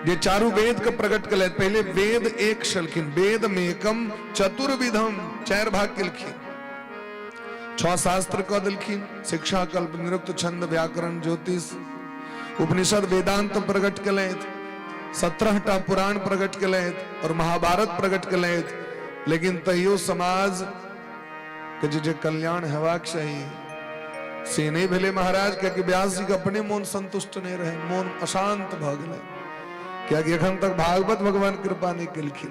ये चारू वेद का प्रकट कल, पहले वेद एक शलखिन, वेद मेकम चतुर्विधम, 4 भाग केलखिन, 6 शास्त्र क दिलखिन, शिक्षा कल्प निरुक्त छंद व्याकरण ज्योतिष उपनिषद वेदांत प्रकट कलैत, 17टा पुराण प्रकट कलैत और महाभारत प्रकट कलैत। लेकिन तैयो समाज के जे कल्याण हेबाक चाही से नहीं भेले महाराज, क्या कि व्यास जी के अपने मन संतुष्ट नहीं रहे, मन अशांत भ गेलै। क्या कि एखन तक भागवत भगवान कृपा नहीं केलखिन,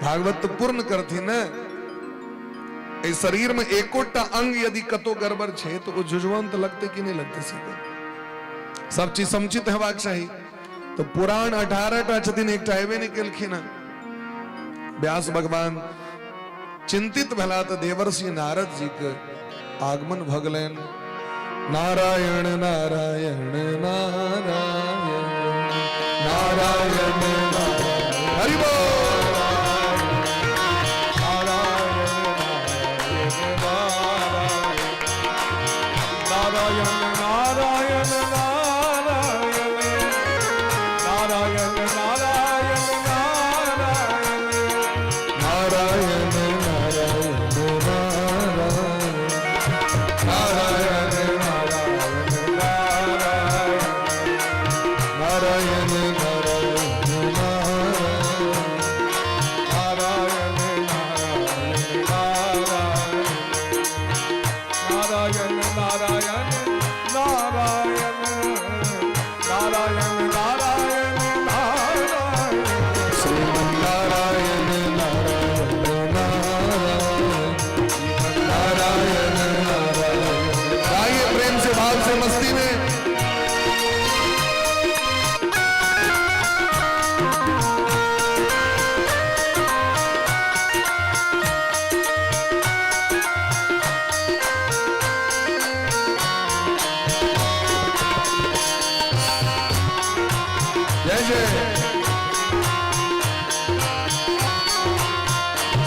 भागवत तो पूर्ण करथिन न। इस शरीर में एकोटा अंग यदि कतो गड़बड़ छे तो वो जुजवंत लगते कि नहीं लगते सीधे, सब चीज समुचित हेबाक चाही। तो पुराण 18टा छथिन, एकटा हेबे नहीं केलखिन। व्यास भगवान चिंतित भेला तो देवर्षि नारद जी के आगमन भ गेलैन। नारायण नारायण नारायण नारायण नारायण, हरि बोल। नारायण नारायण नारायण नारायण नारायण नारायण नारायण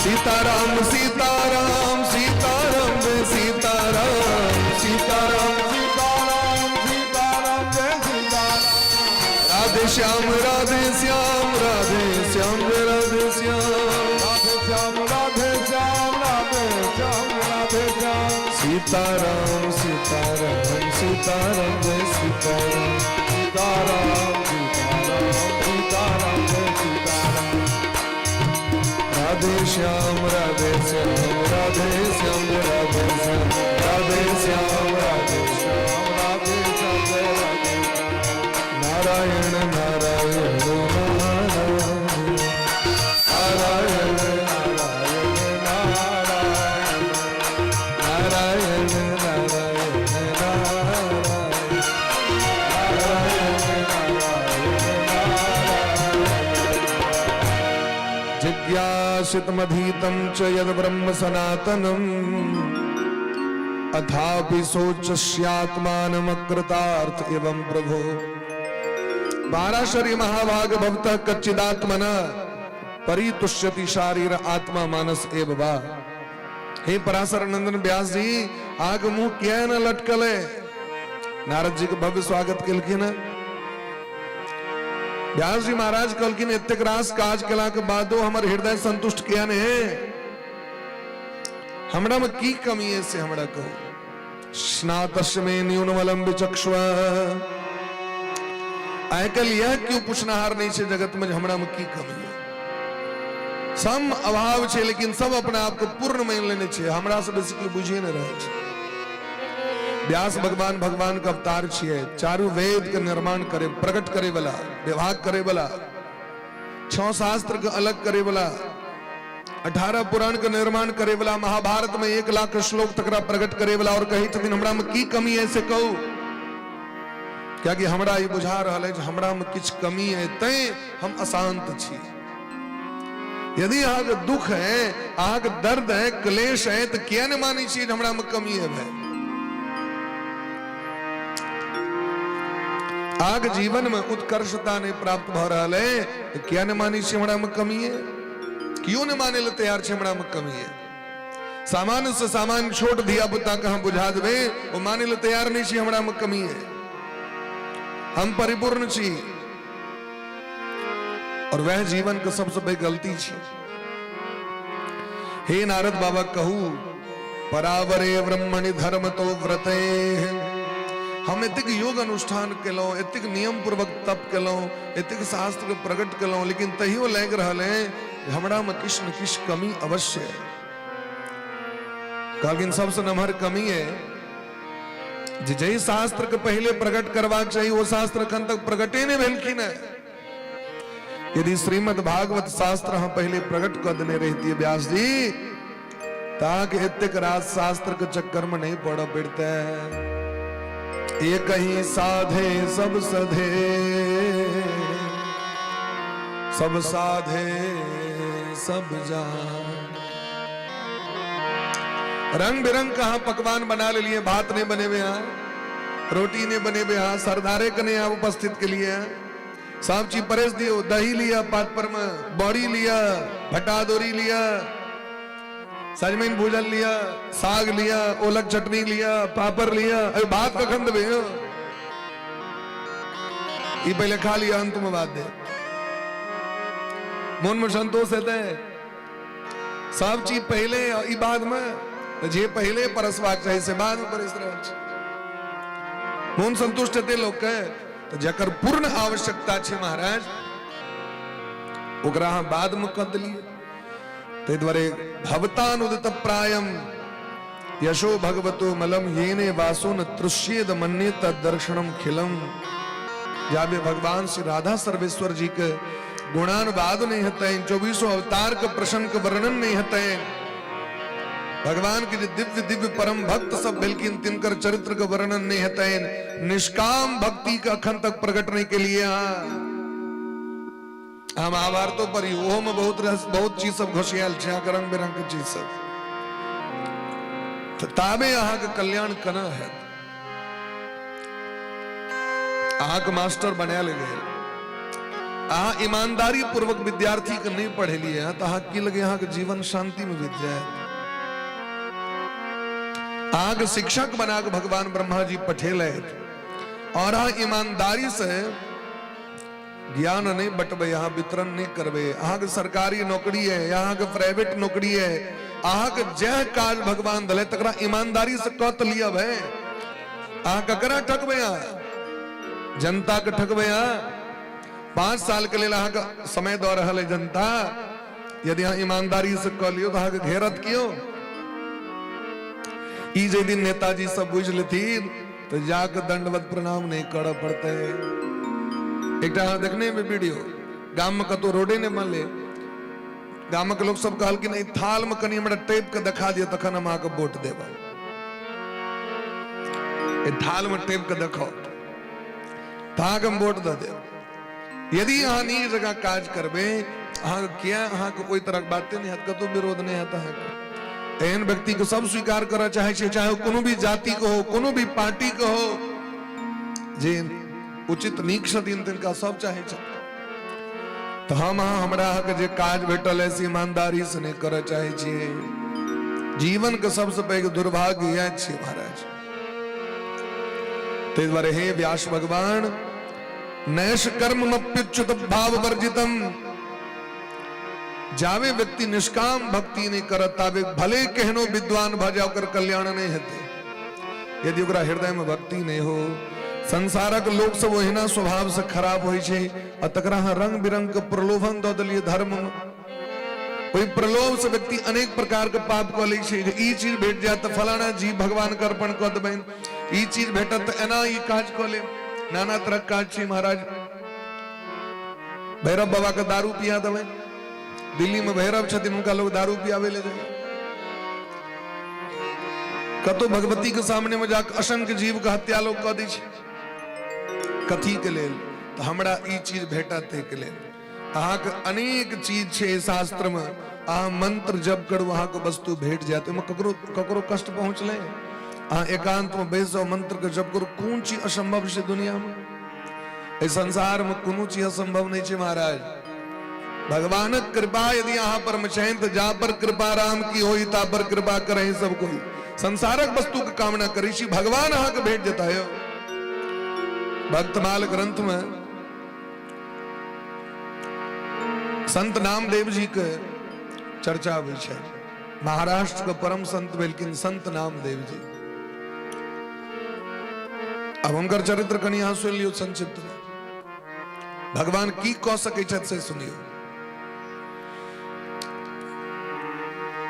सीताराम सीताराम सीताराम जय सीताराम सीताराम सीताराम सीताराम जय सीताराम। राधे श्याम राधे श्याम राधे श्याम जय राधे श्याम राधे श्याम राधे श्याम राधे श्याम राधे श्याम। सीताराम सीताराम सीताराम जय सीताराम सीताराम सीताराम सीताराम जय सीताराम। राधे श्याम राधे श्याम राधे श्याम राधे श्याम राधे श्याम राधे श्याम राधे श्याम जय राधे श्याम। नारायण नारायण नारायण नारायण नारायण जिज्ञासितमधीतं च यद ब्रह्म सनातनम् अथापि शोचस्यात्मानमकृतार्थ एवं प्रभो पाराशर्य महाभाग भवतः कच्चिदात्मना परितुष्यति शारीर आत्मा मानस एव वा। हे पराशर नंदन व्यास जी, आग मुंह क्या न लटकले। नारद जी के भव्य स्वागत केलखिन। व्यास जी महाराज कहलखिन एतेक रास काज केला के बादो हमर हृदय संतुष्ट किया ने, हमरा में की कमी है से हमरा कहो। स्नातस्य में न्यूनमलम विचक्षुः, आयकल यह क्यों पूछनाहार नहीं छे जगत में हमरा में की कमी है। सम अभाव छे लेकिन सब अपने आप को पूर्ण मान लेने छे, हमरा से बेसिकली बुझिए न रहे छे। व्यास भगवान भगवान का अवतार छिए, चारू वेद के निर्माण करे, प्रकट करे वाला, विभाग करे वाला, 6 शास्त्र के अलग करे वाला, 18 पुराण के निर्माण करे वाला, महाभारत में 1 लाख श्लोक तक प्रकट करे वाला। और कही छथिन हमरा में की कमी है से कहू, क्या कि हमरा ये बुझा रहल है हमरा में किछ कमी है तै हम अशांत छी। यदि आग दुख है, आग दर्द है, क्लेश है तो क्या न मानी छी हमरा में कमी है भाई। आग जीवन में उत्कर्षता ने प्राप्त भ रहा है तो क्या ने मानी छिमड़ा में कमी है? क्यों ने माने ले तैयार छिमड़ा में कमी है? सामान्य से सामान्य छोट दिया पुता कहां बुझा दे वो माने ले तैयार नहीं छी हमरा में कमी है। हम परिपूर्ण छी और वह जीवन का सबसे बड़ी गलती छी। हे नारद बाबा कहू परावरे ब्रह्मणि धर्म तो व्रते, हम एतिक योग अनुष्ठान केलो, एतिक नियम पूर्वक तप केलो, एतिक शास्त्र के प्रकट केलो, लेकिन तहियो लग रहल है हमरा में किछ न किछ कमी अवश्य है। कहलकिन सबसे नमहर कमी है जे शास्त्र के पहले प्रकट करवा चाहिए वो शास्त्र अखन तक प्रकटे नहीं भेलखिन है। यदि श्रीमद् भागवत शास्त्र हम पहले प्रकट कर देने रहती व्यास जी ताकि इतक राज शास्त्र के चक्कर में नहीं पड़ पड़ता है। ये कहीं साधे सब सधे, सब साधे सब जान। रंग बिरंग कहा पकवान बना ले लिए, भात नहीं बने हुए यहाँ, रोटी नहीं बने हुए यहाँ, सरदारे कने यहाँ उपस्थित के लिए सब चीज परेश दियो, दही लिया पात पर में, बड़ी लिया, भटादोरी लिया, सजमैन भूजन लिया, साग लिया, ओलक चटनी लिया, पापड़ लिया, अरे भात का खंड भी ये पहले खा लिया अंत में बात दे मन में संतोष है। सब चीज पहले ई बाद में जे पहले परसवाक चाहिए से बाद में परिश्रम मन संतुष्ट थे लोग के तो जकर पूर्ण आवश्यकता छे महाराज ओकरा हम बाद में कद लिए। ते द्वारे भवतानुदित प्रायम यशो भगवतो मलम येने वासो न तृष्येद मन्ये तद्दर्शनम खिलम। जाबे भगवान श्री राधा सर्वेश्वर जी के गुणानुवाद नहीं होते, 24 अवतार के प्रसंग के वर्णन नहीं होते, भगवान के दिव्य दिव्य परम भक्त सब बिल्किन तिनकर चरित्र का वर्णन नहीं होता है। निष्काम भक्ति का अखन तक प्रकटने के लिए हम आवार्तों पर ही वो में बहुत चीज सब घोषियाल रंग बिरंग की चीज सब तो ताबे यहाँ का कल्याण कना है। यहाँ का मास्टर बना ले गए, यहाँ ईमानदारी पूर्वक विद्यार्थी का नहीं पढ़े लिए तो यहाँ की लगे यहाँ का जीवन शांति में बीत जाए। आग शिक्षक बना के भगवान ब्रह्मा जी पठेले और ईमानदारी से ज्ञान नहीं बटबे, यहाँ वितरण नहीं करबे। यहाँ के सरकारी नौकरी है, यहाँ के प्राइवेट नौकरी है, यहाँ के जय काज भगवान दले तकरा ईमानदारी से कत लिया है। यहाँ ककरा ठगबे, यहाँ जनता के ठगबे। यहाँ 5 साल के लिए यहाँ का समय दौ रहा है जनता, यदि यहाँ ईमानदारी से कह लियो तो यहाँ के घेरत क्यों। ई जे दिन नेताजी सब बुझ लेती तो जाकर दंडवत प्रणाम नहीं कर पड़ते। एक देखने में वीडियो गांव में कतो रोडे ने मान ले, गांव के लोग सब कहल कि नहीं थाल में कनी हमरा टेप के दिखा दिया तखन हम आके वोट देबा। ए थाल में टेप के देखो ताक हम वोट दे देब। यदि यहाँ नहीं जगह काज करबे अहाँ क्या अहाँ को कोई तरह बातें नहीं हत कतो विरोध नहीं आता है। एहन व्यक्ति को सब स्वीकार करा चाहे चाहे कोनो भी जाति को हो, कोनो भी पार्टी को हो, जे उचित नीक छथिन तिनका सब चाहे तो हम हमरा के जे काज भेटल है ईमानदारी से नहीं करे चाहे छिए। जीवन के सबसे पैघ दुर्भाग्य यह छे महाराज। ते द्वारे हे व्यास भगवान नैष कर्ममप्युच्युत भाव वर्जितम, जावे व्यक्ति निष्काम भक्ति नहीं करत तावे भले कहनो विद्वान भजा कर कल्याण नहीं हेते। यदि ओकरा हृदय में भक्ति नहीं हो, संसारक लोग सब ओहिना स्वभाव से खराब होई छे और तकरा रंग बिरंग के प्रलोभन दो दलिए धर्म में। कोई प्रलोभ से व्यक्ति अनेक प्रकार के पाप को ले छे। ई चीज भेट जाए तो फलाना जी भगवान के अर्पण कर देबेन, ई चीज भेटत तो एना ई काज को ले, नाना तरह काज छे महाराज। भैरव बाबा का दारू पिया देबे, दिल्ली में भैरव छथिन उनका लोग दारू पियावे ले जाए। कतो भगवती के सामने में जाकर असंख्य जीव का हत्या लोग कर दी छे कथी के लेल तो हमरा ई चीज भेटत के लेल। अहाँ के अनेक चीज छे शास्त्र में, अहाँ मंत्र जप करू अहाँ के वस्तु भेट जाए तो ककरो ककरो कष्ट पहुंचले। अहाँ एकांत में बैसो मंत्र के जप करू, कौन चीज असंभव से दुनिया में। इस संसार में कोनो चीज असंभव नहीं छे महाराज। भगवान कृपा यदि यहाँ पर मचैन तो जा पर कृपा राम की होई ता पर कृपा करे सब कोई। संसारक वस्तु की कामना करी छी भगवान अहाँ के भेंट देता है। भक्तमाल ग्रंथ में संत नामदेव जी के चर्चा हुई है। महाराष्ट्र के परम संत बेलकिन संत नामदेव जी। अब उनकर चरित्र कनी यहाँ सुन लियो संक्षिप्त में। भगवान की कह सके छत से सुनियो।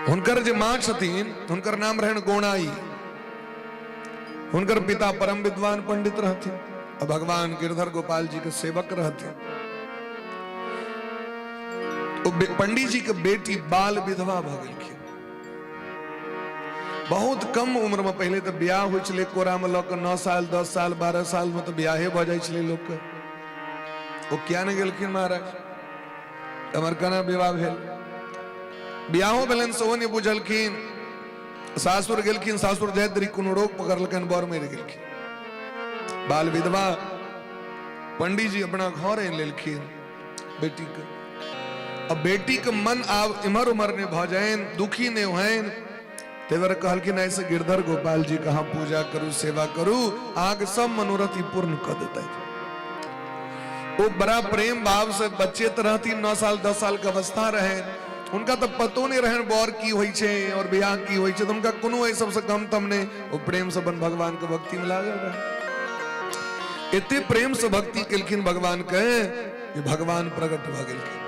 हुनकर जे मां छथिन हुनकर नाम रहन गोणाई। हुनकर पिता परम विद्वान पंडित रहथिन और भगवान गिरधर गोपाल जी के सेवक रहथिन। तो पंडित जी के बेटी बाल विधवा भ गेलखिन। बहुत कम उम्र में पहले तो ब्याह हो चले कोरा में लोग 9 साल 10 साल 12 साल में तो ब्याहे भ जाय छले लोग के। वो क्या ने गेलखिन महाराज हमर कना विवाह भेल। ब्याहो भेलन से ओने बुझलखिन सासुर गेलखिन सासुर जयद्री कोनो रोग पकड़लकन बर मर गेलखिन। बाल विधवा पंडित जी अपना घर लेलखिन बेटी के। अब बेटी के मन आब इमर उमर ने भ जाएन दुखी ने होएन तेवर कहलखिन ऐसे गिरधर गोपाल जी कहाँ पूजा करूं सेवा करूं आग सब मनोरथ ही पूर्ण कर देता है। वो बड़ा प्रेम भाव से बच्चे तो रहती 9 साल 10 साल का अवस्था रहे उनका तो पतो नहीं रहन बर की होई छे और ब्याह की होई छे तो उनका कोनो ऐ सबसे कम तमने वो प्रेम से बन भगवान के भक्ति में लागल रहे। इतने प्रेम से भक्ति केलखिन भगवान के कि भगवान प्रकट भ गेलखिन।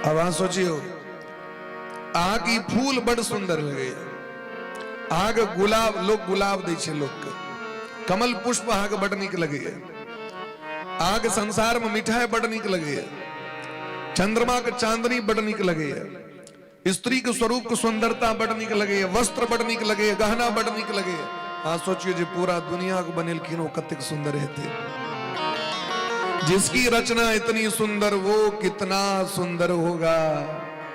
अब अहाँ सोचियो अहाँ की फूल बड़ सुंदर लगे। अहाँ के गुलाब लोग गुलाब दै छे लोग के कमल पुष्प अहाँ के बड़ नीक लगे। अहाँ के संसार में मिठाई बड़ नीक लगे। चंद्रमा के चांदनी बड़ नीक लगे। स्त्री के स्वरूप की सुंदरता बड़ नीक लगे। वस्त्र बड़ नीक लगे गहना बड़ नीक लगे। हाँ सोचिए जो पूरा दुनिया को बनेलखिन वो कतिक सुंदर हेते। जिसकी रचना इतनी सुंदर वो कितना सुंदर होगा।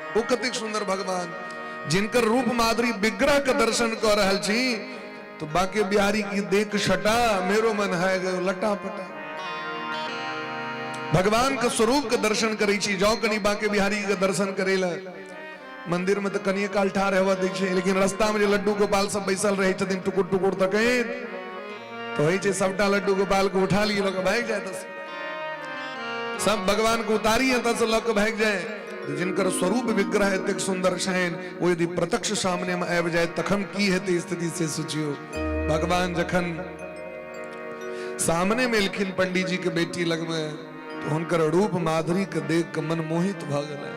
वो कतिक सुंदर भगवान जिनकर रूप माधुरी विग्रह का दर्शन कर रहल छी तो बाके बिहारी की देख छटा मेरो मन है गयो लटा पटा। भगवान के स्वरूप के दर्शन करे छी जाओ कनी बाके बिहारी के दर्शन करेला मंदिर में तो कनिए काल ठार हवा दै छै लेकिन रास्ता में जो लड्डू गोपाल सब बैसल रहे छथिन टुकुर टुकुर तक तो होई छै सबटा लड्डू गोपाल को उठा लिए लोग भाग जाए तस सब भगवान को उतारी है तस लोग भाग जाए। जिनकर स्वरूप विग्रह एतेक सुंदर छनि वो यदि प्रत्यक्ष सामने में आबि जाए तखन की हेतै स्थिति से सोचियो। भगवान जखन सामने में एलखिन पंडित जी के बेटी लग में तो हुनकर रूप माधुरी के देख के मन मोहित भ गेलै।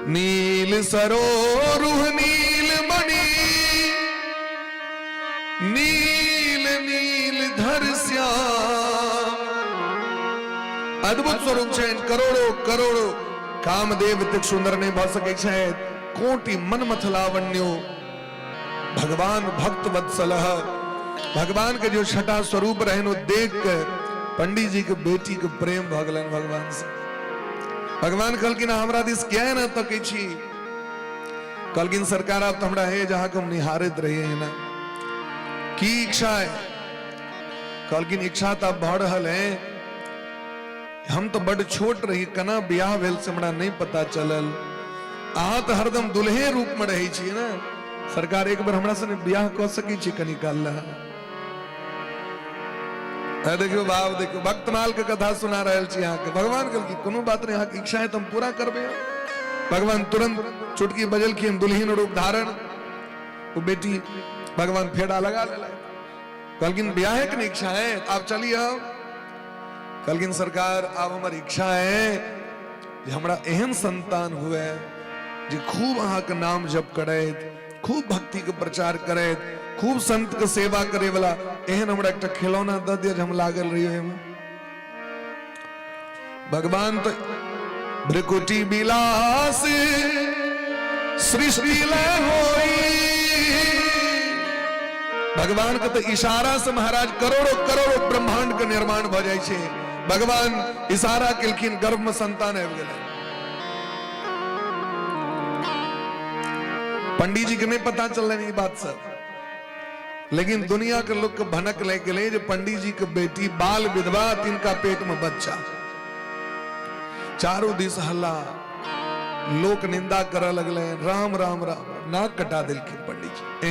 नील सरोरुह नील मणि नील नील धर श्याम। अद्भुत स्वरूप छे करोड़ों करोड़ों कामदेव तक सुंदर नहीं भ सके छे। कोटि मनमथ लावण्यो भगवान भक्त वत्सल। भगवान के जो छठा स्वरूप रहन वो देख के पंडित जी के बेटी के प्रेम भ गेलन भगवान से। भगवान कहलकिन हमरा दिस क्या है ना तकै छी। कहलकिन सरकार आप तो हमरा है जहां के हम निहारत रहिए है ना की इच्छा है। कहलकिन इच्छा तो बढ़ रहल है हम तो बड़ छोट रही कना ब्याह भेल से हमरा नहीं पता चलल। अहाँ तो हरदम दुल्हे रूप में रही छी ना सरकार एक बार हमरा से ब्याह क सकी छी कनी काल। देखियो बाप देखियो भक्तमाल के कथा सुना रहल छी यहाँ के। भगवान कहलखिन कोनो बात नहीं यहाँ की इच्छा है तुम पूरा करबे। भगवान तुरंत चुटकी बजलखिन दुल्हीन रूप धारण वो बेटी भगवान फेड़ा लगा लेला। कहलखिन ब्याह के इच्छा है आप चलिए आओ। कहलखिन सरकार अब हमारी इच्छा है जे हमरा एहन संतान हुए जे खूब अहाँ के नाम जप करैत खूब भक्ति के प्रचार करैत खूब संत के सेवा करे वाला एहन हमरा एकटा खिलौना द दिया जे हम लागल रहियो एमे। भगवान तो भ्रिकुटी विलास सृष्टि लय होई। भगवान के तो इशारा से महाराज करोड़ों करोड़ों ब्रह्मांड के निर्माण भ जाय छे। भगवान इशारा केलखिन गर्भ में संतान आबि गेलै। पंडित जी के नहीं पता चल रही बात सब। लेकिन दुनिया के लोग के भनक ले गए जो पंडित जी के बेटी बाल विधवा, तिनका पेट में बच्चा, चारों दिस हल्ला, लोक निंदा करे लगले, राम राम राम, नाक कटा दिलखिन पंडित जी।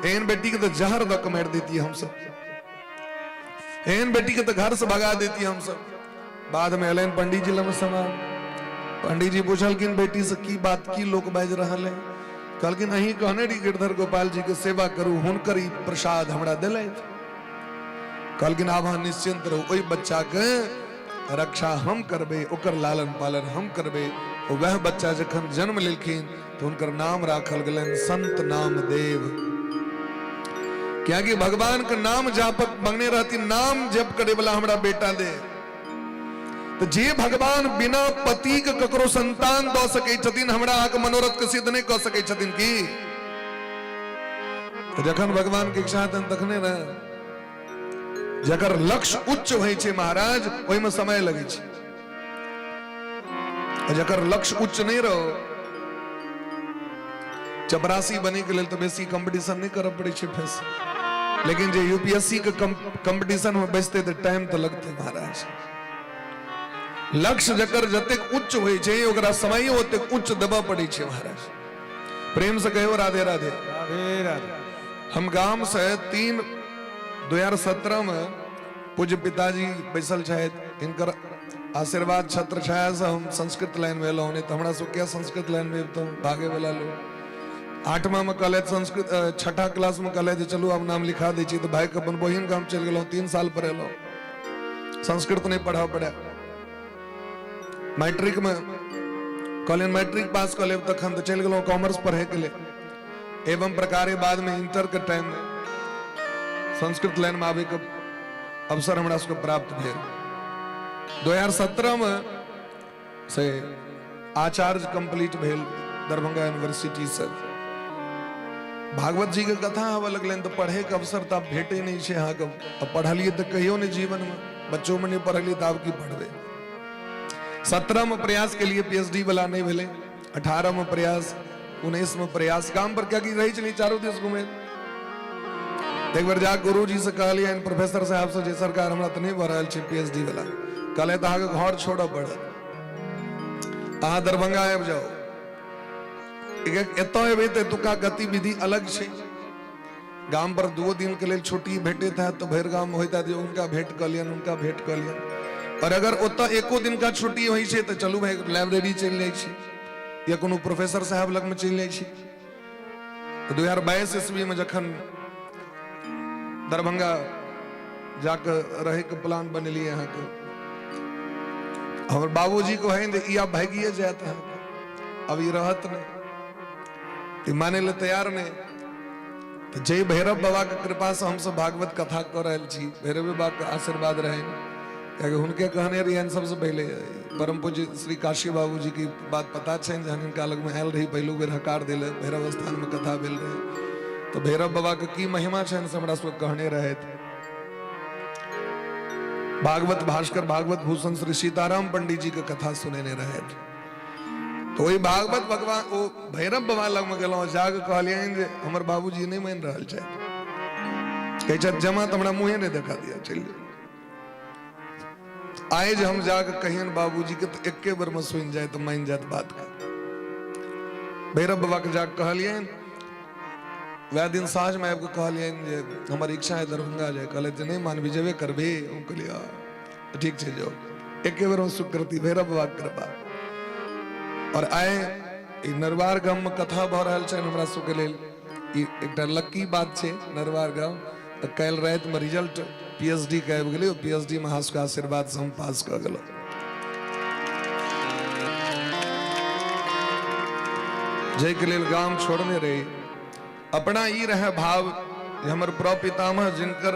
एहन बेटी के तो जहर द कमेर देती है हम सब, एहन बेटी के तो घर से भगा देती है हम सब। बाद में अलन पंडित जी लम समान, पंडित जी पूछलखिन बेटी से की बात की लोग बाज रहा है, कहलखिन अही कहने री गिरधर गोपाल जी के सेवा करू, हुनकर ई प्रसाद हमरा दिलैथ। कहलखिन आब अहाँ निश्चिंत रहू, ओई बच्चा के रक्षा हम करबे, ओकर लालन पालन हम करबे। वह बच्चा जखन जन्म लेलखिन तो उनकर नाम राखल गेलन संत नामदेव, क्या कि भगवान के नाम जापक मंगने रहती, नाम जप करे वाला हमरा बेटा दे। तो जे भगवान बिना पति के ककरो संतान दो सके छथिन, हमरा आके मनोरथ के सिद्ध नहीं कर सके छथिन की। तो जखन भगवान के इच्छा तन तखने रहे, जकर लक्ष्य उच्च होइ छे महाराज, ओहि में समय लगे छे। जकर लक्ष्य उच्च नहीं रहो, चपरासी बने के लिए तो बेसी कंपटीशन नहीं करब पड़े छे फेस, लेकिन जे यूपीएससी के कंपटीशन में बैठते तो टाइम तो लगते महाराज। लक्ष्य जकर जतेक उच्च होइ छे, ओकरा समय ओतेक उच्च देबा पड़े छे महाराज। प्रेम से कहो राधे राधे। राधे राधे। हम गांव से 2017 में पूज्य पिताजी बैसल छथि, इनकर आशीर्वाद छत्र छाया से हम संस्कृत लाइन में एलहुं, नहीं तो हमरा सब क्या संस्कृत लाइन में तो भागे वाला लोग। 8वां में कहले संस्कृत, 6ठा क्लास में कहले जे चलू अब नाम लिखा दै छी, तो भाई के अपन बहिन गाम चल गेलहुं, 3 साल पर एलहुं, संस्कृत नहीं पढ़ा पड़ा। मैट्रिक में कहले मैट्रिक पास कर ले, तखन तो चल गेलहुं कॉमर्स पढ़े के लिए। एवं प्रकारे बाद में इंटर के टाइम में संस्कृत लाइन में आवे के अवसर हमरा सबके प्राप्त भेल। 2017 में से आचार्य कंप्लीट भेल दरभंगा यूनिवर्सिटी से। भागवत जी के कथा आवे लगलन तो पढ़े के अवसर तो भेटे नहीं छे अहाँ के। अब पढ़लिए तो कहियो नहीं जीवन में, बच्चों में नहीं पढ़लिए तो आप की पढ़बे। 17 में प्रयास के लिए पीएचडी वाला नहीं भेले, 18 में प्रयास, 19 में प्रयास। काम पर क्या की रही चली, चारों देश घूमे। एक बार जा गुरु जी से कहलिए प्रोफेसर साहब से, जे सरकार हमरा तो नहीं भर रहल छे पीएचडी वाला, कहले तो अहाँ घर छोड़ो पड़त, अहाँ दरभंगा आबि जाओ। एतौ एबे तो एतुका गतिविधि अलग छे। गाम पर 2 दिन के लिए छुट्टी भेटे था तो भैर गाम में होता जे उनका भेंट कर लियन, उनका भेंट कर लियन। और अगर ओतऽ एको दिन का छुट्टी होइ छे तो चलू भाई लाइब्रेरी चल जाइ छी, या कोनो प्रोफेसर साहब लग में चल जाइ छी। तो 2022 ईस्वी में जखन दरभंगा जाकर रहे के प्लान बनेलिए यहाँ के, हमर बाबूजी को है या भागिए जाता है, अब ये रहत नहीं, माने ले तैयार नहीं। तो जय भैरव बाबा के कृपा से हम सब भागवत कथा कर रहे छी, भैरव बाबा के आशीर्वाद रहे, क्योंकि उनके कहने रही सबसे पहले परम पूज्य श्री काशी बाबू जी की बात पता है, जहन इनका अलग में आयल रही, पहलू बेर हकार दिले भैरव स्थान में कथा भेल रहे। तो भैरव बाबा के की महिमा छन से हमरा सब कहने रहे थे। भागवत भास्कर भागवत भूषण श्री सीताराम पंडित जी के कथा सुनेने रहे थे। तो वही भागवत भगवान वो भैरव बाबा लग में गेलहुं, जाके कहलियन जे हमर बाबूजी नहीं मान रहल छै, कहे छै जमा तो हमरा मुंहे नहीं देखा दिया, चलिए आए जे हम जाके कहियन बाबूजी के तो एके बार में सुन जाए तो मान जात बात का। भैरव बाबा के जाके कहलियन, वह दिन साँझ में आपको कहलियन जे हमर इच्छा है दरभंगा जाए, कहले जे नहीं मानबी जेबे करबे, हम कहलिए ठीक छै जाओ, एके बार में सुकृति भैरव बाबा के कृपा। और आए नरवार गांव में कथा भ रहल छै हमरा सबके लेल, एकटा लक्की बात छै नरवार गांव। तो कल रात में रिजल्ट पीएचडी के आबि गेलै, पीएचडी में हास के आशीर्वाद से हम पास कर गेलहुं। जय के लेल गांव छोड़ने रही, अपना ई रहे भाव, हमर प्रपितामह जिनकर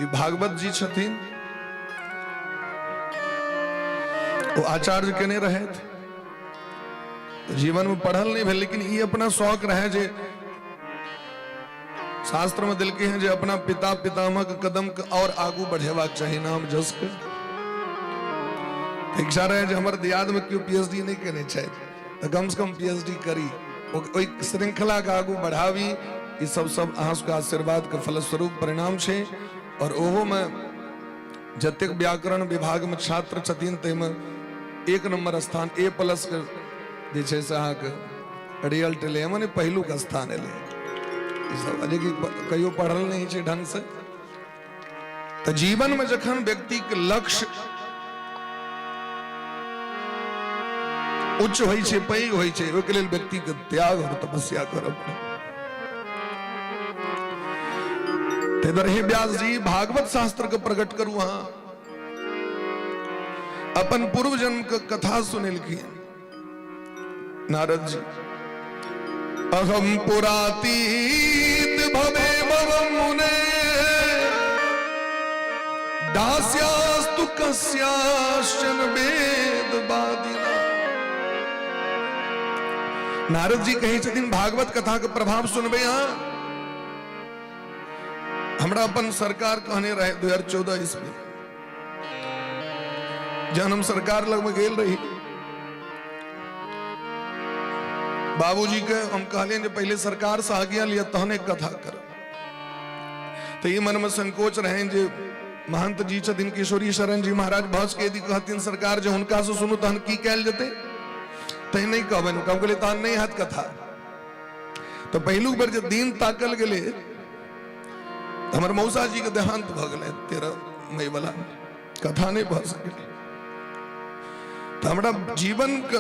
ई भागवत जी छथिन, वो आचार्य केने रहे थे, जीवन में पढ़ल नहीं भेल, लेकिन ये अपना शौक रहे जे शास्त्र में दिल के हैं जे अपना पिता पितामह के कदम के और आगू बढ़ेवा चाहिए नाम जस के। इच्छा रहे जे हमर दियाद में क्यों पीएचडी नहीं करने चाहिए, तो कम से कम पीएचडी करी, श्रृंखला के आगू बढ़ावी, ये सब अहाँ के आशीर्वाद के फलस्वरूप परिणाम छे। और ओहो में जतेक व्याकरण विभाग में छात्र छथिन तैमे 1 नंबर स्थान A+ के जे छै से अहाँ के रिजल्ट ले मने पहिलुक स्थान एले। ई सब जे कि कहियो पढ़ल नहीं छै ढंग से। तो जीवन में जखन व्यक्ति के लक्ष्य उच्च होई छै, पैघ होई छै, ओके लेल व्यक्ति के त्याग और तपस्या करब। तेदर हे व्यास जी भागवत शास्त्र के प्रकट करू। अहाँ अपन पूर्व जन्म के कथा सुनेलखिन नारद जी। अहम पुरातीत भवे भवम मुने दास्यास्तु कस्याश्चन वेद बादिना। नारद जी कहे छथिन भागवत कथा के प्रभाव सुनबे। यहाँ हमरा अपन सरकार कहने रहे 2014 ईस्वी जब हम सरकार लग में गेल रही, बाबूजी के हम कहलिए जे पहले सरकार से आज्ञा लिया तहने कथा कर। तो ये मन में संकोच रहे जे महंत जी छथिन किशोरी शरण जी महाराज भस के यदि कहथिन सरकार जो हुनका से सुनू तहन की कैल जेते, तै नहीं कहबन। कम कहले तहन नहीं हाथ कथा। तो पहलू बार जब दिन ताकल गेले हमर मौसा जी के देहांत भ गेले 13 मई वाला, कथा नहीं भ सकले। तो हमरा जीवन के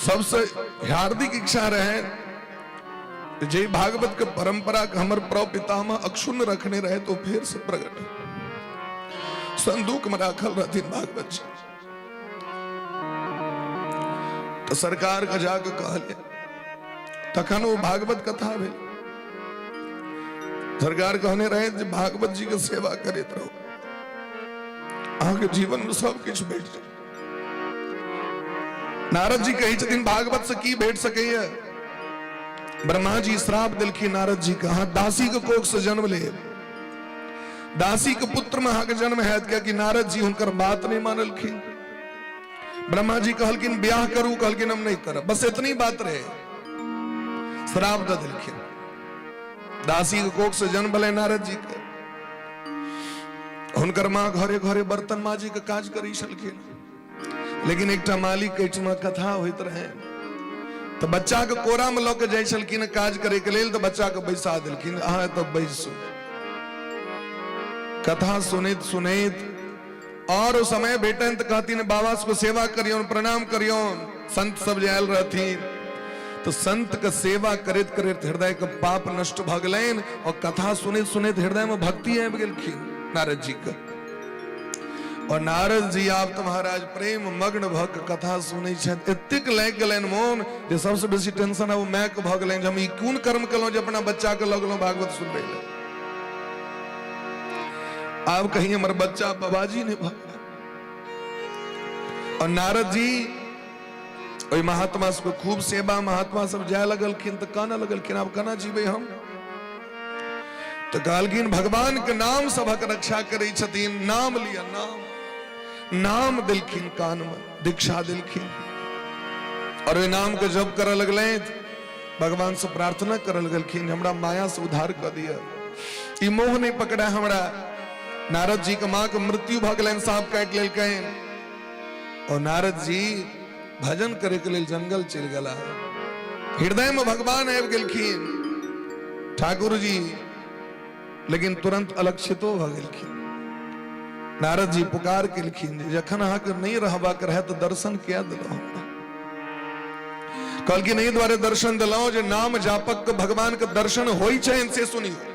सबसे हार्दिक इच्छा रहे जे भागवत के परंपरा के हमर प्रपितामह अक्षुण्ण रखने रहे तो फिर से प्रकट संदूक में राखल रहथिन भागवत जी। तो सरकार के जाके कहलिए तखन वो भागवत कथा भेल। सरकार कहने रहे जे भागवत जी के सेवा करते रहो, अहाँ के जीवन में सब कुछ भेट जाए। नारद जी कही छथिन भागवत से की भेट सके। ब्रह्मा जी श्राप दिलखिन नारद जी का, हाँ दासी के कोख से जन्म ले, दासी के पुत्र में अहाँ के जन्म है क्या कि नारद जी हुनकर बात नहीं मानलखिन। ब्रह्मा जी कहलखिन ब्याह करू, कहलखिन हम नहीं करब। बस इतनी बात रहे, श्राप द दिलखिन। दासी के कोख से जन्म भले नारद जी के। हुनकर माँ घरे घरे बर्तन माजी के काज करी छलखिन, लेकिन एकटा मालिक एहिठमा कथा होइत रहे। तो बच्चा के कोरा में लऽ के जाइ छलखिन काज करे के लेल। तो बच्चा के बैसा देलखिन, अहाँ तो बैसू। कथा सुनैत सुनैत और उस समय भेटन तो कहती बाबा को सेवा करियौन, प्रणाम करियौन। संत सब जे आयल रहथिन तो संत के सेवा करैत करैत हृदय के पाप नष्ट भ गेलैन और कथा सुनैत सुनैत हृदय में भक्ति आबि गेलखिन नारद जी के। और नारद जी आप तो महाराज प्रेम मग्न भ के कथा सुनै छथि। एतेक लागि गेलैन मोन जे सबसे बेसी टेंशन है वो माय के भ गेलैन जे हम ई कोन कर्म केलहुं जे अपना बच्चा के लगलहुं भागवत सुनबै ले। अब कहीं हमारे बच्चा बाबाजी ने भागा। और नारद जी ओई महात्मा से खूब सेवा, महात्मा सब जाय लगलखिन तो कहना लगलखिन अब केना जीवे हम। तो कहलखिन भगवान के नाम सबक रक्षा करे छथिन। नाम लिया, नाम दिलखिन, कान में दीक्षा दिलखिन। और वे नाम के जप करे लगले, भगवान से प्रार्थना करे लगलखिन हमरा माया से उद्धार कर दिया, ई मोह नहीं पकड़ा हमरा। नारद जी के मां के मृत्यु भ गेलैन, सांप काट लेलकैन। और नारद जी भजन करे के लेल जंगल चल गेला। हृदय में भगवान आबि गेलखिन ठाकुर जी, लेकिन तुरंत अलक्षितो भ गेलखिन। नारद जी पुकार केलखिन जखन अहाँ के नहीं रहबाक रहे तो दर्शन किया दिलौ। कहलखिन एहि द्वारे दर्शन दिलौ जे नाम जापक के भगवान के दर्शन होई छनि से सुनियो।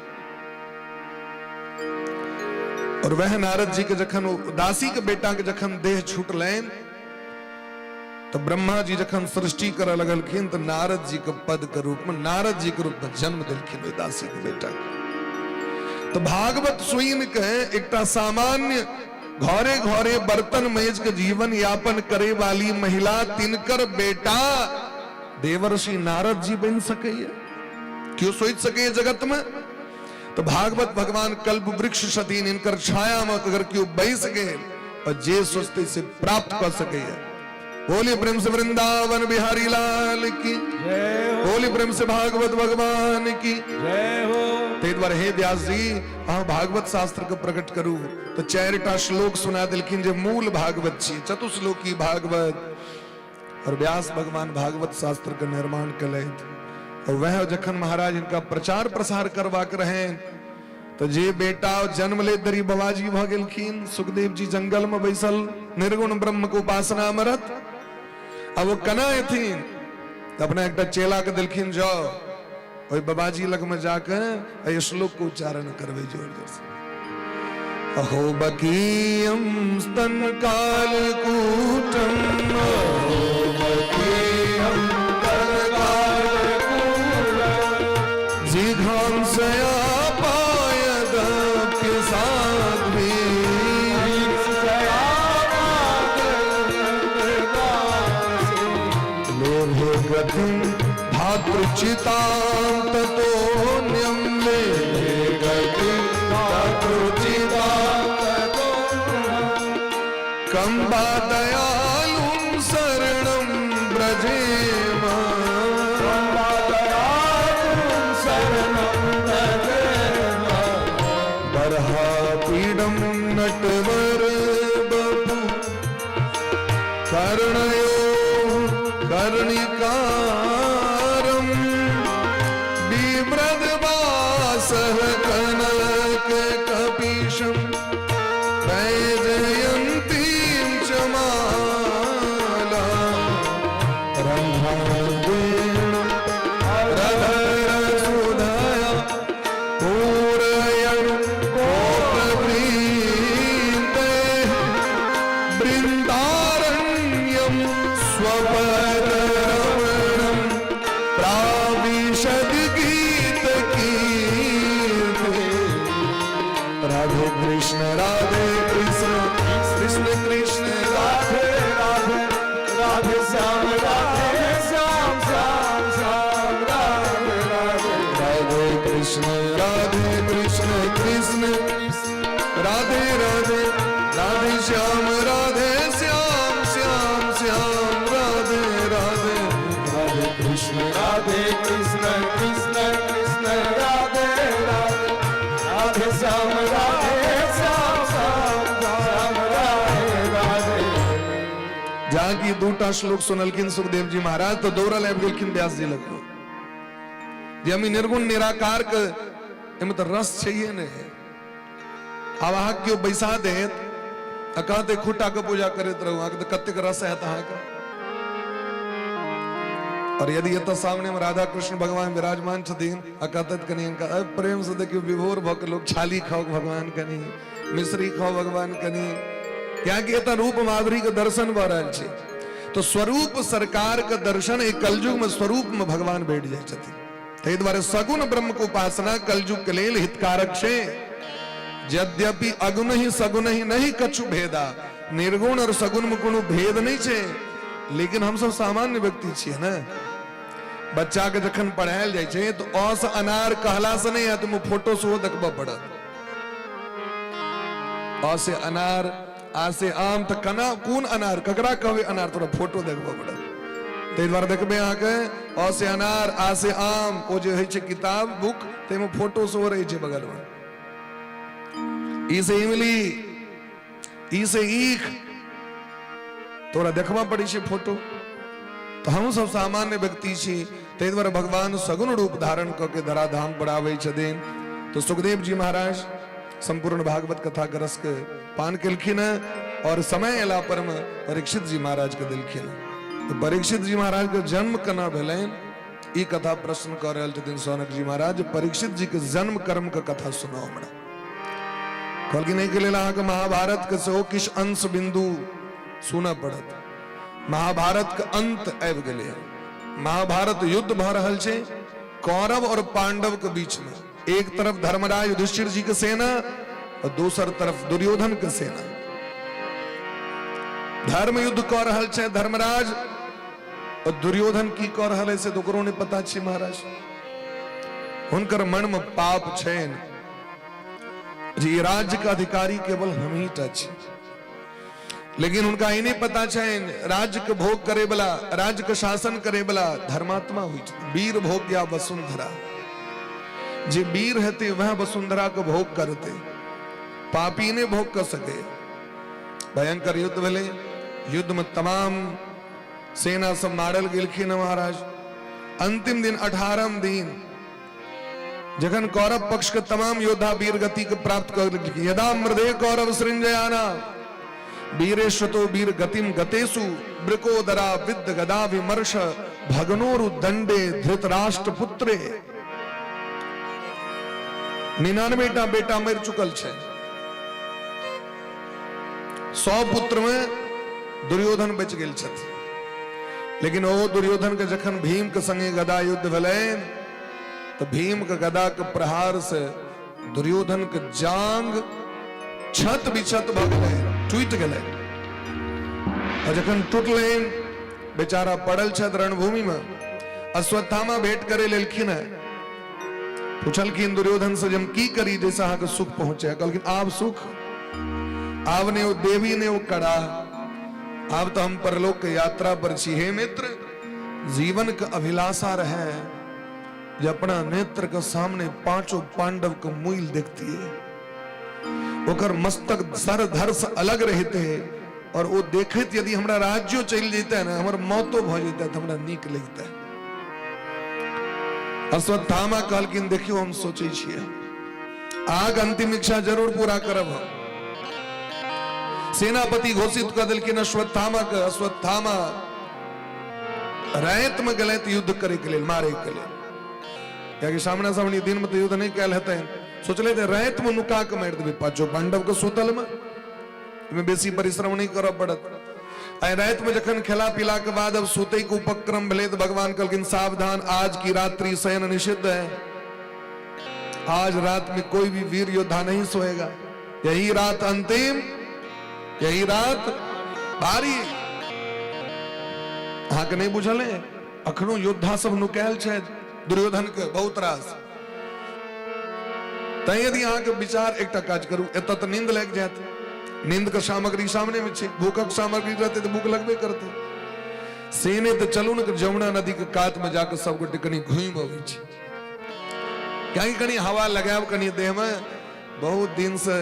और वह नारद जी के जखन दासी के बेटा के जखन देह छूटलैन तो ब्रह्मा जी जखन सृष्टि करे लगलखिन तो नारद जी के पद के रूप में, नारद जी के रूप में जन्म दिलखिन दासी के बेटा के। तो भागवत सुइन के एकटा सामान्य घरे घरे बर्तन मेज के जीवन यापन करे वाली महिला तिनकर बेटा देवर्षि नारद जी बन सके। क्यों सोच सके जगत में? तो भागवत भगवान कल्प वृक्ष छथिन, इनकर छाया में अगर क्यों बैस गए और जे सोचते से प्राप्त कर सके बोली प्रेम से वृंदावन बिहारी लाल की जय हो बोली प्रेम से भागवत भगवान की जय हो ते द्वारे हे व्यास जी अहाँ भागवत शास्त्र के प्रकट करू तो 4टा श्लोक सुना दिलखिन जे मूल भागवत छी चतुश्लोकी भागवत और व्यास भगवान भागवत शास्त्र के निर्माण कलैथ और वह जखन महाराज इनका प्रचार प्रसार करवाक रहे तो जे बेटा जन्म ले दरी बाबाजी भ गेलखिन सुखदेव जी जंगल में बैसल निर्गुण ब्रह्म को उपासना मरत अब वो कना एथिन अपना एक चेला के दिलखिन जाओ ओई बाबाजी लग में जाकर ये श्लोक को उच्चारण करवे जोर जोर से अहो बकीयम स्तन काल कूटम अहो बकीयम स्तन काल कूटम जिघांसया पायद पिसाद्भि लोभे गतिं धातृचितां ततोऽन्यं मे गतिं धातृचितां कम्बा दयालुं शरणं व्रजेम बर्हापीडं नटवर बपु कर्णयो कर्णिकारं बिभ्रद्वासः कनक कपीशं वैजयन्तीं च माला रम्भावेण रधरसुधया पूरयन् गोपवृन्दैः बृन्दारण्यं स्वपदरमणं प्राविशद् गीतकीर्ते राधे कृष्ण कृष्ण कृष्ण राधे राधे राधे श्याम श्याम श्याम राधे राधे राधे कृष्ण कृष्ण राधे राधे राधे श्याम श्याम श्याम राधे राधे राधे कृष्ण कृष्ण राधे राधे राधे श्याम श्याम श्याम राधे राधे जागी 2टा श्लोक सुनलखिन सुखदेव जी महाराज तो दौड़ल आबि गेलखिन व्यास जी लग जे हमी निर्गुण निराकार के एमे तो रस चाहिए ने अब अहाँ क्यों बैसा देत कहते खुटा के पूजा करते रहू अहाँ के कत्ते रस है अहाँ के और यदि ये तो सामने में राधा कृष्ण भगवान विराजमान छथिन कहते कनी प्रेम से देखियो विभोर भक लोग छाली खाओ भगवान कनी मिश्री खाओ भगवान कनी क्या कि एत रूप माधुरी के दर्शन भ रहल छै तो स्वरूप सरकार के दर्शन एक कलयुग में स्वरूप में भगवान बैठ जाय छथिन ताहि द्वारे सगुण ब्रह्म को उपासना कलयुग के लेल हितकारक छै यद्यपि अगुण ही सगुण ही नहीं कछु भेदा निर्गुण और सगुण में कोनो भेद नहीं छै लेकिन हम सब सामान्य व्यक्ति छियै ना बच्चा के जखन पढ़ायल जाय छै तो अ से अनार कहला से नहीं है तुम फोटो से देखबा पड़त अ से अनार आ से आम तो कना कोन अनार ककरा कहबे अनार तोरा फोटो देखबा पड़त ताहि द्वारे देखबे अहाँ के अ से अनार आ से आम ओ जे होइ छै किताब बुक ते में फोटो से रहै छै बगल में ई से इमली ई से ईख तोरा देखबा पड़ी छै फोटो तो हम सब सामान्य व्यक्ति छी ताहि द्वारे भगवान सगुण रूप धारण क के धराधाम पर आबै छथिन तो सुखदेव जी महाराज संपूर्ण भागवत कथा के रस के पान केलखिन और समय अयला पर में परीक्षित जी महाराज के देलखिन तो परीक्षित जी महाराज के जन्म केना भेलैन ई कथा प्रश्न कर रहल छथिन सौनक जी महाराज परीक्षित जी के जन्म कर्म के कथा सुनाओ हमरा कहलखिन नहीं के लेल अहाँ के महाभारत के सेहो किछ अंश बिंदु सुनऽ पड़त महाभारत के अंत आबि गेलै महाभारत युद्ध भ रहल छै कौरव और पांडव के बीच में एक तरफ धर्मराज युधिष्ठिर जी के सेना और दूसर तरफ दुर्योधन के सेना धर्म युद्ध कऽ रहल छै धर्मराज और दुर्योधन की कऽ रहल से तो ओकरो नहि पता छै महाराज हुनकर मन में पाप छनि जे राज्य का अधिकारी केवल हम ही टा छी लेकिन उनका ही नहीं पता छे राज्य के भोग करे बला, राज्य के शासन करे बला धर्मात्मा हुई छे। वीर भोग या वसुंधरा, जे वीर हेते वह वसुंधरा को भोग करते, पापी ने भोग कर सके। भयंकर युद्ध भेले, युद्ध में तमाम सेना सब मारल गेलखिन महाराज। अंतिम दिन 18वें दिन जखन कौरव पक्ष के तमाम योद्धा वीर गति के प्राप्त कर लेलखिन। यदा मृदे कौरव सृंजयाना वीरेश्वतो वीर गतिम गतेषु ब्रिकोदरा विद्ध गदा विमर्श भगनोरु दंडे धृतराष्ट्र पुत्रे। 99 बेटा मर चुकल छे। 100 पुत्र में दुर्योधन बच गेल छथि। लेकिन ओ दुर्योधन के जखन भीम के संगे गदा युद्ध भेलै तो भीम के गदा के प्रहार से दुर्योधन के जांग छत बिछत भ गेलै, टूट गेलै। और जखन टूटलै बेचारा पड़ल छत रणभूमि में। अश्वत्थामा भेंट करे लेलखिन है, पूछलखिन दुर्योधन से जम की करी जैसा अहाँ के सुख पहुंचे। कहलखिन आब सुख, आब ने वो देवी ने वो कड़ा, अब तो हम परलोक के यात्रा पर छी। हे मित्र, जीवन का अभिलाषा रहे जो अपना नेत्र के सामने पांचों पांडव के मूल देखती है, ओकर मस्तक सर धर से अलग रहते और वो देखत यदि हमरा राज्यो चल जाता है ना, हमर मौतो भ जाता है तो हमरा नीक लगता है। अश्वत्थामा कहलखिन देखियो हम सोचे छिए आग अंतिम इच्छा जरूर पूरा करब हम। सेनापति घोषित कर दिलखिन अश्वत्थामा के। अश्वत्थामा रात में गले युद्ध करे के लिए, मारे के लिए, क्योंकि सामने सामने दिन में तो युद्ध नहीं कल हेते। सोचले थे रात में नुका के मार देबे पांचों पांडव के सुतल में बेसी परिश्रम नहीं करब पड़त। आई रात में जखन खेला पीला के बाद अब सुते के उपक्रम भले तो भगवान कहलखिन सावधान, आज की रात्रि शयन निषिद्ध है। आज रात में कोई भी वीर योद्धा नहीं सोएगा। यही रात अंतिम, यही रात भारी। अहाँ के नहीं बुझल है अखनो योद्धा सब नुकायल छे दुर्योधन के बहुत रास। तै यदि अहाँ के विचार एकटा काज करू, एत तो नींद लग जात, नींद के सामग्री सामने में छे, भूखक सामग्री रहते तो भूख लगबे करते। सेने तो चलू न जमुना नदी के कात में जाकर सब गोटे कनी घूम अबै छी, कहीं कनी हवा लगाब कनी देह में। बहुत दिन से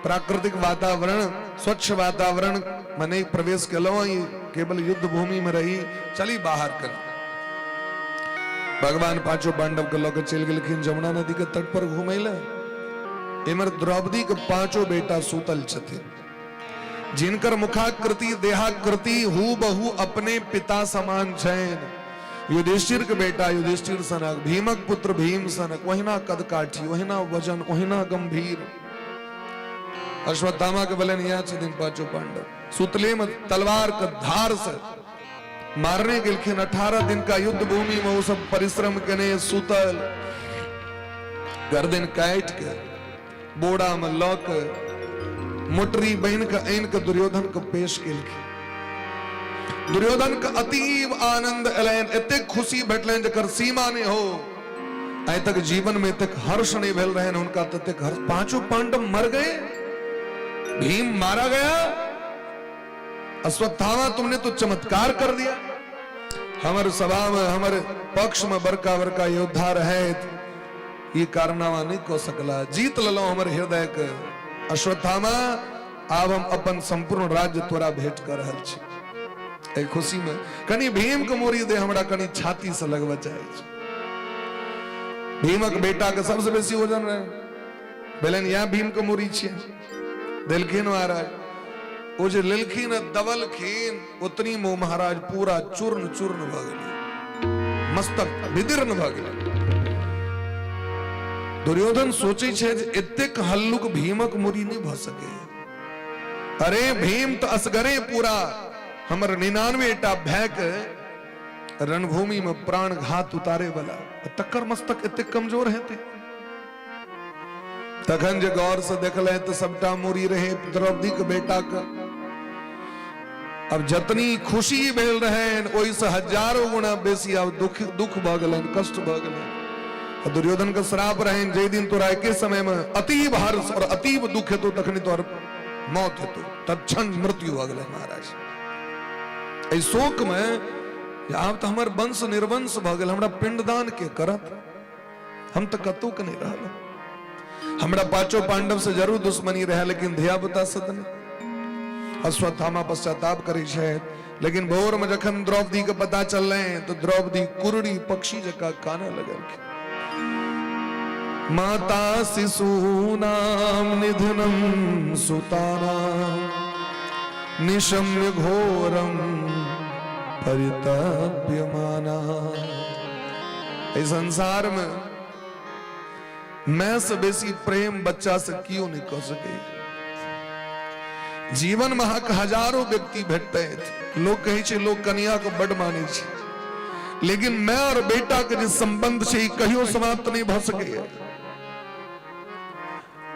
प्राकृतिक वातावरण, स्वच्छ वातावरण में नहीं प्रवेश कलो, केवल युद्ध भूमि में रही, चली बाहर कर। भगवान पांचों पांडव के लोग चल गेलखिन जमुना नदी के तट पर घूमे ले। इमर द्रौपदी के पांचों बेटा सुतल छथिन, जिनकर मुखाकृति देहाकृति हूबहू अपने पिता समान छैन। युधिष्ठिर के बेटा युधिष्ठिर सनक, भीमक पुत्र भीम सनक, वहिना कद काठी, वहिना वजन, वहिना गंभीर। अश्वत्थामा के बलन यहाँ छथिन पांचों पांडव। सुतले में तलवार के धार से मारने गेलखिन। 18 दिन का युद्ध भूमि में वो सब परिश्रम कने सुतल, गर्दन काट के बोड़ा में लौक मोटरी बहन के ऐन के दुर्योधन को पेश केलखिन। दुर्योधन का अतीब आनंद एलैन, एते खुशी भेटलैन जकर सीमा ने हो। आय तक जीवन में तक हर्ष नहीं भेल रहे उनका, तक हर्ष। पांचों पांडव मर गए, भीम मारा गया। अश्वत्थामा तुमने तो चमत्कार कर दिया। हमारे सभा में हमारे पक्ष में बड़का बड़का योद्धा रहे, ये कारनामा नहीं को सकला, जीत ललो हमारे हृदय के। अश्वत्थामा अब हम अपन संपूर्ण राज्य तोरा भेंट कर रहल छी। एक खुशी में कनी भीम के मोरी दे, हमरा कनी छाती से लगवा चाहे। भीमक बेटा के सबसे बेसी वजन रहे, बेलन यहाँ भीम के मोरी छिए दिलखिन महाराज। वो जो लिलखिन दबलखिन उतनी मो महाराज पूरा चूर्ण चूर्ण भ गेलै, मस्तक विदीर्ण भ गेलै। दुर्योधन सोचे छे एतेक हल्लुक भीमक मुरी नहीं भ सके। अरे भीम तो असगरे पूरा हमर 99टा भय के रणभूमि में प्राण घात उतारे वाला, तकर मस्तक एतेक कमजोर हेते। तखन जे गौर से देखले तो सबटा मुरी रहे द्रौपदी के बेटा का। अब जतनी खुशी भेल रहे ओहि से हजारों गुना बेसी अब दुख भ गेलन, कष्ट भ गेलन। दुर्योधन का श्राप रहे, जे दिन तोरा एके समय में अतीब हर्ष और अतीब दुख है तो तखनी तोर मौत हेतु तत्क्षण मृत्यु हो गए महाराज। इस शोक में आप तो हमारे वंश निर्वंश भ गए, हमरा पिंडदान के करत, हम तो कतु के नहीं रहा। हमरा पांचों पांडव से जरूर दुश्मनी रहा, लेकिन धिया पुता सदन अश्वत्थामा पश्चाताप करे छे। लेकिन भोर में जखन द्रौपदी के पता चल रहे तो द्रौपदी कुरड़ी पक्षी जका काने लगल। माता शिशूनाम निधनम सुतानाम निशम्य घोरम परितप्यमाना। इस संसार में मैं से बेसी प्रेम बच्चा से क्यों नहीं कर सके। जीवन में हजारों व्यक्ति भेटते हैं, लोग कहे छे लोग कन्या को बड़ माने छे, लेकिन मैं और बेटा के जो संबंध छे कहियो समाप्त नहीं भ सके।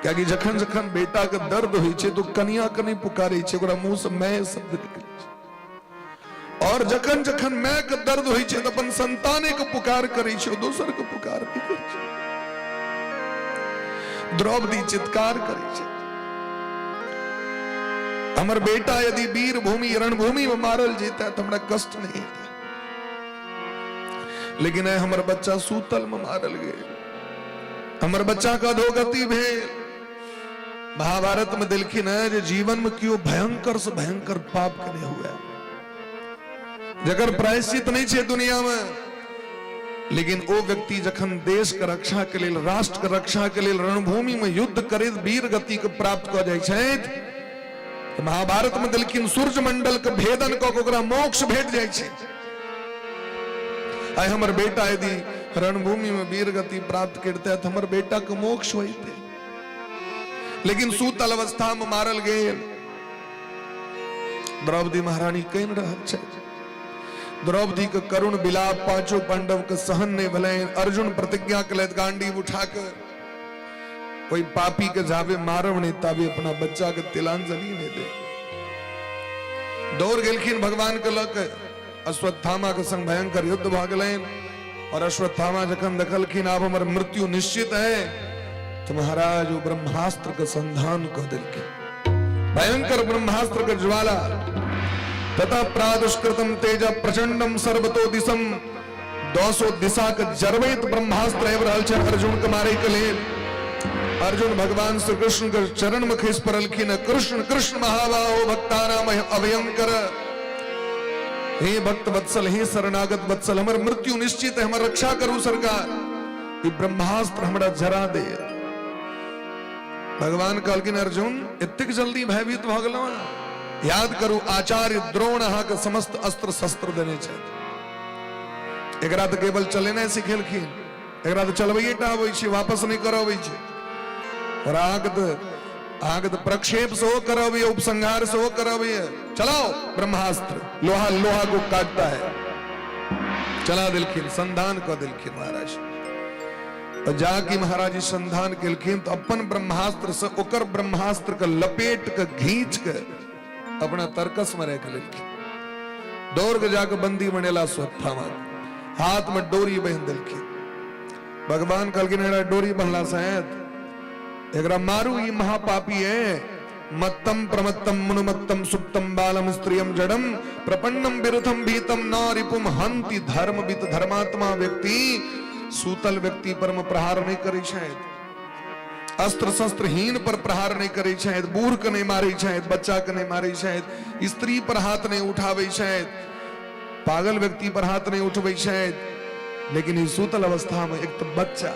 क्या कि जखन जखन बेटा के दर्द होई छे तो कन्या के नहीं पुकारे छे, ओकरा मुंह से मैं शब्द निकले छे। और जखन जखन मैं के दर्द होई छे तो अपन संताने को पुकार करे छे, दोसर को पुकार नहीं करे छे। द्रौपदी चित्कार करे छे, हमर बेटा यदि वीर भूमि रणभूमि में मारल जीता तो हमरा कष्ट नहीं था, लेकिन हमर बच्चा सूतल में मारल गए, हमर बच्चा का अधोगति भेल। महाभारत में दिलखिन है जो जीवन में क्यों भयंकर से भयंकर पाप करे हुआ, जगर प्रायश्चित नहीं छे दुनिया में। लेकिन वो व्यक्ति जखन देश के रक्षा के लिए, राष्ट्र के रक्षा के लिए रणभूमि में युद्ध करे वीर गति को प्राप्त कर जाए छे, तो महाभारत में दिलखिन सूर्य मंडल के भेदन को मोक्ष भेट जाए छे। आय हमर बेटा यदि रणभूमि में वीर गति प्राप्त करते तो हमर बेटा को मोक्ष होते, लेकिन सूतल अवस्था में मारल गए। द्रौपदी महारानी कह रहा छे, द्रौपदी के करुण विलाप पांचों पांडव के सहन ने भले। अर्जुन प्रतिज्ञा के गांडी उठाकर कोई पापी के जावे मारव नहीं तावे अपना बच्चा के तिलांजलि ने दे। दौड़ गेलखिन भगवान के लक अश्वत्थामा के संग भयंकर युद्ध भागलेन। और अश्वत्थामा जखन देखलखिन अब हमर मृत्यु निश्चित है, तो महाराज वो ब्रह्मास्त्र का संधान कर दिलखिन। भयंकर ब्रह्मास्त्र का ज्वाला तथा प्रादुष्कृतम तेज प्रचंडम सर्वतो दिशम 200 दिशा का जरवेत ब्रह्मास्त्र अर्जुन के मारे के लिए। अर्जुन भगवान श्री कृष्ण के चरण में खिस परलखिन, कृष्ण कृष्ण महाबाहो भक्तानाम अभयंकर। हे भक्त वत्सल, हे शरणागत वत्सल, हमर मृत्यु निश्चित है, हमर रक्षा करू सरकार, ये ब्रह्मास्त्र हमरा जरा दे। भगवान कहलखिन अर्जुन इतक जल्दी भयभीत भ गेलौ, याद करू आचार्य द्रोण के समस्त अस्त्र शस्त्र देने छथि। एकरा तो केवल चले नहीं सिखेलखिन, एकरा तो चलबैये टा आबै छै, वापस नहीं करबै छै। और आगत प्रक्षेप से हो करबिए, उपसंहार से हो करबिए। चलाओ ब्रह्मास्त्र, लोहा लोहा को काटता है। चला दिलखिन, संधान कर दिलखिन महाराज। और जाके महाराज संधान केलखिन तो अपन ब्रह्मास्त्र से ओकर ब्रह्मास्त्र का लपेट के घींच के अपना तरकस में रख लेलखिन। दौड़ के जाके बंदी बनेला अश्वत्थामा, हाथ में डोरी बहन दिलखिन। भगवान कहलखिन एरा डोरी बंधला सहित एकरा मारू, ये महापापी है। मत्तम प्रमत्तम मुनुमत्तम सुप्तम बालम स्त्रियम जड़म प्रपन्नम विरुद्धम भीतम न रिपुम हंति धर्मवित। धर्मात्मा व्यक्ति सूतल व्यक्ति पर में प्रहार नहीं करे शायद, अस्त्र शस्त्रहीन पर प्रहार नहीं करे शायद, बूढ़ के नहीं मारे शायद, बच्चा के नहीं मारे शायद, स्त्री पर हाथ नहीं उठावे शायद, पागल व्यक्ति पर हाथ नहीं उठवे शायद। लेकिन इस सूतल अवस्था में एक तो बच्चा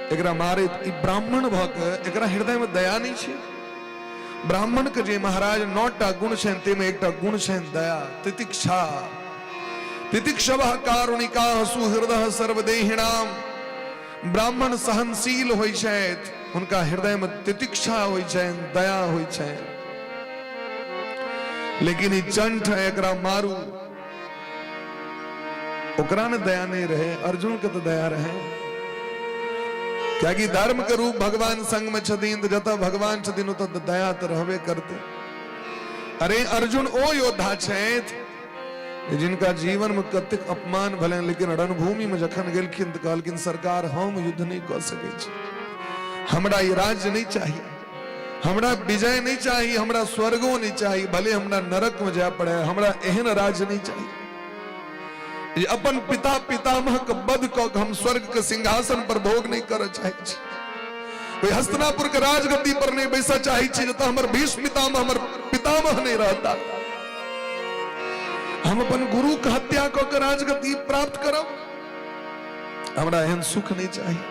एकरा मारे, ब्राह्मण भक एकरा हृदय में दया नहीं छे। ब्राह्मण के जे महाराज 9टा गुण छेन, ते में एकटा गुण छेन दया, तितिक्षा। तितिक्षवः कारुणिकाः सुहृदः सर्वदेहिनाम। ब्राह्मण सहनशील होय छथि, उनका हृदय में तितिक्षा होय छेन, दया होय छेन। लेकिन ई चंठ है एकरा मारू, ओकरा ने दया नहीं रहे, अर्जुन के तो दया रहे। क्या कि धर्म के रूप भगवान संग में छदीन, तो जता भगवान छदीन तो दया तो रहबे करते। अरे अर्जुन ओ योद्धा छथि जिनका जीवन में कतेक अपमान भले, लेकिन रणभूमि में जखन गेलखिन तो कहलखिन सरकार हम युद्ध नहीं कर सके छी, हमरा ये राज्य नहीं चाहिए, हमरा विजय नहीं चाहिए, हमरा स्वर्गो नहीं चाहिए, भले हमरा नरक में जाए पड़े, हमरा एहन राज नहीं चाहिए। ये अपन पिता पितामह के बध को हम स्वर्ग के सिंहासन पर भोग नहीं कर चाहे, कोई हस्तिनापुर के राजगद्दी पर नहीं बैसा चाहे, जता हमर भीष्म पितामह हमर पितामह नहीं रहता। हम अपन गुरु के हत्या को के राजगद्दी प्राप्त करब, हमरा एहन सुख नहीं चाहिए।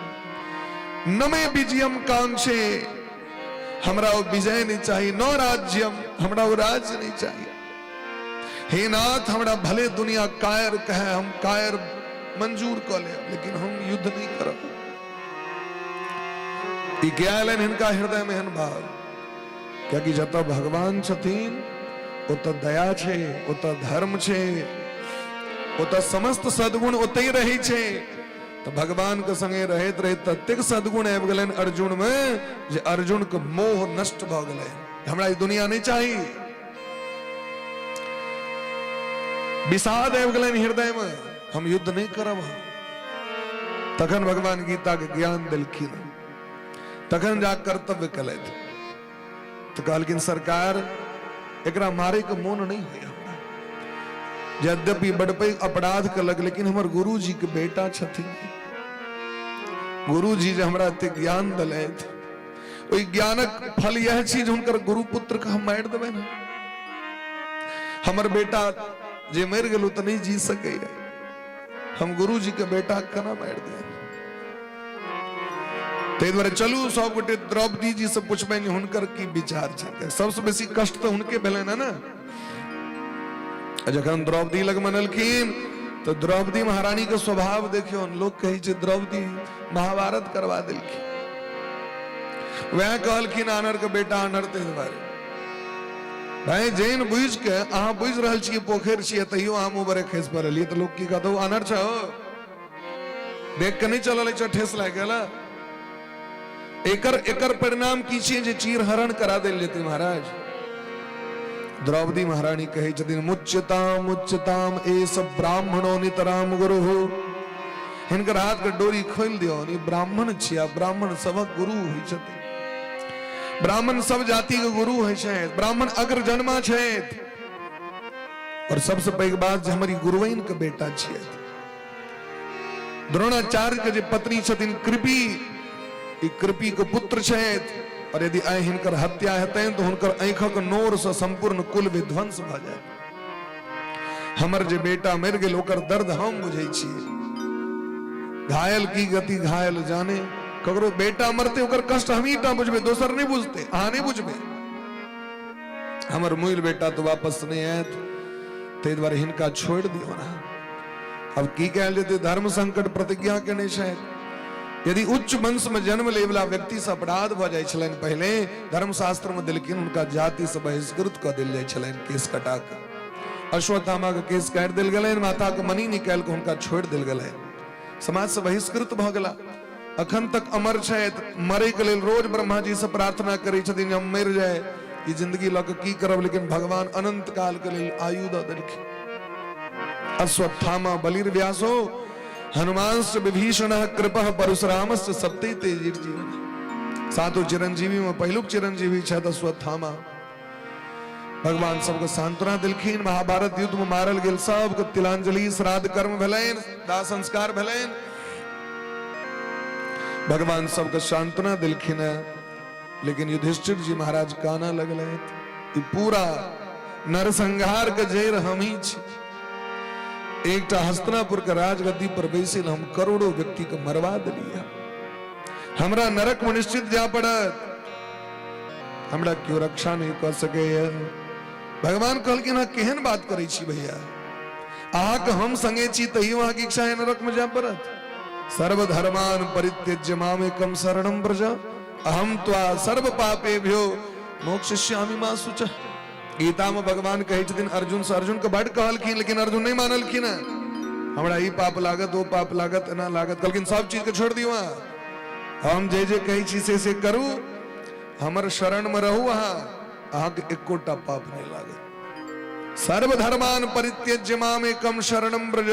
न में विजयम कांक्षे, हमरा वो विजय नहीं चाहिए। न राज्यम, हमरा वो राज्य नहीं चाहिए। हे नाथ, हमरा भले दुनिया कायर कहे, हम कायर मंजूर कर ले, लेकिन हम युद्ध नहीं करब। ज्ञान इनका हृदय में हन भाव, क्या कि जत भगवान छथिन ओत दया छे, ओत धर्म छे, ओत समस्त सद्गुण ओतई रही छे। तो भगवान के संगे रहत रहे ततेक सद्गुण आबि गेलन अर्जुन में, जे अर्जुन के मोह नष्ट भ गेलै। हमरा ई दुनिया नहीं चाहिए, विषाद आबि गेलन हृदय में, हम युद्ध नहीं करब। तखन भगवान गीता के ज्ञान देलखिन, तखन जा कर्तव्य कलैथ। तो कहलखिन सरकार एकरा मारे के मोन नहीं होया, यद्यपि बड़ पैघ अपराध कलक, लेकिन हमर गुरु जी के बेटा छथिन। गुरु जी जे हमरा एते ज्ञान देलैथ, ओई ज्ञानक फल यह चीज हुनकर गुरु पुत्र के हम मारि देबै ना। हमर बेटा जे मरि गेलु त नहीं जी सकैया, हम गुरु जी के बेटा केना मारि दिया। ताहि दुआरे चलू सब गोटे द्रौपदी जी से पूछबनि हुनकर की विचार छै। सबसे बेसी कष्ट तो हुनके भेलनि ना। जखन द्रौपदी लग मनलखिन तो द्रौपदी महारानी के स्वभाव देखियो, लोग कहे छै द्रौपदी महाभारत करवा देलखिन। वह कहलखिन आनर के बेटा आनर, ते दुआरे भाई जैन बुझ के अहाँ बुझ रहल छी पोखर छी, तैयो अहाँ मुंह बरे खसि पड़लियै, तो लोग की कहतौ आनर छौ, देख के नहीं चलल छ, ठेस लाग गेल। एकर परिणाम की छियै जे चीर हरण करा देल जेतै महाराज। द्रौपदी महारानी कहे छथिन मुच्यताम मुच्यताम एस ब्राह्मणो नितराम गुरु। हिनकर हाथ के डोरी खोल दियो, ई ब्राह्मण छिया, ब्राह्मण सबक गुरु होइ छथिन। ब्राह्मण सब जाति के गुरु होइ छै, ब्राह्मण अग्र जन्मा छै। और सबसे पैघ बात जे हमरी गुरुवैन के बेटा छियै। द्रोणाचार्य के जे पत्नी छथिन कृपी, ई कृपी के पुत्र छथि। और यदि आइ हिनकर हत्या हेतनि तो हुनकर आंखक नोर से संपूर्ण कुल विध्वंस भ जाय। हमर जे बेटा मरि गेल ओकर दर्द हम बुझै छी। घायल की गति घायल जाने, ककरो बेटा मरते ओकर कष्ट हम ही टा बुझबे, दोसर नहीं बुझते, अहाँ नहीं बुझबे। हमर मूल बेटा तो वापस नहीं आयत, ताहि दुआरे हिनका छोड़ दियो ना। अब की कहल जेतै, धर्म संकट प्रतिज्ञा केने छथि। यदि उच्च वंश में जन्म ले वाला व्यक्ति से अपराध भ जाय छलनि, पहले धर्मशास्त्र में देलखिन हुनका जाति से बहिष्कृत क देल जाय छलनि, केस कटा के। अश्वत्थामा के केस काटि देल गेलनि, माता के मणि निकाल के हुनका छोड़ देल गेलनि, समाज से बहिष्कृत भ गेला। अखन तक अमर छथि, मरे के लेल रोज ब्रह्मा जी से प्रार्थना करै छथिन हम मरि जाए, ई जिंदगी लऽ के की करब, लेकिन भगवान अनंत काल के लेल आयु दऽ देलखिन। अश्वत्थामा बलिर्व्यासो हनुमांश्च विभीषणः कृपः परशुरामश्च सप्ते तेजीर्जीवन। सातों चिरंजीवी में पहिलुक चिरंजीवी छथि अश्वत्थामा। भगवान सबके सांत्वना देलखिन। महाभारत युद्ध में मारल गेल सबके तिलांजलि श्राद्ध कर्म भेलनि, दाह संस्कार भेलनि। भगवान सबके सांत्वना देलखिन। लेकिन युधिष्ठिर जी महाराज काना लगले, पूरा नरसंहार के जैर हम ही छी। एकटा हस्तिनापुर के राजगद्दी पर बैसल हम करोड़ों व्यक्ति के मरवा दिलिया। हमरा नरक में निश्चित जा पड़त, हमरा क्यों रक्षा नहीं कर सके। भगवान कहलखिन केहन बात करै छी भैया, अहाँ के हम संगे छी तहियो अहाँ की इच्छा है नरक में जा पड़त। सर्वधर्मान परित्यज्य मामेकं शरणं व्रज अहम त्वा सर्व पापेभ्यो मोक्षयिष्यामि मा शुचः। गीता में भगवान कहे छथिन अर्जुन से, अर्जुन के बड़ कहलखिन लेकिन अर्जुन नहीं मानलखिन। हमरा ई पाप लागत वो पाप लागत एना लागत, कहलखिन सब चीज के छोड़ दियो, हम जे जे कहे छी से करू, हमर शरण में रहू, अहाँ के एकोटा पाप नहीं लागत। सर्वधर्मान परित्यज्य मामेकं शरणं व्रज,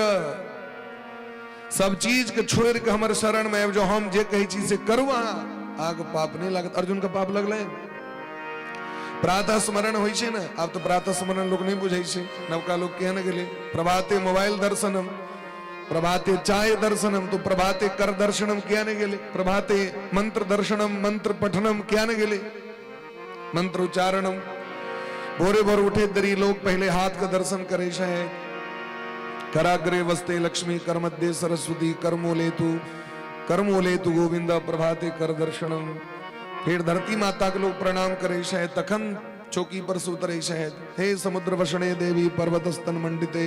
सब चीज के छोड़ के हमर शरण में जो हम जे कहे छी से करू, अहाँ के पाप नहीं लागत। अर्जुन का पाप लगले, प्रातः स्मरण होई छे ने आब तो प्रातः स्मरण लोग नहीं बुझै छे नवका लोग कहने गेले प्रभाते मोबाइल दर्शनम प्रभाते चाय दर्शनम तो प्रभाते कर दर्शनम किया ने गेले प्रभाते मंत्र दर्शनम मंत्र पठनम किया ने गेले मंत्र उच्चारणम भोरे भोर उठे दरी लोग पहले हाथ का दर्शन करे छे कराग्रे वस्ते लक्ष्मी करमध्ये सरस्वती कर्मोले तु गोविंद प्रभाते कर दर्शनम फिर धरती माता के लोग प्रणाम करे छे तखन चौकी पर सुतरे छे हे समुद्र वषणे देवी पर्वत स्तन मंडिते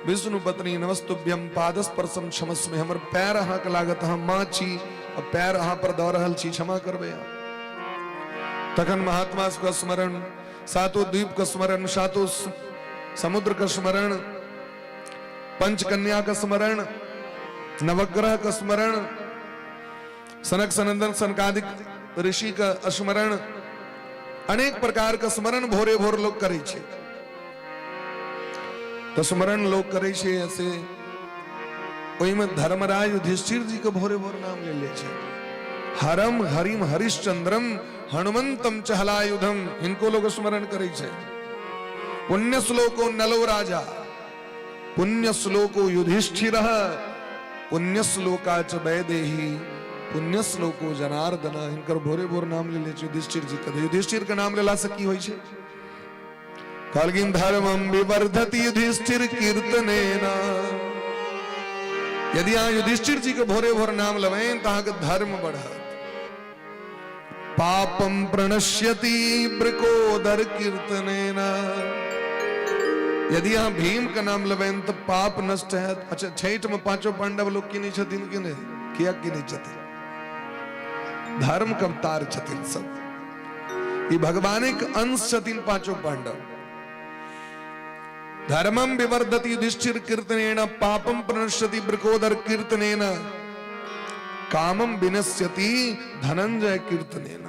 विष्णु पत्नी नमस्तुभ्यम पादस्पर्शम क्षमस्मे हमर पैर अहाँ के लागत हम माँ छी अब पैर अहाँ पर दौड़ रहल छी क्षमा करबे तखन महात्मा का स्मरण सातों द्वीप का स्मरण सातों समुद्र का स्मरण पंचकन्या का स्मरण नवग्रह का स्मरण सनक सनंदन सनकादिक ऋषि का स्मरण अनेक प्रकार का स्मरण भोरे भोर लोग करे छे तो स्मरण लोग करे छे ऐसे ओई में धर्मराज युधिष्ठिर जी का भोरे भोर नाम ले ले छे हरम हरिम हरिश्चंद्रम हनुमंतम चहलायुधम इनको लोग स्मरण करे छे पुण्य श्लोको नलो राजा पुण्य श्लोको युधिष्ठिर पुण्य श्लोका च वैदेही पुण्य श्लोको जनार्दन इनकर भोरे भोर नाम ले ले युधिष्ठिर जी का युधिष्ठिर का नाम लेला से की होई छे कलगिन धर्मम विवर्धति युधिष्ठिर कीर्तनेन यदि यहाँ युधिष्ठिर जी के भोरे भोर नाम लवें तो के धर्म बढ़त पापम प्रणश्यति ब्रकोदर कीर्तनेन यदि यहाँ भीम का नाम लवें तो पाप नष्ट है अच्छा छठ में पांचों पांडव लोग की नहीं छथिन कि नहीं किया कि नहीं छथिन धर्म का अवतार छथिन सब ये भगवान एक अंश छथिन पांचों पांडव धर्मम विवर्धति युधिष्ठिर कीर्तनेन पापम प्रणश्यति ब्रकोदर कीर्तनेन कामम विनश्यति धनंजय कीर्तनेन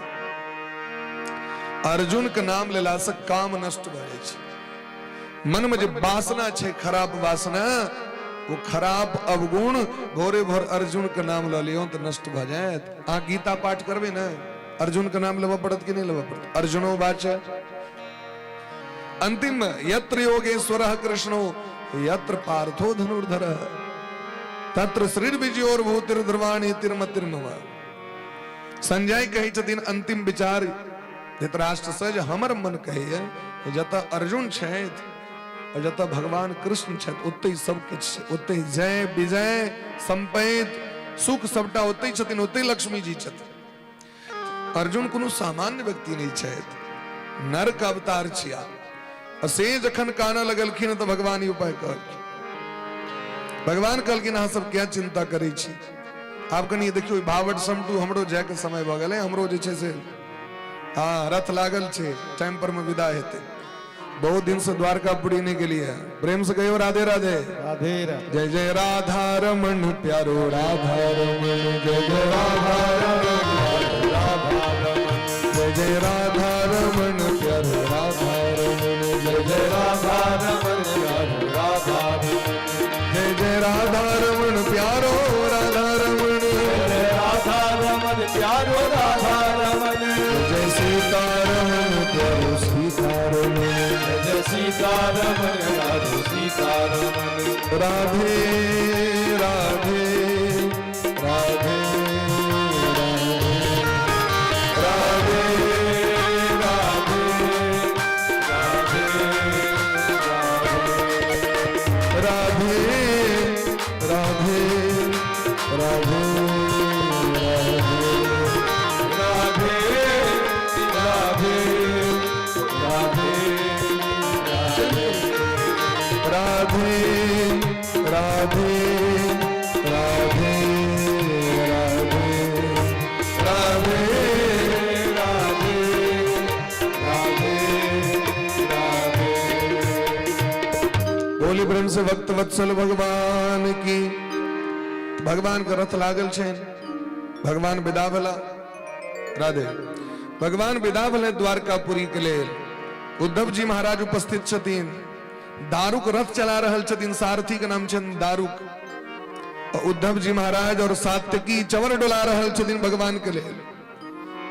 अर्जुन का नाम लेला से काम नष्ट भ जाय छै मन में जो वासना छे खराब वासना वो खराब अवगुण भोरे भोर अर्जुन का नाम ल लियो तो नष्ट भ जायत आ गीता पाठ करबे ना अर्जुन का नाम लेवा पड़त कि नहीं लेवा पड़त अर्जुनो वाच अंतिम यत्र योगेश्वरः कृष्णो यत्र पार्थो धनुर्धर तत्र श्रीर्विजयोर भूतिर्ध्रुवाणि तिर्मतिर्मम संजय कहे छथिन अंतिम विचार धृतराष्ट्र से जे हमर मन कहे जत अर्जुन छथि और जत भगवान कृष्ण छथि ओते सब किछ ओते जय विजय संपैत सुख सबटा ओते छथिन ओते लक्ष्मी जी छथि अर्जुन कोनो सामान्य व्यक्ति नहीं छथि नर का अवतार छिया से जखन काना लगलखिन तो भगवान ही उपाय कहलखिन भगवान कहलखिन अहाँ सब क्या चिंता करै छी आप कनी देखियो भावट समटू हमरो जाय के समय भ गेलै हमरो जे छै से हाँ रथ लागल छे टाइम पर में विदा हेते बहुत दिन से द्वारकापुरी नहीं के लिए प्रेम से कहियो राधे राधे राधे राधे जय जय राधा रमण प्यारो राधा रमण जय जय राधा रमण राधा रमण जय जय राधा रमण प्यारो राधा रमण जय जय राधा रमण प्यारो राधा रमण जय जय राधा रमण प्यारो राधा रमण जय राधा रमण प्यारो राधा रमण जय सीतारमण प्यारो सीतारमण जय सीतारमण राधे सीतारमण राधे राधे राधे प्रेम से भक्त वत्सल भगवान की भगवान का रथ लागल छे भगवान विदा भेला राधे भगवान विदा भेले द्वारकापुरी के लेल उद्धव जी महाराज उपस्थित छथिन दारुक रथ चला रहल छथिन सारथी के नाम छन दारुक उद्धव जी महाराज और सात्यकी चवर डोला रहल छथिन भगवान के लेल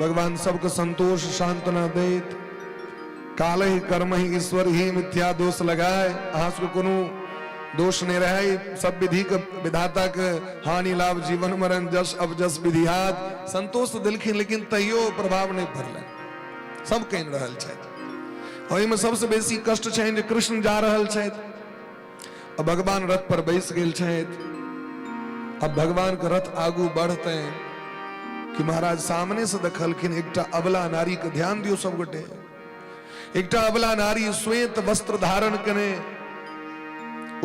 भगवान सबके संतोष सांत्वना देत काल ही कर्म ही ईश्वर ही मिथ्या दोष लगाए आस को कोनो दोष नहीं रहे सब विधि के विधाता के हानि लाभ जीवन मरण जस अब जस विधिहात संतोष दिलखिन लेकिन तैयो प्रभाव नहीं पड़ल सब कह रहल छथि ओहि में सबसे बेसी कष्ट छनि जे कृष्ण जा रहल छथि अब भगवान रथ पर बैस गेल छथि अब भगवान के रथ आगू बढ़ते कि महाराज सामने से देखलखिन एकटा अबला नारी के ध्यान दियो सब गोटे एकटा अबला नारी श्वेत वस्त्र धारण कने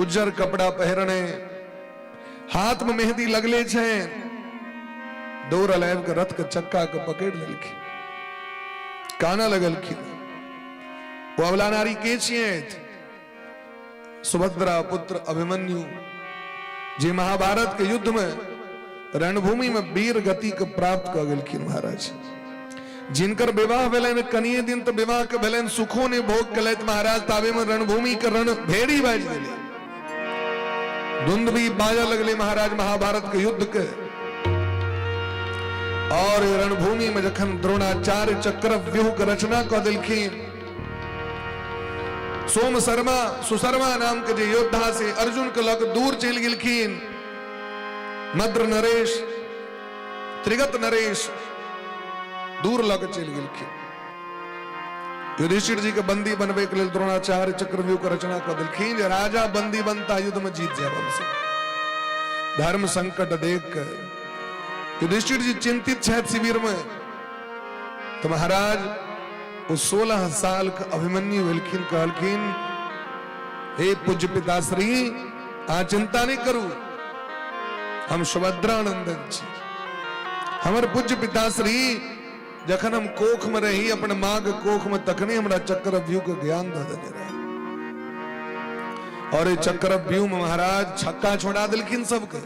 उज्जर कपड़ा पहरने हाथ में मेहंदी लगले छे दौड़ लाइव के रथ के चक्का के पकड़ लेलखिन काना लगलखिन वो अबला नारी के छिए सुभद्रा पुत्र अभिमन्यु जे महाभारत के युद्ध में रणभूमि में वीर गति के प्राप्त कर गेलखिन महाराज जिनकर विवाह भेलन कनिए दिन तो विवाह के भेलन सुखो ने भोग कलैत महाराज ताबे में रणभूमि के रण भेड़ी बाज गेले धुंध भी बाजा लगले महाराज महाभारत के युद्ध के और रणभूमि में जखन द्रोणाचार्य चक्र व्यूह के रचना कर दिलखिन सोम शर्मा सुशर्मा नाम के जे योद्धा से अर्जुन के लग दूर चल गेलखिन मद्र नरेश त्रिगत नरेश दूर लग चल गेलखिन युधिष्ठिर जी के बंदी बनबे के लेल द्रोणाचार्य चक्रव्यूह के रचना कर दिलखिन जे राजा बंदी बनता युद्ध में जीत जाए हमसे धर्म संकट देख कर युधिष्ठिर जी चिंतित छथि शिविर में तो महाराज वो 16 साल का अभिमन्यु वेलखिन कहलखिन हे पूज्य पिताश्री आ चिंता नहीं करू हम सुभद्रा नंदन छी हमर पूज्य पिताश्री जखन हम कोख में रही अपने माँ के कोख में तखने हमरा चक्रव्यूह के ज्ञान दे देने रहे और ये चक्रव्यूह में महाराज छक्का छोड़ा दिलखिन सबके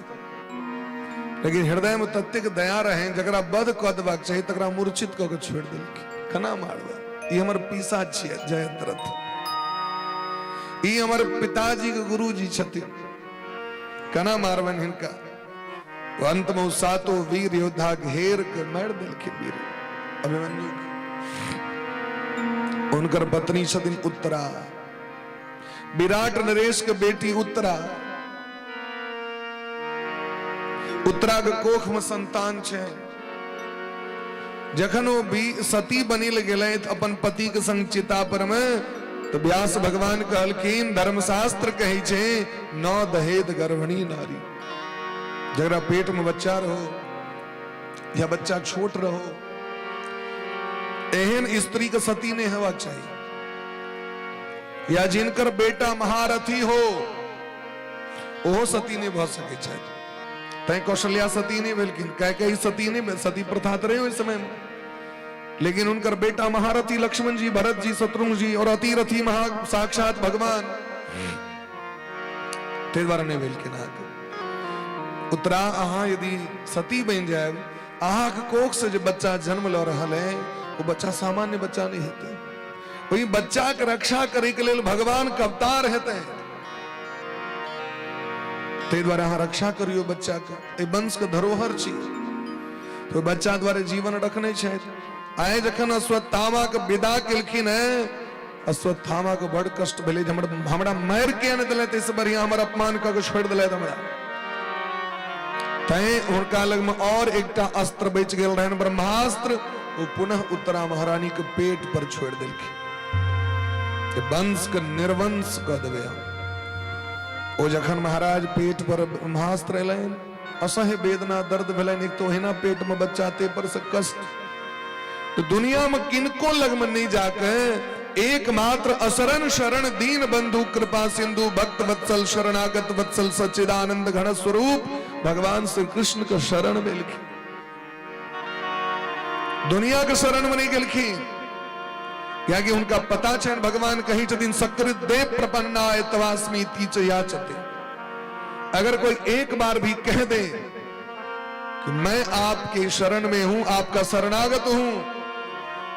लेकिन हृदय में तत्व दया रहे जकरा बध क देबाक चाहिए तकरा मूर्छित क के छोड़ दिलखिन कना मारबा ई हमर पीसा छियै जयंत रथ ई हमर पिताजी के गुरुजी छथिन कना मारबन हिनका अंत में सातो वीर योद्धा घेर के मार दिलखिन वीर अभिमन्यु उनकर पत्नी छथिन उत्तरा विराट नरेश के बेटी उत्तरा उत्तरा के कोख में संतान छे जखन वो भी सती बनिल गेले अपन पति के संग चिता पर में तो व्यास भगवान कहलखिन धर्मशास्त्र कहे छे नौ दहेज गर्भणी नारी जरा पेट में बच्चा रहो या बच्चा छोट रहो एहन स्त्री के सती ने होना चाहिए या जिनकर बेटा महारथी हो ओहो सती ने भ सके छे तै कौशल्या सती नहीं भेलखिन कई सती नहीं सती प्रथा रहे हो इस समय में लेकिन उनकर बेटा महारथी लक्ष्मण जी भरत जी शत्रुघ्न जी और अतिरथी महा साक्षात भगवान ते द्वारा नहीं भेलखिन उत्तरा अहाँ यदि सती बन जाए अहाँ के कोख से जो बच्चा जन्म ल रहा है वो बच्चा सामान्य बच्चा नहीं हेते वही बच्चा के रक्षा करे के लेल भगवान के अवतार हेते ते द्वारा अहाँ रक्षा करियो बच्चा के वंश के धरोहर छी तो बच्चा द्वारा जीवन रखने छे आए जखन अश्वत्थामा के विदा केलखिन है अश्वत्थामा के बड़ कष्ट भेले हमरा मार के न देले तैसे बढ़िया हमर अपमान क के छोड़ देले हमरा तै उनका लग में और एकटा अस्त्र बच गेल रहन ब्रह्मास्त्र वो पुनः उत्तरा महारानी के पेट पर छोड़ देलखिन वंश के निर्वंश क देबे ओ जखन महाराज पेट पर ब्रह्मास्त्र एलैन असह्य वेदना दर्द भेलन एक तो हिना पेट में बच्चा ते पर से कष्ट तो दुनिया में किनको लग में नहीं जाके एकमात्र असरण शरण दीन बंधु कृपा सिंधु भक्त वत्सल शरणागत वत्सल सच्चिदानंद घन स्वरूप भगवान श्री कृष्ण के शरण में लिखी दुनिया के शरण में नहीं गेलखिन क्योंकि उनका पता छन भगवान कहीं छथिन सकृत देव प्रपन्नाय तवास्मि तीच याचते अगर कोई एक बार भी कह दे कि मैं आपके शरण में हूं आपका शरणागत हूं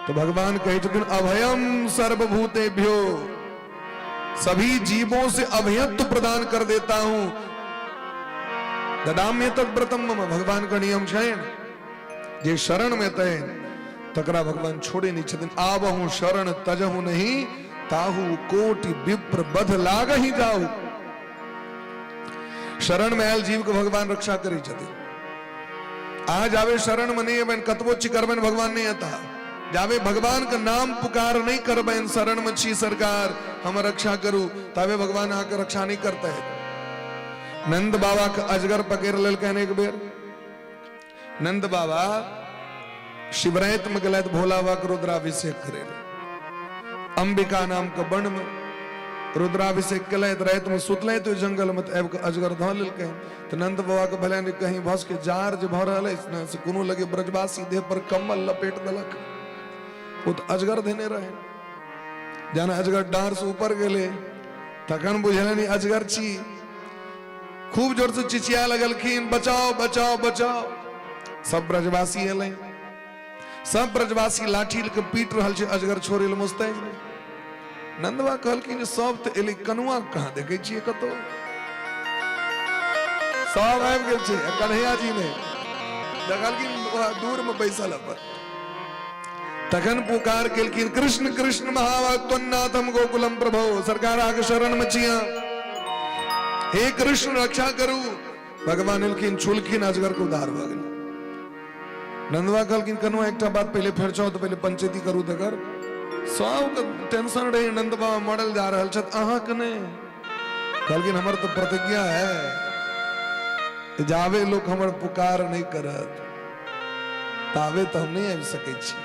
तो भगवान कहे छथिन अभयम सर्वभूतेभ्यो सभी जीवों से अभयत्व प्रदान कर देता हूं ददाम्य तद्व्रतम मम भगवान का नियम है जे शरण में तय तकरा भगवान छोड़े नहीं छथिन। आबहु शरण तजहु नहीं, ताहु कोटि विप्र बध लाग ही जाऊ। शरण में आयल जीव को भगवान रक्षा करी छथिन। आ जावे शरण में नहीं बन कतबो ची करबन भगवान नहीं आता। जावे भगवान का नाम पुकार नहीं करबन, शरण में छी सरकार हम रक्षा करू, तबे भगवान आकर रक्षा नहीं करता है। नंद बाबा का अजगर पकड़ लेल कहने एक बेर। नंद बाबा शिवरात में गलत भोला बाबा का रुद्राभिषेक करे। अंबिका नाम का बन में रुद्राभिषेक कले रात में सुतले तो जंगल में अजगर धल के। तो नंद बाबा के भले कहीं भस के जार जो भर रहा से कोनो लगे ब्रजवासी देह पर कम्बल लपेट दलक। वो तो अजगर देने रहे। जाना अजगर डार से ऊपर गेले तखन बुझल नहीं अजगर छी। खूब जोर से चिचिया लगलखिन, बचाओ बचाओ बचाओ। सब ब्रजवासी एले, सब ब्रजवासी लाठी के पीट रहल छे अजगर छोड़े ले मुस्तैद। नंदबा कहलखिन सब तो एले, कनुआ कहाँ देखे छिए कतो? सब आबि गेल छे। कन्हैया जी ने देखलखिन दूर में बैसल अपन। तखन पुकार केलखिन, कृष्ण कृष्ण महावाक्यनाथम गोकुलम प्रभो। सरकार आके शरण में छिया, हे कृष्ण रक्षा करू। भगवान एलखिन, छुलखिन, अजगर को उद्धार भ गेल। नंदवा कहलखिन, कनुआ एकटा बात पहले फेर छौ तो पहले पंचायती करू तकर। सब टेंशन रहे, नंद बाबा मरल जा रहल छत, अहाँ के नहीं। कहलखिन, हमर तो प्रतिज्ञा है, जावे लोग हमर पुकार नहीं करत तावे तो हम नहीं आबि सकै छी।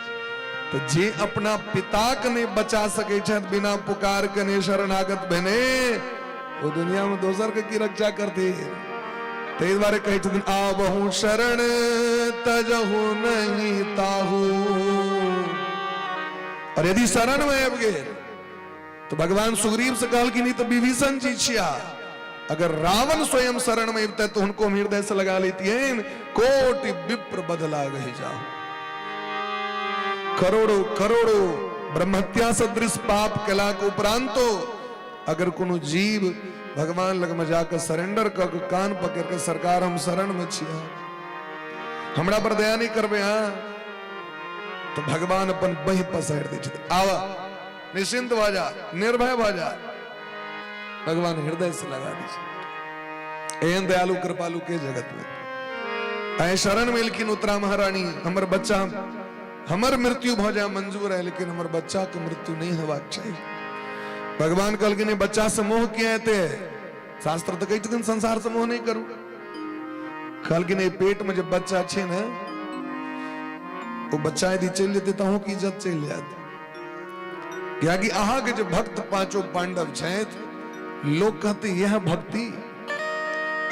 तो जे अपना पिता के नहीं बचा सकै छथि बिना पुकार के नहीं शरणागत भेने, वो दुनिया में दोसर के की रक्षा करती। ते द्वारे कहे छथिन, आबहु शरण तजहु नहीं ताहू। और यदि शरण में आबि गेल तो भगवान सुग्रीव से कहल कि नहीं तो विभीषण जी छिया। अगर रावण स्वयं शरण में अबते तो उनको हृदय से लगा लेती है। कोटि विप्र बदला गही जाओ। करोड़ों करोड़ों ब्रह्महत्या सदृश पाप कला के उपरांतो अगर कोनो जीव भगवान लग में जाकर सरेंडर कर कान पकड़ के, सरकार हम शरण में छिया, हमरा पर दया नहीं करबे, हाँ, तो भगवान अपन बही पसार दे छथिन। आवा निश्चिंत भ जा, निर्भय भ जा। भगवान हृदय से लगा दी। एहन दयालु कृपालु के जगत में ऐ शरण में। लेकिन उत्तरा महारानी, हमर बच्चा हमर मृत्यु भ जाए मंजूर है, लेकिन हमर बच्चा के मृत्यु नहीं होबाक चाहिए। भगवान कहलखिन, बच्चा से मोह किया है? शास्त्र तो कहते दिन संसार से मोह नहीं करू। कहलखिन, पेट में जब बच्चा छे ना, वो बच्चा यदि चल जेते तो की इज्जत चल जाती। क्या कि अहा के जो भक्त पांचों पांडव छथि, लोग कहते यह भक्ति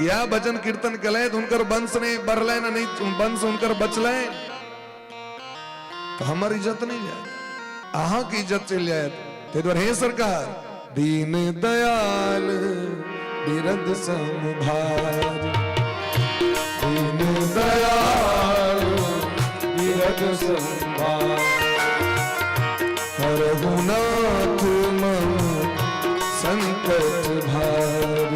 यह भजन कीर्तन कले उनकर वंश नहीं बढ़ले ना, नहीं वंश उनकर बचले तो हमारी इज्जत नहीं जाए, अहा की इज्जत चल जाए। ते द्वारा हे सरकार, दीन दयाल बिरद समभार, दीन दयाल बिरद समभार, हरहु नाथ मम संकट भार,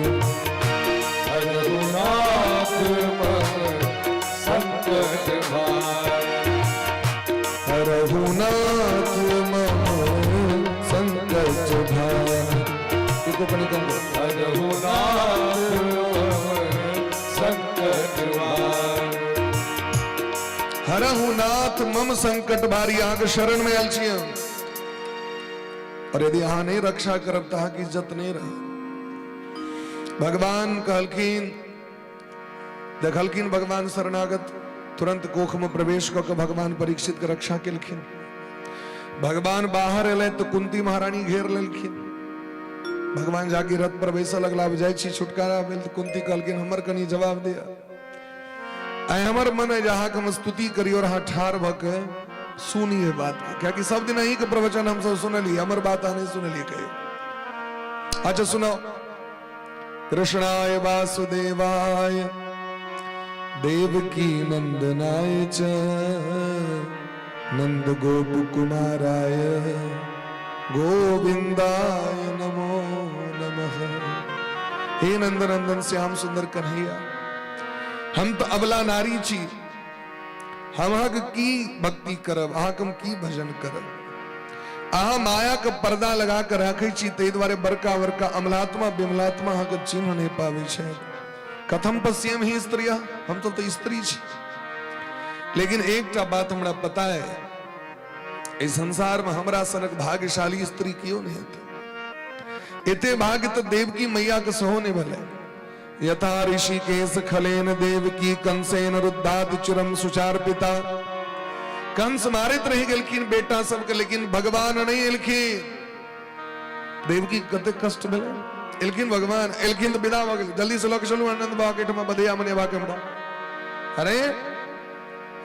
हरहु नाथ मम संकट भार, हरहु नाथ मम संकट भार। इसको पढ़ने कम करो। हरहु नाथ मम संकट भार, हरहु नाथ मम संकट भारी। यहाँ के शरण में अलछिया, और यदि यहाँ नहीं रक्षा करब तो की इज्जत नहीं रहे। भगवान कहलखिन, देखलखिन भगवान शरणागत, तुरंत कोख में प्रवेश करके भगवान परीक्षित के रक्षा केलखिन। भगवान बाहर एले तो कुंती महारानी घेर लेलखिन। भगवान जाके रथ पर बैसा लगला, जाय छी छुटकारा भेल। तो कुंती कहलखिन, हमर कनी जवाब दिया। आय हमर मन है जहाँ हम स्तुति करी और हाँ ठार भके सुनिए बात की, क्या कि सब दिन यही के प्रवचन हम सब सुनलिए, हमर बात नहीं सुनलिए कहे। अच्छा सुनो। कृष्णाय वासुदेवाय देवकी नंदनाय च नंद गोप कुमाराय गोविंदाय नमो नमः। हे नंद नंदन श्याम सुंदर कन्हैया, हम तो अबला नारी छी, हम हक की भक्ति करब, अहाँक हम की भजन करब। अहाँ माया के पर्दा लगा कर रखे छी, ताहि द्वारे बड़का बड़का अमलात्मा विमलात्मा अहाँके चिन्ह नहीं पावे छै। कथम पश्यम ही स्त्री, हम तो स्त्री छी। लेकिन एक बात हमरा पता है, इस संसार में हमरा सनक भाग्यशाली स्त्री क्यों नहीं होती। इतने भाग्य तो देवकी मैया के सहो ने भले। यथा ऋषिकेश खलेन देवकी कंसेन रुद्धात चिरम सुचार पिता। कंस मारित रही गेलखिन बेटा सबके, लेकिन भगवान नहीं एलखिन। देवकी कते कष्ट भेलै, एलखिन भगवान, एलखिन तो विदा भ गेल, जल्दी से लऽ के चलू आनंद बाबा के ठमा बधिया मनेबा के हमरा। अरे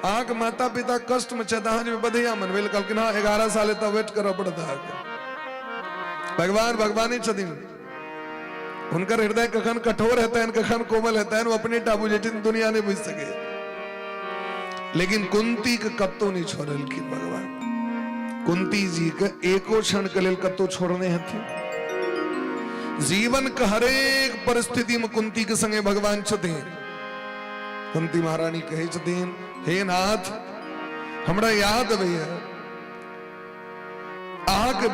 आँख माता पिता कष्ट में छै, अहाँ जे बधिया मनबे कहलखिन हाँ 11 साल तक वेट करऽ पड़त अहाँके। भगवान भगवाने छथिन, हुनकर हृदय कखन कठोर हेतै कखन कोमल हेतै वो अपने टा बुझेथिन, दुनिया नहीं बुझ सके। लेकिन कुंती के कत्तो नहीं छोड़लखिन भगवान। कुंती जी के एको क्षण के लेल कत्तो छोड़ने हथिन। जीवन के हरेक परिस्थिति में कुंती के संगे भगवान छथिन। कुंती महारानी कहे छथिन, हे नाथ हमरा याद अबैया अहाँके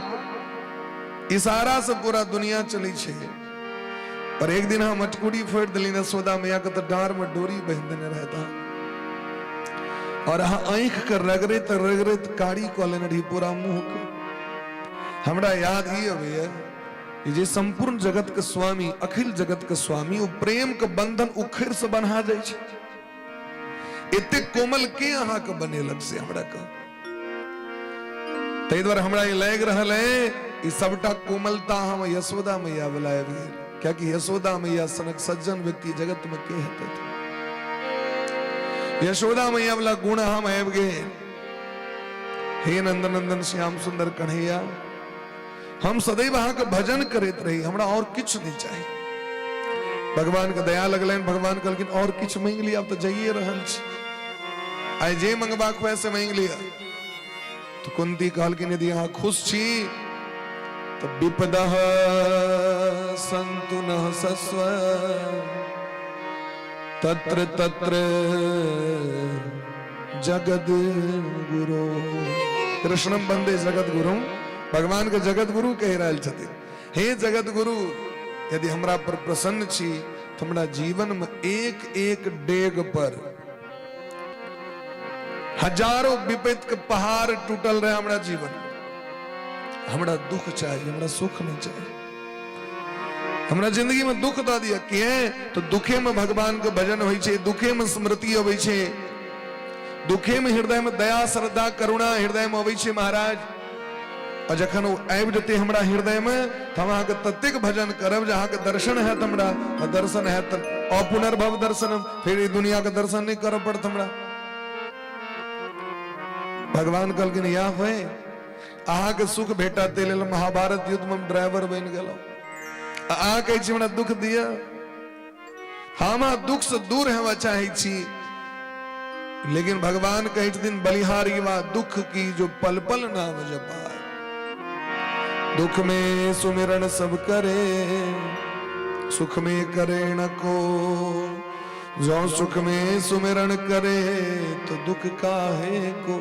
इशारा से पूरा दुनिया चली छै, पर एक दिन हम मटकुरी फोड़ दिली न सोदा मैया के, तो डार में डोरी बहन देने रहता और आंख के रगड़त रगड़त कारी कॉलेन रही पूरा मुंह के। हमरा याद ही अबैया जे संपूर्ण जगत के स्वामी, अखिल जगत के स्वामी, वो प्रेम के बंधन उखड़ से बन्हा जाय छै। एते कोमल के अहाँ के बनेलक से हमरा के। ताहि द्वारे हमरा ये लग रहल है ई सबटा कोमलता हम यशोदा मैया वाला आबि गेल, क्योंकि यशोदा मैया सनक सज्जन व्यक्ति जगत में के हेतै। यशोदा मैया वाला गुण हम आबि गेल। हे नंदनंदन श्याम सुंदर कन्हैया, हम सदैव अहाँ के भजन करैत रही, हमरा और किछु नहीं चाहिए। भगवान के दया लगलनि, भगवान कहलखिन और किछु मांग लिया, अब तो जाइए रहल छी, आइ जे मंगबाक हुए से मांग लिया। तो कुंती कहलखिन यदि अहाँ खुश छी तो विपदः सन्तु नः सस्व तत्र तत्र जगद गुरु। कृष्णम वंदे जगत गुरु। भगवान के जगत गुरु कह रहल छथिन, हे जगत गुरु यदि हमरा पर प्रसन्न छी तो हमरा जीवन में एक एक डेग पर हजारों विपत्ति के पहाड़ टूटल रहे हमरा जीवन। हमरा दुख चाहिए, हमरा सुख नहीं चाहिए। हमरा जिंदगी में दुख दऽ दिया कि तो दुखे में भगवान के भजन होइ छै, दुखे में स्मृति अबै छै, दुखे में हृदय में दया श्रद्धा करुणा हृदय में अबै छै महाराज। और जखन वो आबि जेतै हमरा हृदय में तो हम अहाँके ततेक भजन करब जे अहाँके दर्शन हैत हमरा, और दर्शन हैत अपुनर्भव दर्शन, फिर ई दुनिया के दर्शन नहीं करऽ पड़त हमरा। भगवान कहलखिन या होए अहाँ के सुख भेटा ते लेल महाभारत युद्ध में ड्राइवर बन गेलौ, अहाँ कहै छी हमरा दुख दिया। हम दुख से दूर हेवा चाहे छी, लेकिन भगवान कहै छथिन बलिहारी वा दुख की जो पल पल नाम जपाए। दुख में सुमिरन सब करे, सुख में करे न को, जो सुख में सुमिरन करे तो दुख काहे को।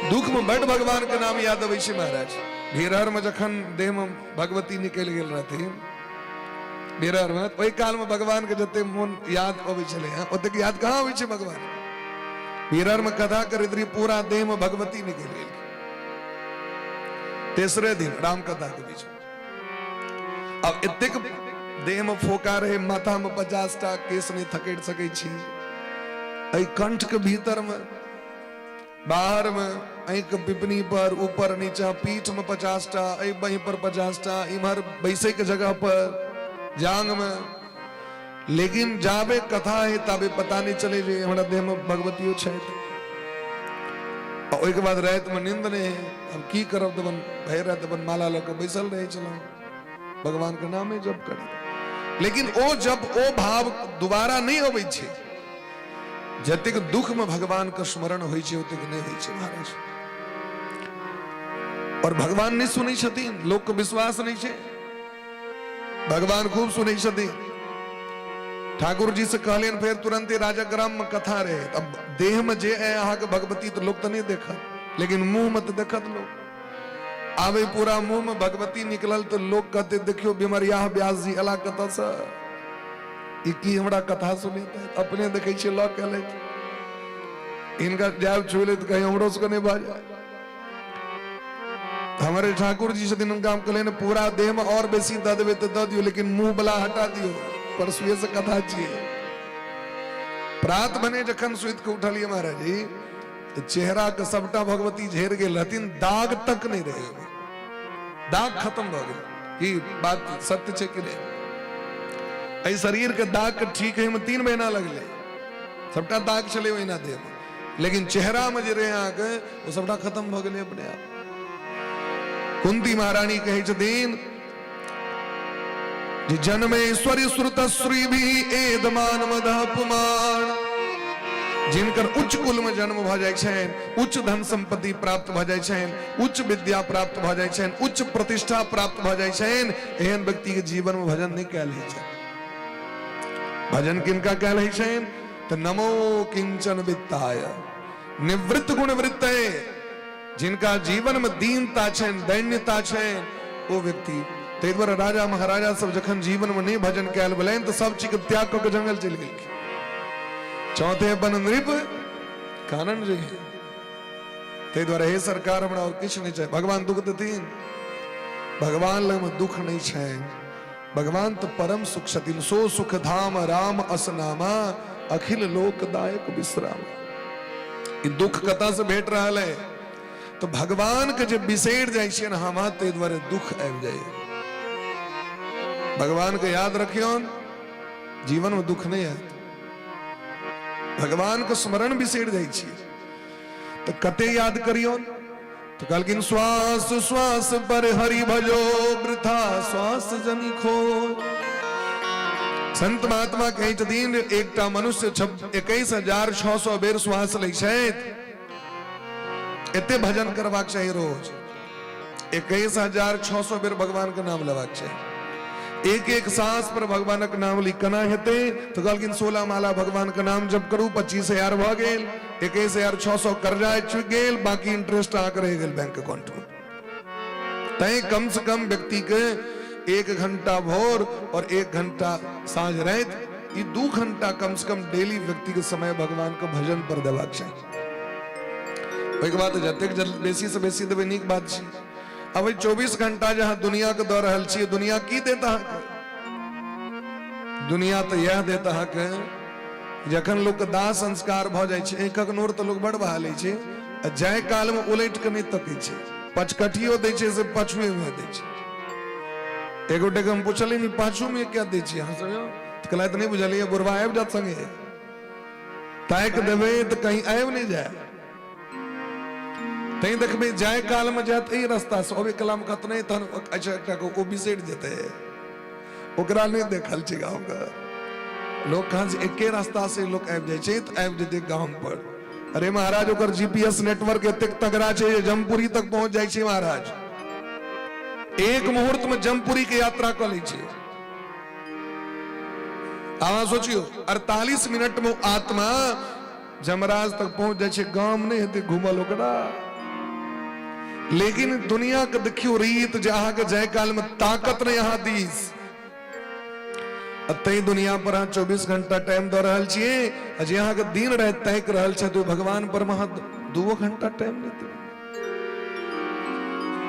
दुख में बड़ भगवान के नाम याद अबै छै महाराज। भीरहर में जखन देह में भगवती निकल गेल रहथिन भीरहर में, ओहि काल में भगवान के जते मोन याद अबै छलै हैं, ओते याद कहाँ अबै छै भगवान। भीरहर में कथा करैत रही, पूरा देह में भगवती निकल गेल। तेसरे दिन राम कथा के बीच अब एतेक देह में फोका रहे, माथा में 50 टा केस नहीं थकेट सकै छी, एहि कंठ के भीतर में बाहर में आंख पिपनी पर ऊपर नीचा पीठ में 50 टा, बही पर 50 टा, इमहर बैसे के जगह पर जांग में। लेकिन जाबे कथा है तबे पता नहीं चले जे हमरा देह में भगवतियो छथि। और ओहिके बाद रात में नींद नहीं है, अब की करब तो भय रात अपन माला लऽ के बैसल रहे चलो भगवान के नामे जप करी। लेकिन ओ जब ओ भाव दोबारा नहीं अबै छै, जतेक दुख में भगवान का स्मरण होइ छै ओतेक नहीं होइ छै महाराज। और भगवान नहीं सुनै छथिन, लोग को विश्वास नहीं छै। भगवान खूब सुनै छथिन। ठाकुर जी से कहलियन फिर तुरंत ही राजाग्राम में कथा रहे। अब देह में जे है अहाँ के भगवती तो लोग तो नहीं देखत, लेकिन मुंह में तो देखत लोग। आवे पूरा मुंह में भगवती निकलल तो लोग कहते देखियो बिमरिया व्यास जी अला कथा से की हमरा कथा सुने अपने देखे छे लोग कहले इनका जाब छुले तो कहीं हमरो से नहीं बाजा। हमारे ठाकुर जी से दिन उनका हम कहले पूरा देह में और बेसी द देवे तो द दियो, लेकिन मुंह बला हटा दियो, परसुए से कथा चाहिए। प्रात बने जखन सुइत के उठलिए महाराज जी तो चेहरा के सबटा भगवती झेर गेल रहथिन, दाग तक नहीं रहे, दाग खत्म हो गए। की बात सत्य छे कि नहीं? ऐ शरीर के दाग के ठीक है में 3 महीना लगले, सबटा दाग चले हुए ना देह में, लेकिन चेहरा में जे रहे आके वो सबटा खत्म हो गए अपने आप। कुंती महारानी कहे छथिन जे जन्मेश्वरी श्रुत श्री भी एदमान मदपुमान, जिनकर उच्च कुल में जन्म भ जाय छेन, उच्च धन संपत्ति प्राप्त भ जाय छेन, उच्च विद्या प्राप्त भ जाय छेन, उच्च प्रतिष्ठा प्राप्त भ जाय छेन, एहन व्यक्ति के जीवन में भजन नहीं कैल है। भजन किनका कैल है छेन? तो नमो किंचन वित्ताय निवृत्त गुण वृत्तये, जिनका जीवन में दीनता छेन, दैन्यता छेन, वो व्यक्ति। ते द्वारा राजा महाराजा सब जखन जीवन में नहीं भजन कैल बलेन तो सब चीज त्याग करके जंगल चल गए। चौथे बन नृप कानन जी ते द्वारा हे सरकार हमरा और किछ नहीं चाहिए। भगवान दुख देतीन, भगवान लग में दुख नहीं छे, भगवान तो परम सुख छथिन। सो सुख धाम राम असनामा, अखिल लोकदायक विश्राम। ई दुख कथा से भेट रहा है तो भगवान के जब बिसेर जाय छियन हम ते द्वारे दुख आबि जाय। भगवान के याद रखियो, जीवन में दुख नहीं आए। भगवान के स्मरण बिसेर जाय छी तो कते याद करियो? तो कहलकिन श्वास श्वास पर हरि भजो, वृथा श्वास जनी खो। संत महात्मा कहे छथिन एकटा मनुष्य 21,600 बेर श्वास लै छथि, एते भजन करबाक चाहिए रोज। 21,600 बेर भगवान के नाम लेबाक चाहिए। एक एक सांस पर भगवान के नाम ली कना हेते? तो कहलकिन 16 माला भगवान के नाम जप करू, 25,000 भ गेल, 21,600 कर्जा चुक गेल, बाकी इंटरेस्ट आके रह गेल बैंक अकाउंट में। तय कम से कम व्यक्ति के 1 घंटा भोर और 1 घंटा साँझ रात, ये 2 घंटा कम से कम डेली व्यक्ति के समय भगवान के भजन पर देबाक चाहिए। एक बात जतेक बेसी से बेसी देवे नीक बात छी। अब 24 घंटा जहां दुनिया के दौड़ रहल छी, दुनिया की देता है? दुनिया तो यह देता है कि जखन लोग के दाह संस्कार भ जाय छै, एकक नोर तो लोग बड़ बहा लै छै, जाय काल में उलट के नहीं तकै छै, पचकठियो दै छै से पछुए में दै छै। एगो हम पूछली नहीं पाछू में क्या दै छी अहाँ सब? तो कहला नहीं बुझलिए, बुरवा आबि जात संगे, ताक देवे तो कहीं आबि नहीं जाए। तई देखबे जाय काल में जात ई रास्ता से अबे कलाम कत नहीं तन अच्छा एकटा को बिसेट जेते, ओकरा नहीं देखल छै गांव का लोग। कहां से एके रास्ता से लोग आबि जाय छै त आबि जेते गांव पर। अरे महाराज ओकर जीपीएस नेटवर्क एतेक तगड़ा छै जे जमपुरी तक पहुंच जाय छै महाराज। एक मुहूर्त में जमपुरी के यात्रा कर लै छै। आवाज सोचियो 48 मिनट में आत्मा जमराज तक पहुंच जाय छै। गांव नहीं हेते घूमल ओकरा। लेकिन दुनिया के देखियो रीत जे अहाँ के जय काल में ताकत नहीं अहाँ दीस, अतई दुनिया पर अहाँ 24 घंटा टाइम दे रहल छिए, जे अहाँ के दिन रात तैक रहल छै तो भगवान पर महा 2 घंटा टाइम नहीं दे।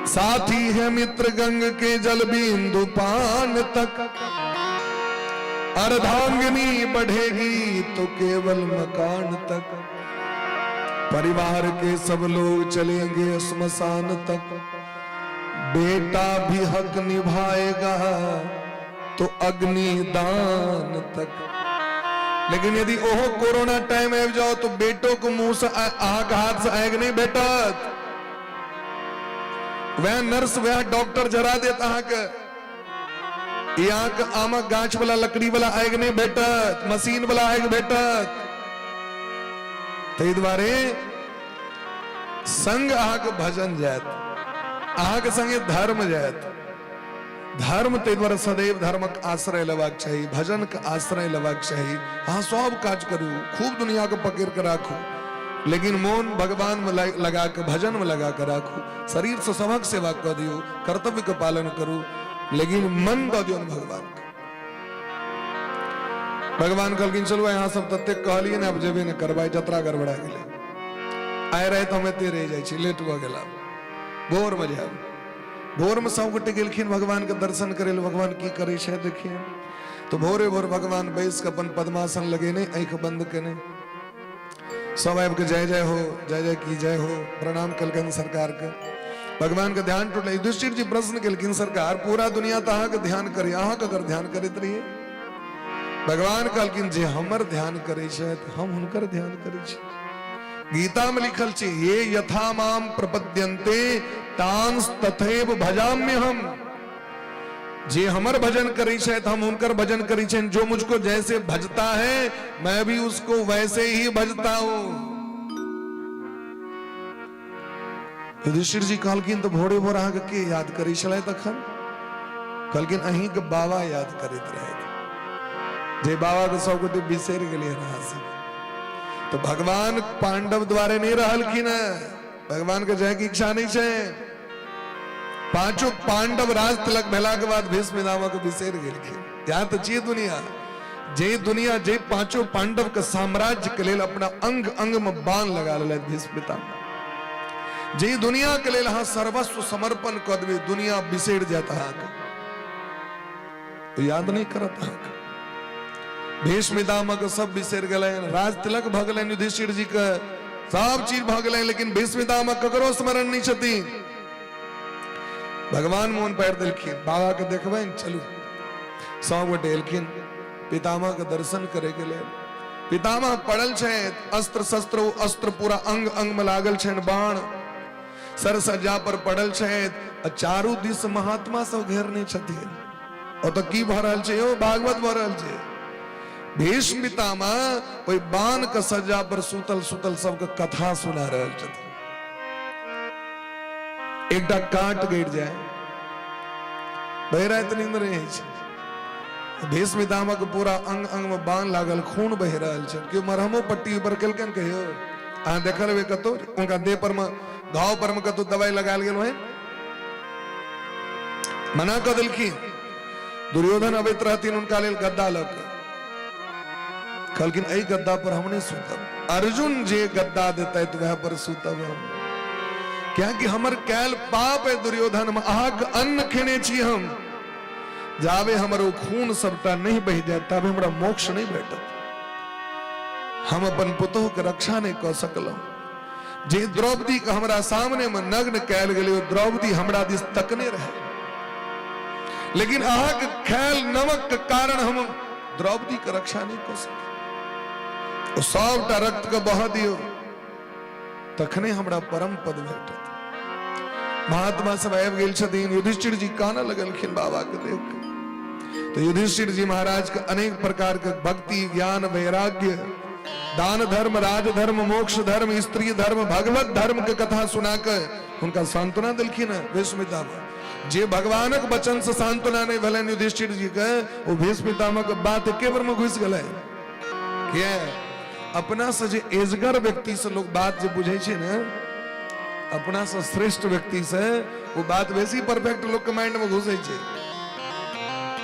साथी है मित्र गंग के जल बिंदु पान तक, अर्धांगिनी बढ़ेगी तो केवल मकान तक, परिवार के सब लोग चलेंगे स्मशान तक, बेटा भी हक निभाएगा तो अग्निदान तक। लेकिन यदि ओहो कोरोना टाइम आ जाओ तो बेटों को मुंह से आग हाथ से आग नहीं बेटत, वह नर्स वह डॉक्टर जरा देता है के यहाँ के आमक गाछ वाला लकड़ी वाला आग नहीं भेटत, मशीन वाला आग भेटत। तै द्वारे संग अहाँ के भजन जात, अहाँ के संगे धर्म जात। धर्म ते द्वारा सदैव धर्मक आश्रय लेबाक चाहिए, भजन के आश्रय लेबाक चाहिए। हाँ सब काज करू, खूब दुनिया को पकड़ के राखू, लेकिन मोन भगवान में लगा के, भजन में लगा के राखू। शरीर से सबक सेवा कर दियो, कर्तव्य के पालन करू, लेकिन मन दो दियो भगवान के। भगवान कहलखिन चलो यहाँ सब तत्ते कहलिए ना, अब जेबे न करबाई, जतरा गड़बड़ा गेले। आए रहे तो हमें तेरे जाय छी, लेट हो गेला। भोर में जाब, भोर में सब गोटे गेलखिन भगवान के दर्शन करे ले। भगवान की करे छे देखिए, तो भोरे भोर भगवान बैस के अपन पद्मासन लगेने, आंख बंद केने, सब आबि के जय जय हो, जय जय की जय हो, प्रणाम कलकन सरकार के। भगवान के ध्यान टूटल। युधिष्ठिर जी प्रश्न केलखिन, सरकार पूरा दुनिया तो अहाँ के ध्यान करे, अहाँ के अगर ध्यान करैत रहिए। भगवान कहलखिन जे हमर ध्यान करे छे हम हुनकर ध्यान करे छी। गीता में लिखल छे, ये यथा माम प्रपद्यन्ते तांस तथैव भजाम्य हम। जे हमर भजन करी छे हम उनकर भजन करी छे। जो मुझको जैसे भजता है मैं भी उसको वैसे ही भजता हूं। युधिष्ठिर जी कहलखिन तो भोरे भोर अहाँ के याद करी छले तखन? कहलखिन अहीं के बाबा याद करैत रहे, जे बाबा के सब गोटे बिसरि गेलिए रहा से। तो भगवान पांडव द्वारे नहीं रहलखिन, भगवान के जाय की इच्छा नहीं छे। पांचों पांडव राज तिलक भेला के बाद भीष्म पितामह के बिसरि गेलखिन। यहाँ तो जे दुनिया जे पांचों पांडव के साम्राज्य के लेल अपना अंग अंग में बाण लगा ले भीष्म पितामह। जे दुनिया के लेल हाँ सर्वस्व समर्पण कर देवे, दुनिया बिसरि जाता है, तो याद नहीं करता। भीष्म पितामह के सब बिसरि गए, राज तिलक भ गए युधिष्ठिर जी के, सब चीज भ गए, लेकिन भीष्म पितामह ककरो स्मरण नहीं छथि। भगवान मोहन पैर देलखिन, बाबा के देखबे चलू। सब गोटे एलखिन पितामह के दर्शन करे के लेल। पितामह पड़ल छे, अस्त्र शस्त्र अस्त्र पूरा अंग अंग में लागल छे, बाण सर सज्जा पर पड़ल छे। चारू दिस महात्मा सब घेरने छथिन। और तो की भ रहल छे, भागवत भ रहल छे। भीष्म पितामह ओई बाण के सज्जा पर सुतल सुतल सबके कथा सुना रहल छथिन। एकटा काट गिर जाए, बहरा नींद रहे छे। भीष्म पितामह के पूरा अंग अंग में बाण लागल, खून बह रहल छे। क्यों मरहमो पट्टी ऊपर केलकन कहियो अहाँ देखल हेबै कतो उनका देह पर में घाव पर में कतो दवाई लगाल गेल है, मना कर देलखिन। दुर्योधन अबैत रहथिन उनका लेल गद्दा लग, कहलखिन एहि गद्दा पर हम नहीं सुतब। अर्जुन जे गद्दा देता है तो वह पर सुतब हम, क्या कि हमर कैल पाप है दुर्योधन में अहाक अन्न खेने छी हम। जावे हमरो खून सबटा नहीं बह जाए तबे हमरा मोक्ष नहीं भेटत। हम अपन पुतोह के रक्षा नहीं कर सकलौ। जे द्रौपदी के हमरा सामने में नग्न कैल गेलै, द्रौपदी हमरा दिस तकने रहे, लेकिन अहाक खैल नमक के कारण हम द्रौपदी के रक्षा नहीं कर सके। सबटा रक्त के बहा दियो तखने हमरा परम पद भेटत। महात्मा सब आबि गेल छथिन। युधिष्ठिर जी काना लगलखिन बाबा के देख के। तो युधिष्ठिर जी महाराज के अनेक प्रकार के भक्ति ज्ञान वैराग्य दान धर्म राज धर्म मोक्ष धर्म स्त्री धर्म भगवत धर्म के कथा सुनाकर उनका सांत्वना दिलखिन। भीष्म पितामह जे भगवानक वचन से सांत्वना नहीं भेलन युधिष्ठिर जी के, वो भीष्म पितामह के बात एके बार में घुस गए। क्या अपना से जे एजगर व्यक्ति से लोग बात जे बुझे छे ना, अपना से श्रेष्ठ व्यक्ति से वो बात वैसी परफेक्ट लोग के माइंड में घुसे छे।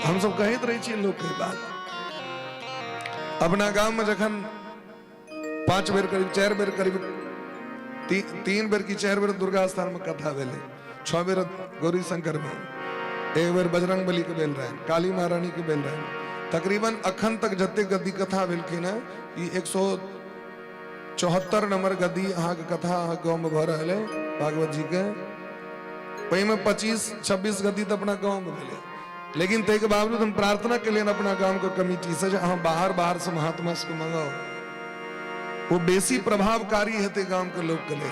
हम सब कहते रहे छे लोग के बात। अपना गांव में जखन 5 बेर करीब 4 बेर करीब 3 बेर की 4 बेर दुर्गा स्थान में कथा भेले, 6 बेर गौरी शंकर में, 1 बेर बजरंग बली के बेल रहे, काली महारानी के बेल रहे। तकरीबन अखन तक जते गद्दी कथा भेलखिन है, 174 नंबर गद्दी अहाँ के कथा अहाँ गाँव में भ रहा है भागवत जी के। वही में 25-26 गद्दी तो अपना गाँव में भेले, लेकिन ते के बावजूद हम प्रार्थना के लिए अपना गाँव के कमिटी से अहाँ बाहर से महात्मा से मंगाओ, वो बेसी प्रभावकारी हेते गाँव के लोग के लिए।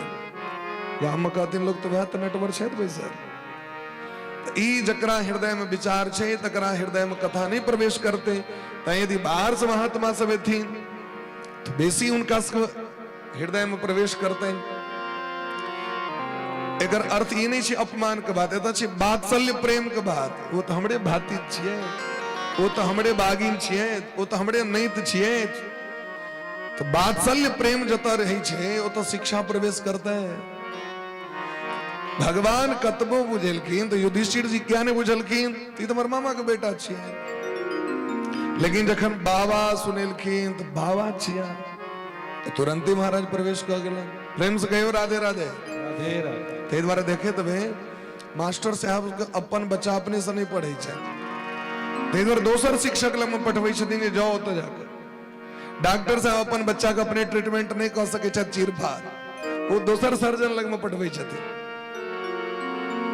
गाँव में कहते लोग तो वह तो नेटवर्क है पैसा ई जकरा हृदय में विचार छे तकरा हृदय में कथा नहीं प्रवेश करते। तो यदि बाहर से महात्मा सब थी तो बेसी उनका हृदय में प्रवेश करते। एकर अर्थ ये नहीं छे अपमान के बात, एत छे वात्सल्य प्रेम के बात। वो तो हमरे भाती छिए, वो तो हमरे बागिन छिए, वो तो हमरे नैत छिए। तो वात्सल्य प्रेम जता रही छे वो तो शिक्षा प्रवेश करता है। भगवान कतबो बुझेलखिन तो युधिष्ठिर जी क्या ने बुझलखिन, ती तो हमर मामा के बेटा छिए। लेकिन जखन बाबा सुनेलखिन तो बाबा छिया, तो तुरंत ही महाराज प्रवेश कर गेलन। प्रेम से कहियो राधे राधे। राधे राधे। ते द्वारा देखे तबे मास्टर साहब अपन बच्चा अपने से नहीं पढ़े छे, ते द्वारा दोसर शिक्षक लग में पढ़बै छथिन, जाओ तो जाकर। डॉक्टर साहब अपन बच्चा के अपने ट्रीटमेंट नहीं कर सके छथि चीर फाड़, वो दोसर सर्जन लग में पढ़बै छथिन।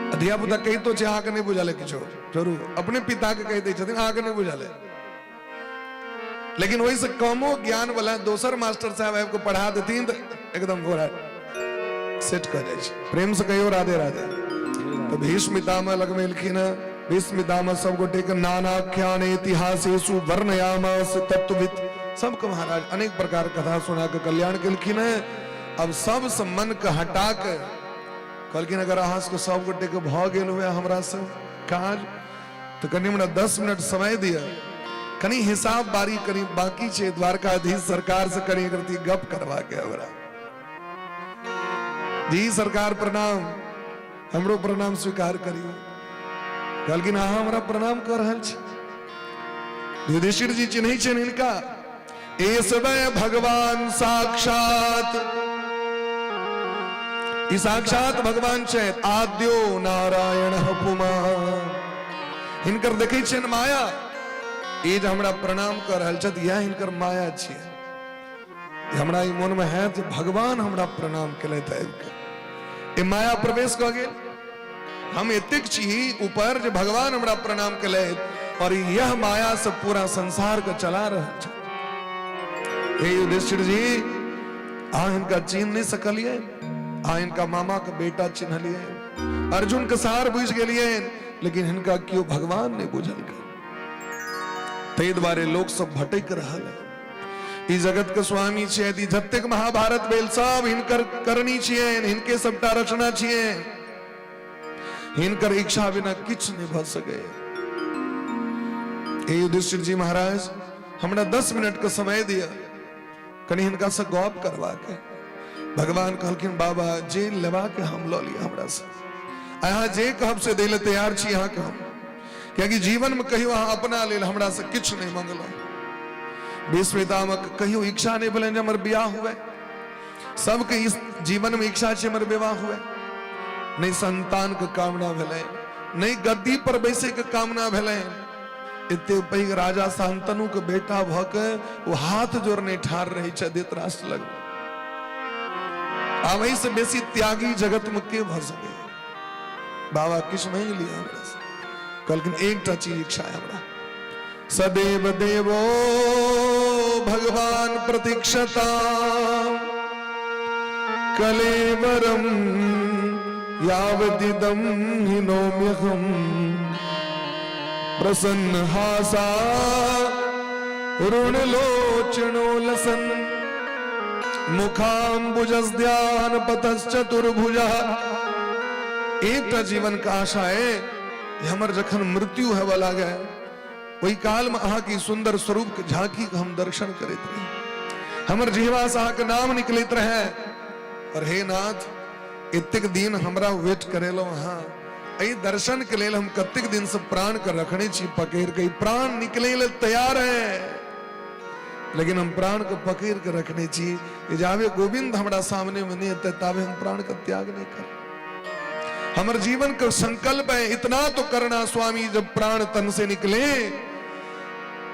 अध्यापक कही तो आग नहीं बुझाले किछो, जरूर अपने पिता के कह दै छथिन आग नहीं बुझाले। लेकिन वही से कमो ज्ञान वाला दोसर मास्टर साहब आपको पढ़ा देतीन तो एकदम घोड़ा सेट कर जाए छे। प्रेम से कहियो राधे राधे। तो भीष्मितामह लगमेलखिन, भीष्मितामह सब गोटे के नानाख्यान इतिहासेषु वर्णयामास तत्वविद, सबको महाराज अनेक प्रकार कथा सुना के कल्याण केलखिन है। अब सब मन के हटा के कहलखिन अगर अहाँ को सब गोटे के भ गेल हुए हमरा से काज तो कनी हमरा 10 मिनट समय दिया, कनी हिसाब बारी करी बाकी छे, द्वारकाधीश सरकार से करी करती गप करवा के हमरा। जी सरकार प्रणाम, हमरो प्रणाम स्वीकार करियो। कहलखिन अहाँ हमरा प्रणाम कर रहल छी। युधिष्ठिर जी चिन्है छन इनका, ए समय भगवान साक्षात, ई साक्षात भगवान छे, आद्यो नारायण पुमान। हिनकर देखै छन माया, ये जो हमरा प्रणाम कर रहल छथि यह हिनकर माया छियै। हमरा ई मन में है जे भगवान हमरा प्रणाम केलथि आबि के, ए माया प्रवेश क गेल। हम एतेक छी ऊपर जे भगवान हमरा प्रणाम केलथि और यह माया से पूरा संसार को चला रहल छथि। हे युधिष्ठिर जी अहाँ हिनका चिन्ह नहीं सकलियै, अहाँ इनका मामा के बेटा चिन्हलियै, अर्जुन के सार बुझ गेलियै, लेकिन हिनका क्यों भगवान नहीं बुझल के। ते द्वारे लोग सब भटक रहल है। ई जगत के स्वामी छियै, ई जतेक महाभारत भेल सब हिनकर करनी छियै, हिनके सबटा रचना छियै। हिनकर इच्छा बिना किछ नहीं भ सके। हे युधिष्ठिर जी महाराज हमरा 10 मिनट का समय दिया, कनी हिनका से गप करवा के। भगवान कहलखिन बाबा जे लेवा के हम लो लिया हमरा से, अहाँ जे कहब से दै ले तैयार छी अहाँ के हम, क्योंकि जीवन में कहियो अहाँ अपना लेल हमरा से किछ नहीं मंगलो। भीष्मितामह कहियो इच्छा नहीं भेलै जे हमर बियाह हुए, सबके इस जीवन में इच्छा छै हमर विवाह हुए। नहीं संतान के कामना भेलै, नहीं गद्दी पर बैसे के कामना भेलै। इतने पैघ राजा शांतनु के बेटा भ के वो हाथ जोड़ने ठाड़ रही छै धृतराष्ट्र लग। आब से बेसी त्यागी जगत में के भ सके। बाबा किछ नहीं लिया हमरा से, कहलखिन एकटा चीज इच्छा है हमरा, सदैव देवो भगवान प्रतीक्षता कलेवरम यावदिदम हिनोम्यहम प्रसन्न हासा ऋणलोचनो लसन मुखाम्बुजस्ध्यान पतश्चतुर्भुजः। एकटा जीवन का आशा है, हमर जखन मृत्यु है वाला गए वही काल में अहाँ की सुंदर स्वरूप के झांकी के हम दर्शन करते रहे, हमर जिह्वा से अहाँ के नाम निकलत रहे। और हे नाथ इतक दिन हमरा वेट करेलो अहाँ, एहि दर्शन के लेल हम कतेक दिन से प्राण के रखने छी पकड़ के, प्राण निकले ले तैयार है, लेकिन हम प्राण को पकड़ के रखने छी। जावे गोविंद हमरा सामने में नहीं होते तावे हम प्राण का त्याग नहीं कर। हमारे जीवन का संकल्प है इतना तो करना स्वामी, जब प्राण तन से निकले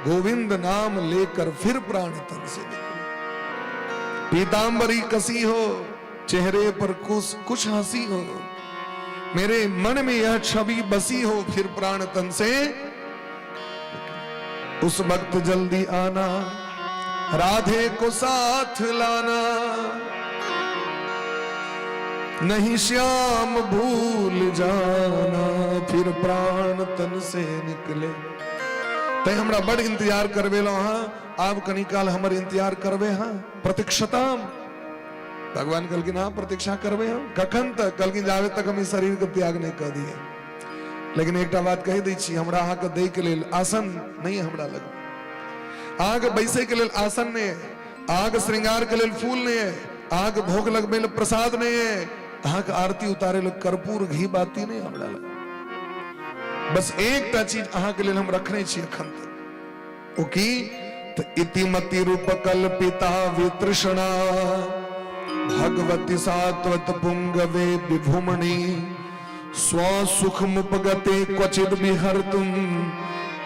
गोविंद नाम लेकर फिर प्राण तन से निकले। पीतांबरी कसी हो चेहरे पर कुछ हंसी हो, मेरे मन में यह छवि बसी हो, फिर प्राण तन से उस वक्त जल्दी आना, राधे को साथ लाना, नहीं श्याम भूल जाना, फिर प्राण तन से निकले। ते हमरा बड़ इंतजार करवे लो हाँ, आप कनी काल हमर इंतजार करवे हाँ, प्रतीक्षताम भगवान कल की ना प्रतीक्षा करबे हम कखन तक कल की जावे तक हम इस शरीर के त्याग नहीं कर दिए। लेकिन एक बात कह दी छी, हमरा अहाँ के दे के लेल आसन नहीं है हमरा लग, अहाँ के बैसे के लेल आसन नहीं है, अहाँ के श्रृंगार के लेल फूल नहीं है, अहाँ के भोग लगबे लेल प्रसाद नहीं है, अहाँ के आरती उतारे लेल कर्पूर घी बाती नहीं हमरा लग। बस एक चीज अहाँ के लेल हम रखने छी अखन तक, ओ की इतिमति रूप कल्पिता वितृष्णा भगवती सात्वत पुंगवे विभुमणि स्वसुख मुपगते क्वचिद विहर्तुम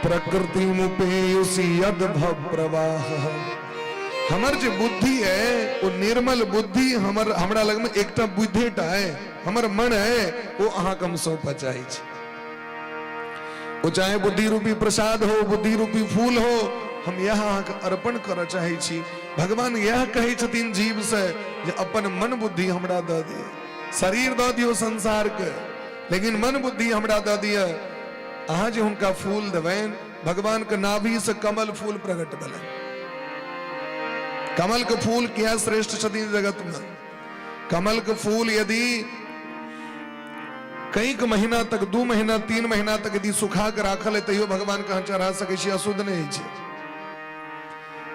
प्रकृति मुपेयुषि यद्भव प्रवाह। हमर जो बुद्धि है वो निर्मल बुद्धि हमर हमरा लग में एकटा बुद्धिटा है, हमर मन है वो अहाँ कम सौंप चाहे, वो चाहे बुद्धि रूपी प्रसाद हो, बुद्धि रूपी फूल हो, हम यह अर्पण कर चाहे छी। भगवान यह कहे छथिन जीव से जे अपन मन बुद्धि हमरा द दिए, शरीर द दियो संसार के, लेकिन मन बुद्धि हमरा द दिए। अहाँ जे हुनका फूल देबैन, भगवान के नाभि से कमल फूल प्रकट भेलै। कमल के फूल क्या श्रेष्ठ छथिन जगत में। कमल के फूल यदि कई महीना तक 2 महीना 3 महीना तक यदि सुखा के राखल है तैयो भगवान कहाँ चढ़ा सके छी, अशुद्ध नहीं है।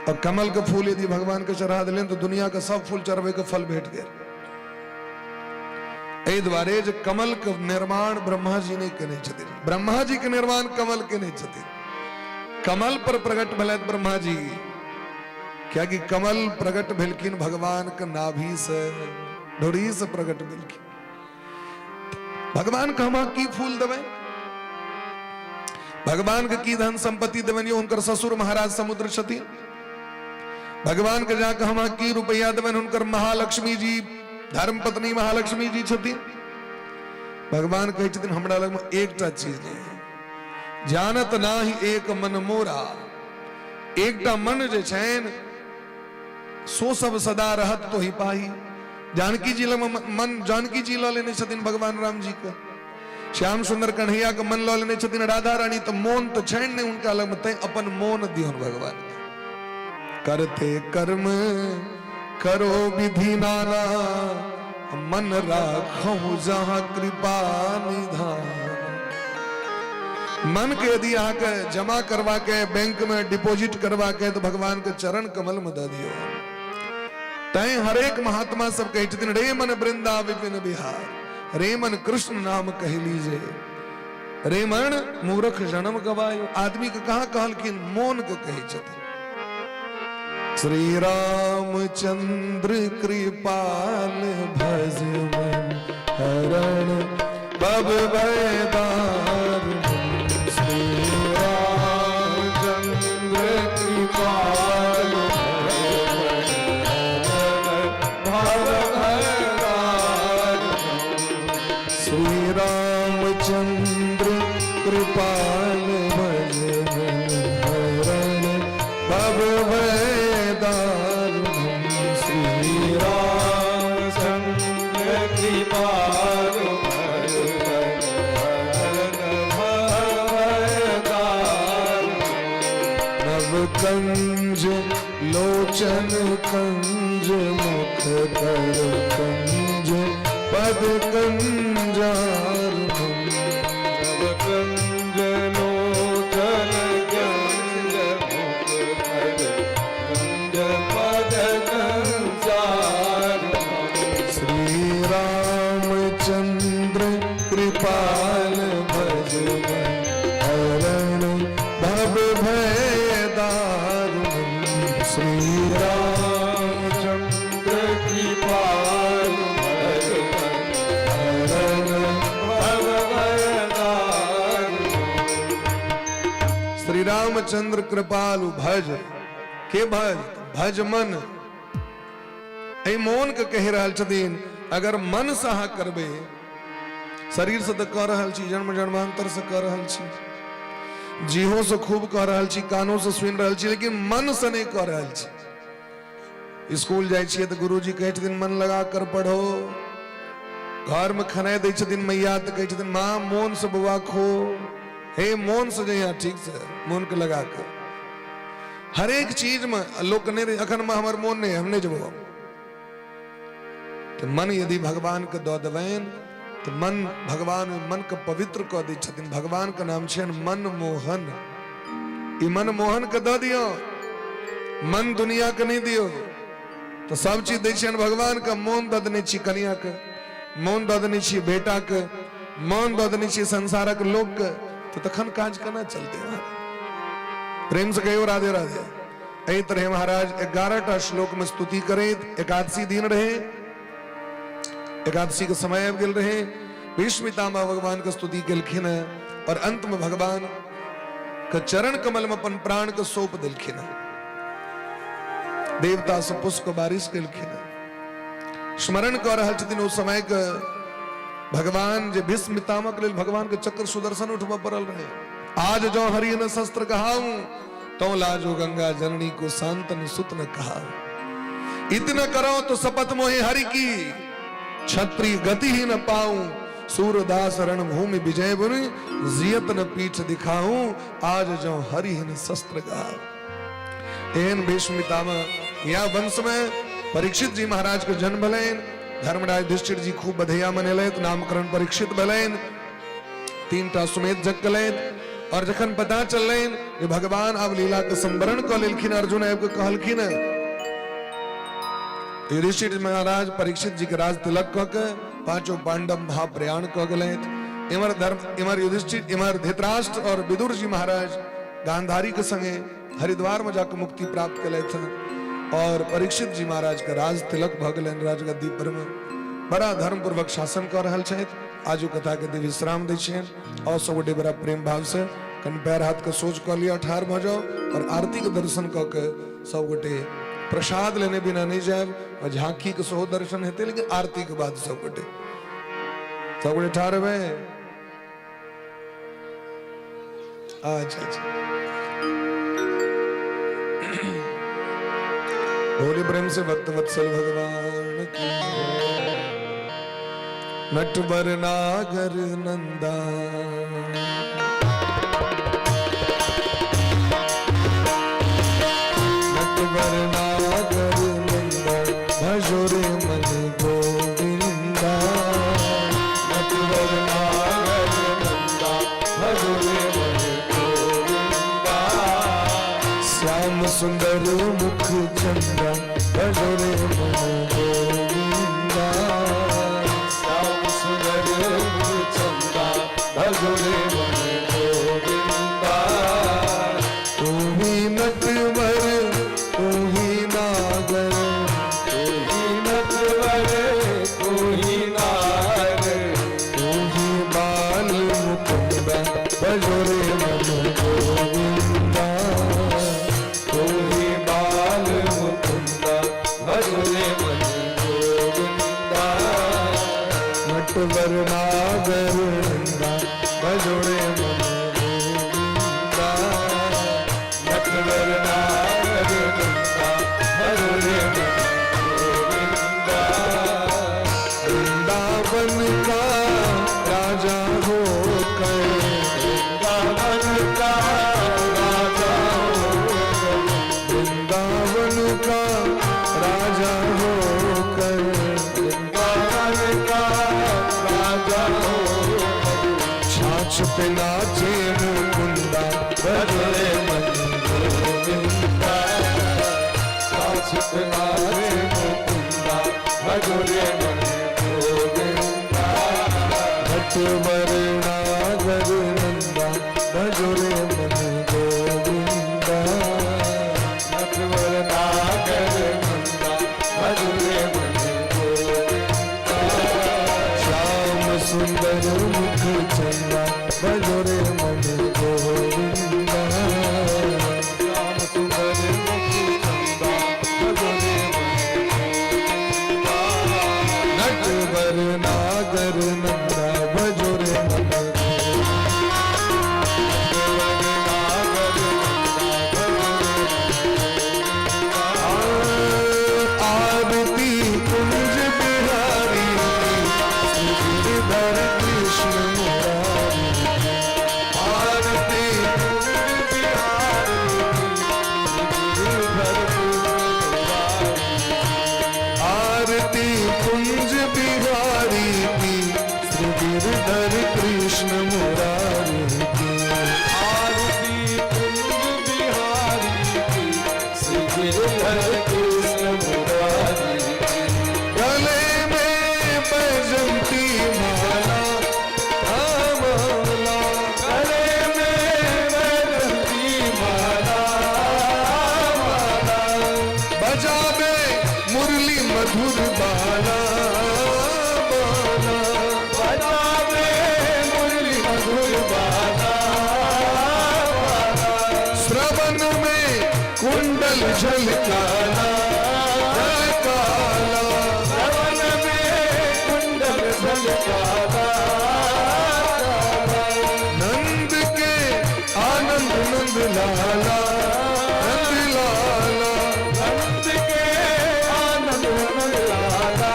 और कमल के फूल यदि भगवान के चढ़ा दिलें तो दुनिया के सब फूल चढ़बे के फल भेट गए। एहि दुआरे जे कमल के निर्माण ब्रह्मा जी ने केने छथिन, ब्रह्मा जी के निर्माण कमल केने छथिन। कमल पर प्रकट भेलथि ब्रह्मा जी, क्या कि कमल प्रकट भेलखिन भगवान के नाभि से, ढोरी से प्रकट भेलखिन। भगवान के हम की फूल देबै, भगवान के की धन संपत्ति देबनि, हुनकर ससुर महाराज समुद्र छथिन। भगवान के जाके हम की रुपया देबनि, हुनकर महालक्ष्मी जी धर्म पत्नी महालक्ष्मी जी छथिन। भगवान कहे छथिन हमरा लग में एकटा चीज नहीं, जानत नाही एक मन मोरा, एकटा मन जे छनि सो सब सदा रहत तो ही पाही। जानकी जी मन जानकी जी ला लेने छथिन भगवान राम जी के, श्याम सुंदर कन्हैया के मन ला लेने छथिन राधा रानी, तो मोन तो छनि नहीं उनका लग में, तै अपन मोन दियोन भगवान के। करते कर्म करो विधि नाना, मन राखो जहां कृपा निधान। मन के यदि आके जमा करवा के बैंक में डिपॉजिट करवा के तो भगवान के चरण कमल में दे दियो। तय हरेक महात्मा सब कहे छथिन रे मन वृंदा विपिन बिहार, रे मन कृष्ण नाम कह लीजे, रे मन मूर्ख जन्म गवायो। आदमी के कहा कहलखिन, मोन के कहे छथिन। श्री रामचंद्र कृपाल भज मन हरण बब भयदार। श्री रामचंद्र कृपाल भव भयदार। श्री रामचंद्र कृपाल भज मन हरण बब भयदार। श्री रामचंद्र कृपाल भज मन भयदार। नव कंज लोचन कंज मुख कर कंज पद कंजार। नव कंज लोचन कंज मुख कर कंज पद कंजार। श्री रामचंद्र कृपाल भज मन हरण भव भयदार। श्री रामचंद्र कृपाल भज मन हरण भव भयदार। श्री रामचंद्र कृपालु भज के भज, भज मन। ऐ मोन के कह रहल छथिन, अगर मन से अहाँ करबे, शरीर से तो कह रहल छी, जन्म जन्मांतर से कह रहल छी, जीहो से खूब कह रहल छी, कानों से सुन रहल छी, लेकिन मन से नहीं कह रहल छी। स्कूल जाय छियै तो गुरुजी कहै छथिन मन लगा कर पढ़ो, घर में खनाय दै छथिन मैया तो कहै छथिन माँ मोन से बउआ खो। हे मोन से जइया, ठीक से मोन के लगा कर हर एक चीज में लोग नहीं, अखन में हमर मोन नहीं, हम नहीं जब कि मन यदि भगवान के दो देवेन तो मन भगवान मन के पवित्र कऽ दै छथिन। भगवान के नाम छन मन मोहन। ई मन मोहन के दऽ दियो, मन दुनिया के नहीं दियो। तो सब चीज दै छियन भगवान के। मोन दऽ देने छी कन्या के, मोन दऽ देने छी बेटा के, मोन दऽ देने छी संसारक लोक के, तो तखन काज केना चलते। प्रेम से कहियो राधे राधे। एहि तरह महाराज 11टा श्लोक में स्तुति करैत एकादशी दिन रहे, एकादशी के समय आबि गेल रहे। भीष्म पितामह भगवान के स्तुति केलखिन है और अंत में भगवान के चरण कमल में अपन प्राण के सौंप देलखिन है। देवता से पुष्प बारिश केलखिन है। स्मरण कर रहल छथिन उस समय के भगवान जे भीष्म पितामह के लेल भगवान के चक्र सुदर्शन उठबा पड़ल रहे। आज जो हरि न शस्त्र कहाऊं तो लाजो गंगा जननी को शांतन सुत न कहा। इतना करो तो शपथ मोहि हरि की, क्षत्रिय गति ही न पाऊं। सूरदास रण भूमि विजय बुनि जियत न पीठ दिखाऊं। आज जो हरि न शस्त्र गाओ। एन भीष्म पितामह या वंश में परीक्षित जी महाराज के जन्म भलेन। धर्मराज युधिष्ठिर जी खूब बधैया मनेलैत, नामकरण परीक्षित भेलैन, 3टा सुमेध जग केलैन। और जखन पता चललैन कि भगवान अब लीला के संवरण कऽ लेलखिन, अर्जुन आबि के कहलखिन युधिष्ठिर महाराज परीक्षित जी के राज तिलक कऽ के 5 पांडव महाप्रयाण कऽ गेलैथ। इमर युधिष्ठिर, इमर धृतराष्ट्र और विदुर जी महाराज गांधारी के संगे हरिद्वार में जाकर मुक्ति प्राप्त केलैथ। और परीक्षित जी महाराज का राज तिलक भऽ गेलैन राजगद्दी पर में। बड़ा धर्म पूर्वक शासन कर रहल छथि। आजू कथा के दिव्य विश्राम दै छियनि। और सब गोटे बड़ा प्रेम भाव से कन पैर हाथ के सोच कऽ लिया, ठाढ़ भऽ जाओ और आरती के दर्शन कऽ के सब गोटे प्रसाद लेने बिना नहीं जाए। और झांकी के सेहो दर्शन हेतै, लेकिन आरती के बाद सब गोटे ठाढ़ हेबै। अच्छा भोले प्रेम से भक्त वत्सल भगवान की। नटवर नागर नंदा नटवर नागर नंदा भजोरे मन गोविंदा। नटवर नागर नंदा भजोरे मन गोविंदा। श्याम सुंदर मुख चंदा भजोरे मन गोविंदा। श्याम सुंदर मुख चंदा भजोरे मन गोविंदा। तू ही नटवर तू ही नागर, तू ही नटवर तू ही नागर। तू ही बाल मुकुंदा भजोरे मन गोविंदा। तू ही बाल मुकुंदा भजोरे मन गोविंदा। नटवर नागर नंदा भजोरे मन गोविंदा। नटवर नागर नंदा भजोरे मन गोविंदा। वृंदावन का राजा होकर, वृंदावन का राजा होकर, वृंदावन का राजा होकर, वृंदावन का राजा होकर। छाछ पे नाचे मुकुंदा भजोरे मन गोविंदा। छाछ पे नाचे मुकुंदा भजोरे मन गोविंदा। नटवर नागर नंदा भजोरे मन गोविंदा। नटवर नागर नंदा भजोरे मन गोविंदा। श्याम सुंदर मुख चंदा भजोरे मन गोविंदा। श्याम सुंदर मुख चंदा भजोरे मन गोविंदा। नटवर नागर नंदा भजोरे मन आरती कुंज बिहारी गिरधर कृष्ण मुरारी। आरती कुंज बिहारी गिरधर कृष्ण मुरारी। आरती कुंज बिहारी की, श्री गिरधर कृष्ण मुरारी की। आरती कुंज बिहारी की, श्री गिरधर कृष्ण मुरारी की। गले में बैजंती माला, माला गले में बैजंती माला, बजावे मुरली मधुर बाला, बजावे मुरली मधुर बाला, श्रवण में कुंडल झलकाला, झलकाला। श्रवण में कुंडल झलकाला, नंद के आनंद नंद लाला, नंद लाला। नंद के आनंद लाला,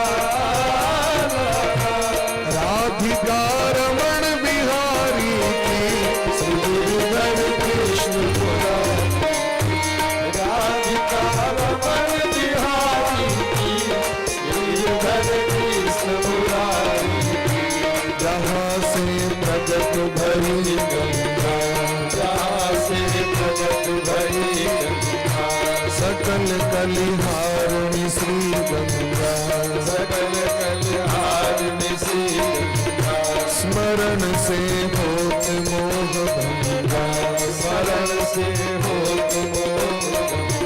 राधिका रमण बिहारी की, श्री गिरधर कृष्ण मुरारी। राधिका रमण बिहारी की, गिरधर कृष्ण मुरारी। जहाँ से प्रगट भरी गंगा, जहाँ से प्रगट भरी गंगा, सकल कलिहारिणी श्री गंगा। सकल कल्याण श्री गंगा, स्मरण से होत मोह भंगा, स्मरण से होत मोह भंगा।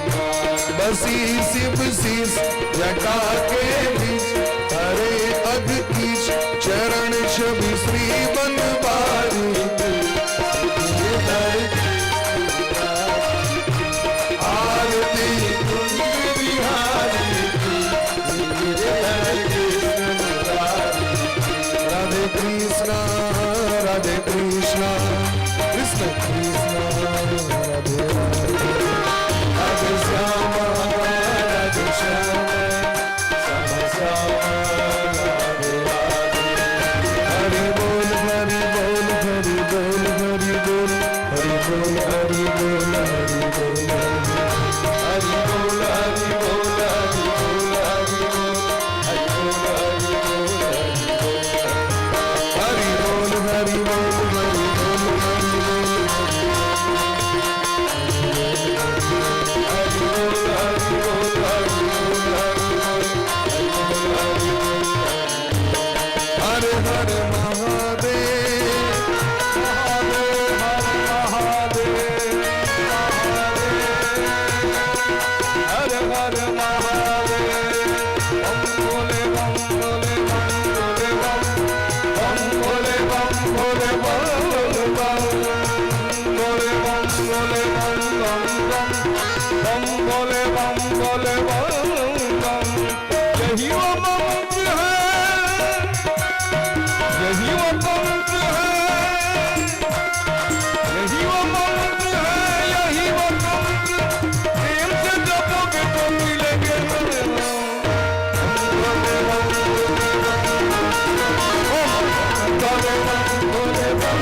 बसी शिव शीस जटा के बीच, हरे अग कीच चरण छवि श्री बनवारी की। आरती कुंज बिहारी की, गिरधर कृष्ण मुरारी। राधे कृष्णा, राधे कृष्णा, कृष्ण कृष्णा, राधे राधे। राधे श्यामा, राधे श्यामा, श्यामा श्यामा, राधे राधे। हरि बोल, हरि बोल, हरि बोल, हरि बोल, हरि बोल, हरि बोल, हरि बोल। हरि बोल, हरि बोल, हरि बोल, हरि बोल, हरि बोल, हरि बोल, हरि बोल। हरि बोल, हरि बोल, हरि बोल, हरि बोल। हरि बोल, हरि बोल, हरि बोल, हरि बोल, हरि बोल, हर हर महादेव, हर हर महादेव। बम भोले बम भोले बम भोले बम, बम भोले बम भोले बम बम, भोले बम भोले बम बम बम, बम भोले बम भोले बम बम। यही वो मंत्र है, यही वो मंत्र है, यही वो मंत्र है, यही वो मंत्र। प्रेम से जपोगे तो मिलेंगे भोले बम, भोले बम, भोले बम,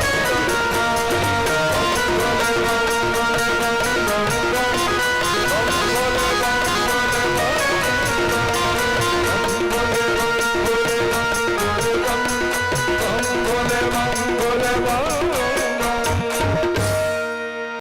भोले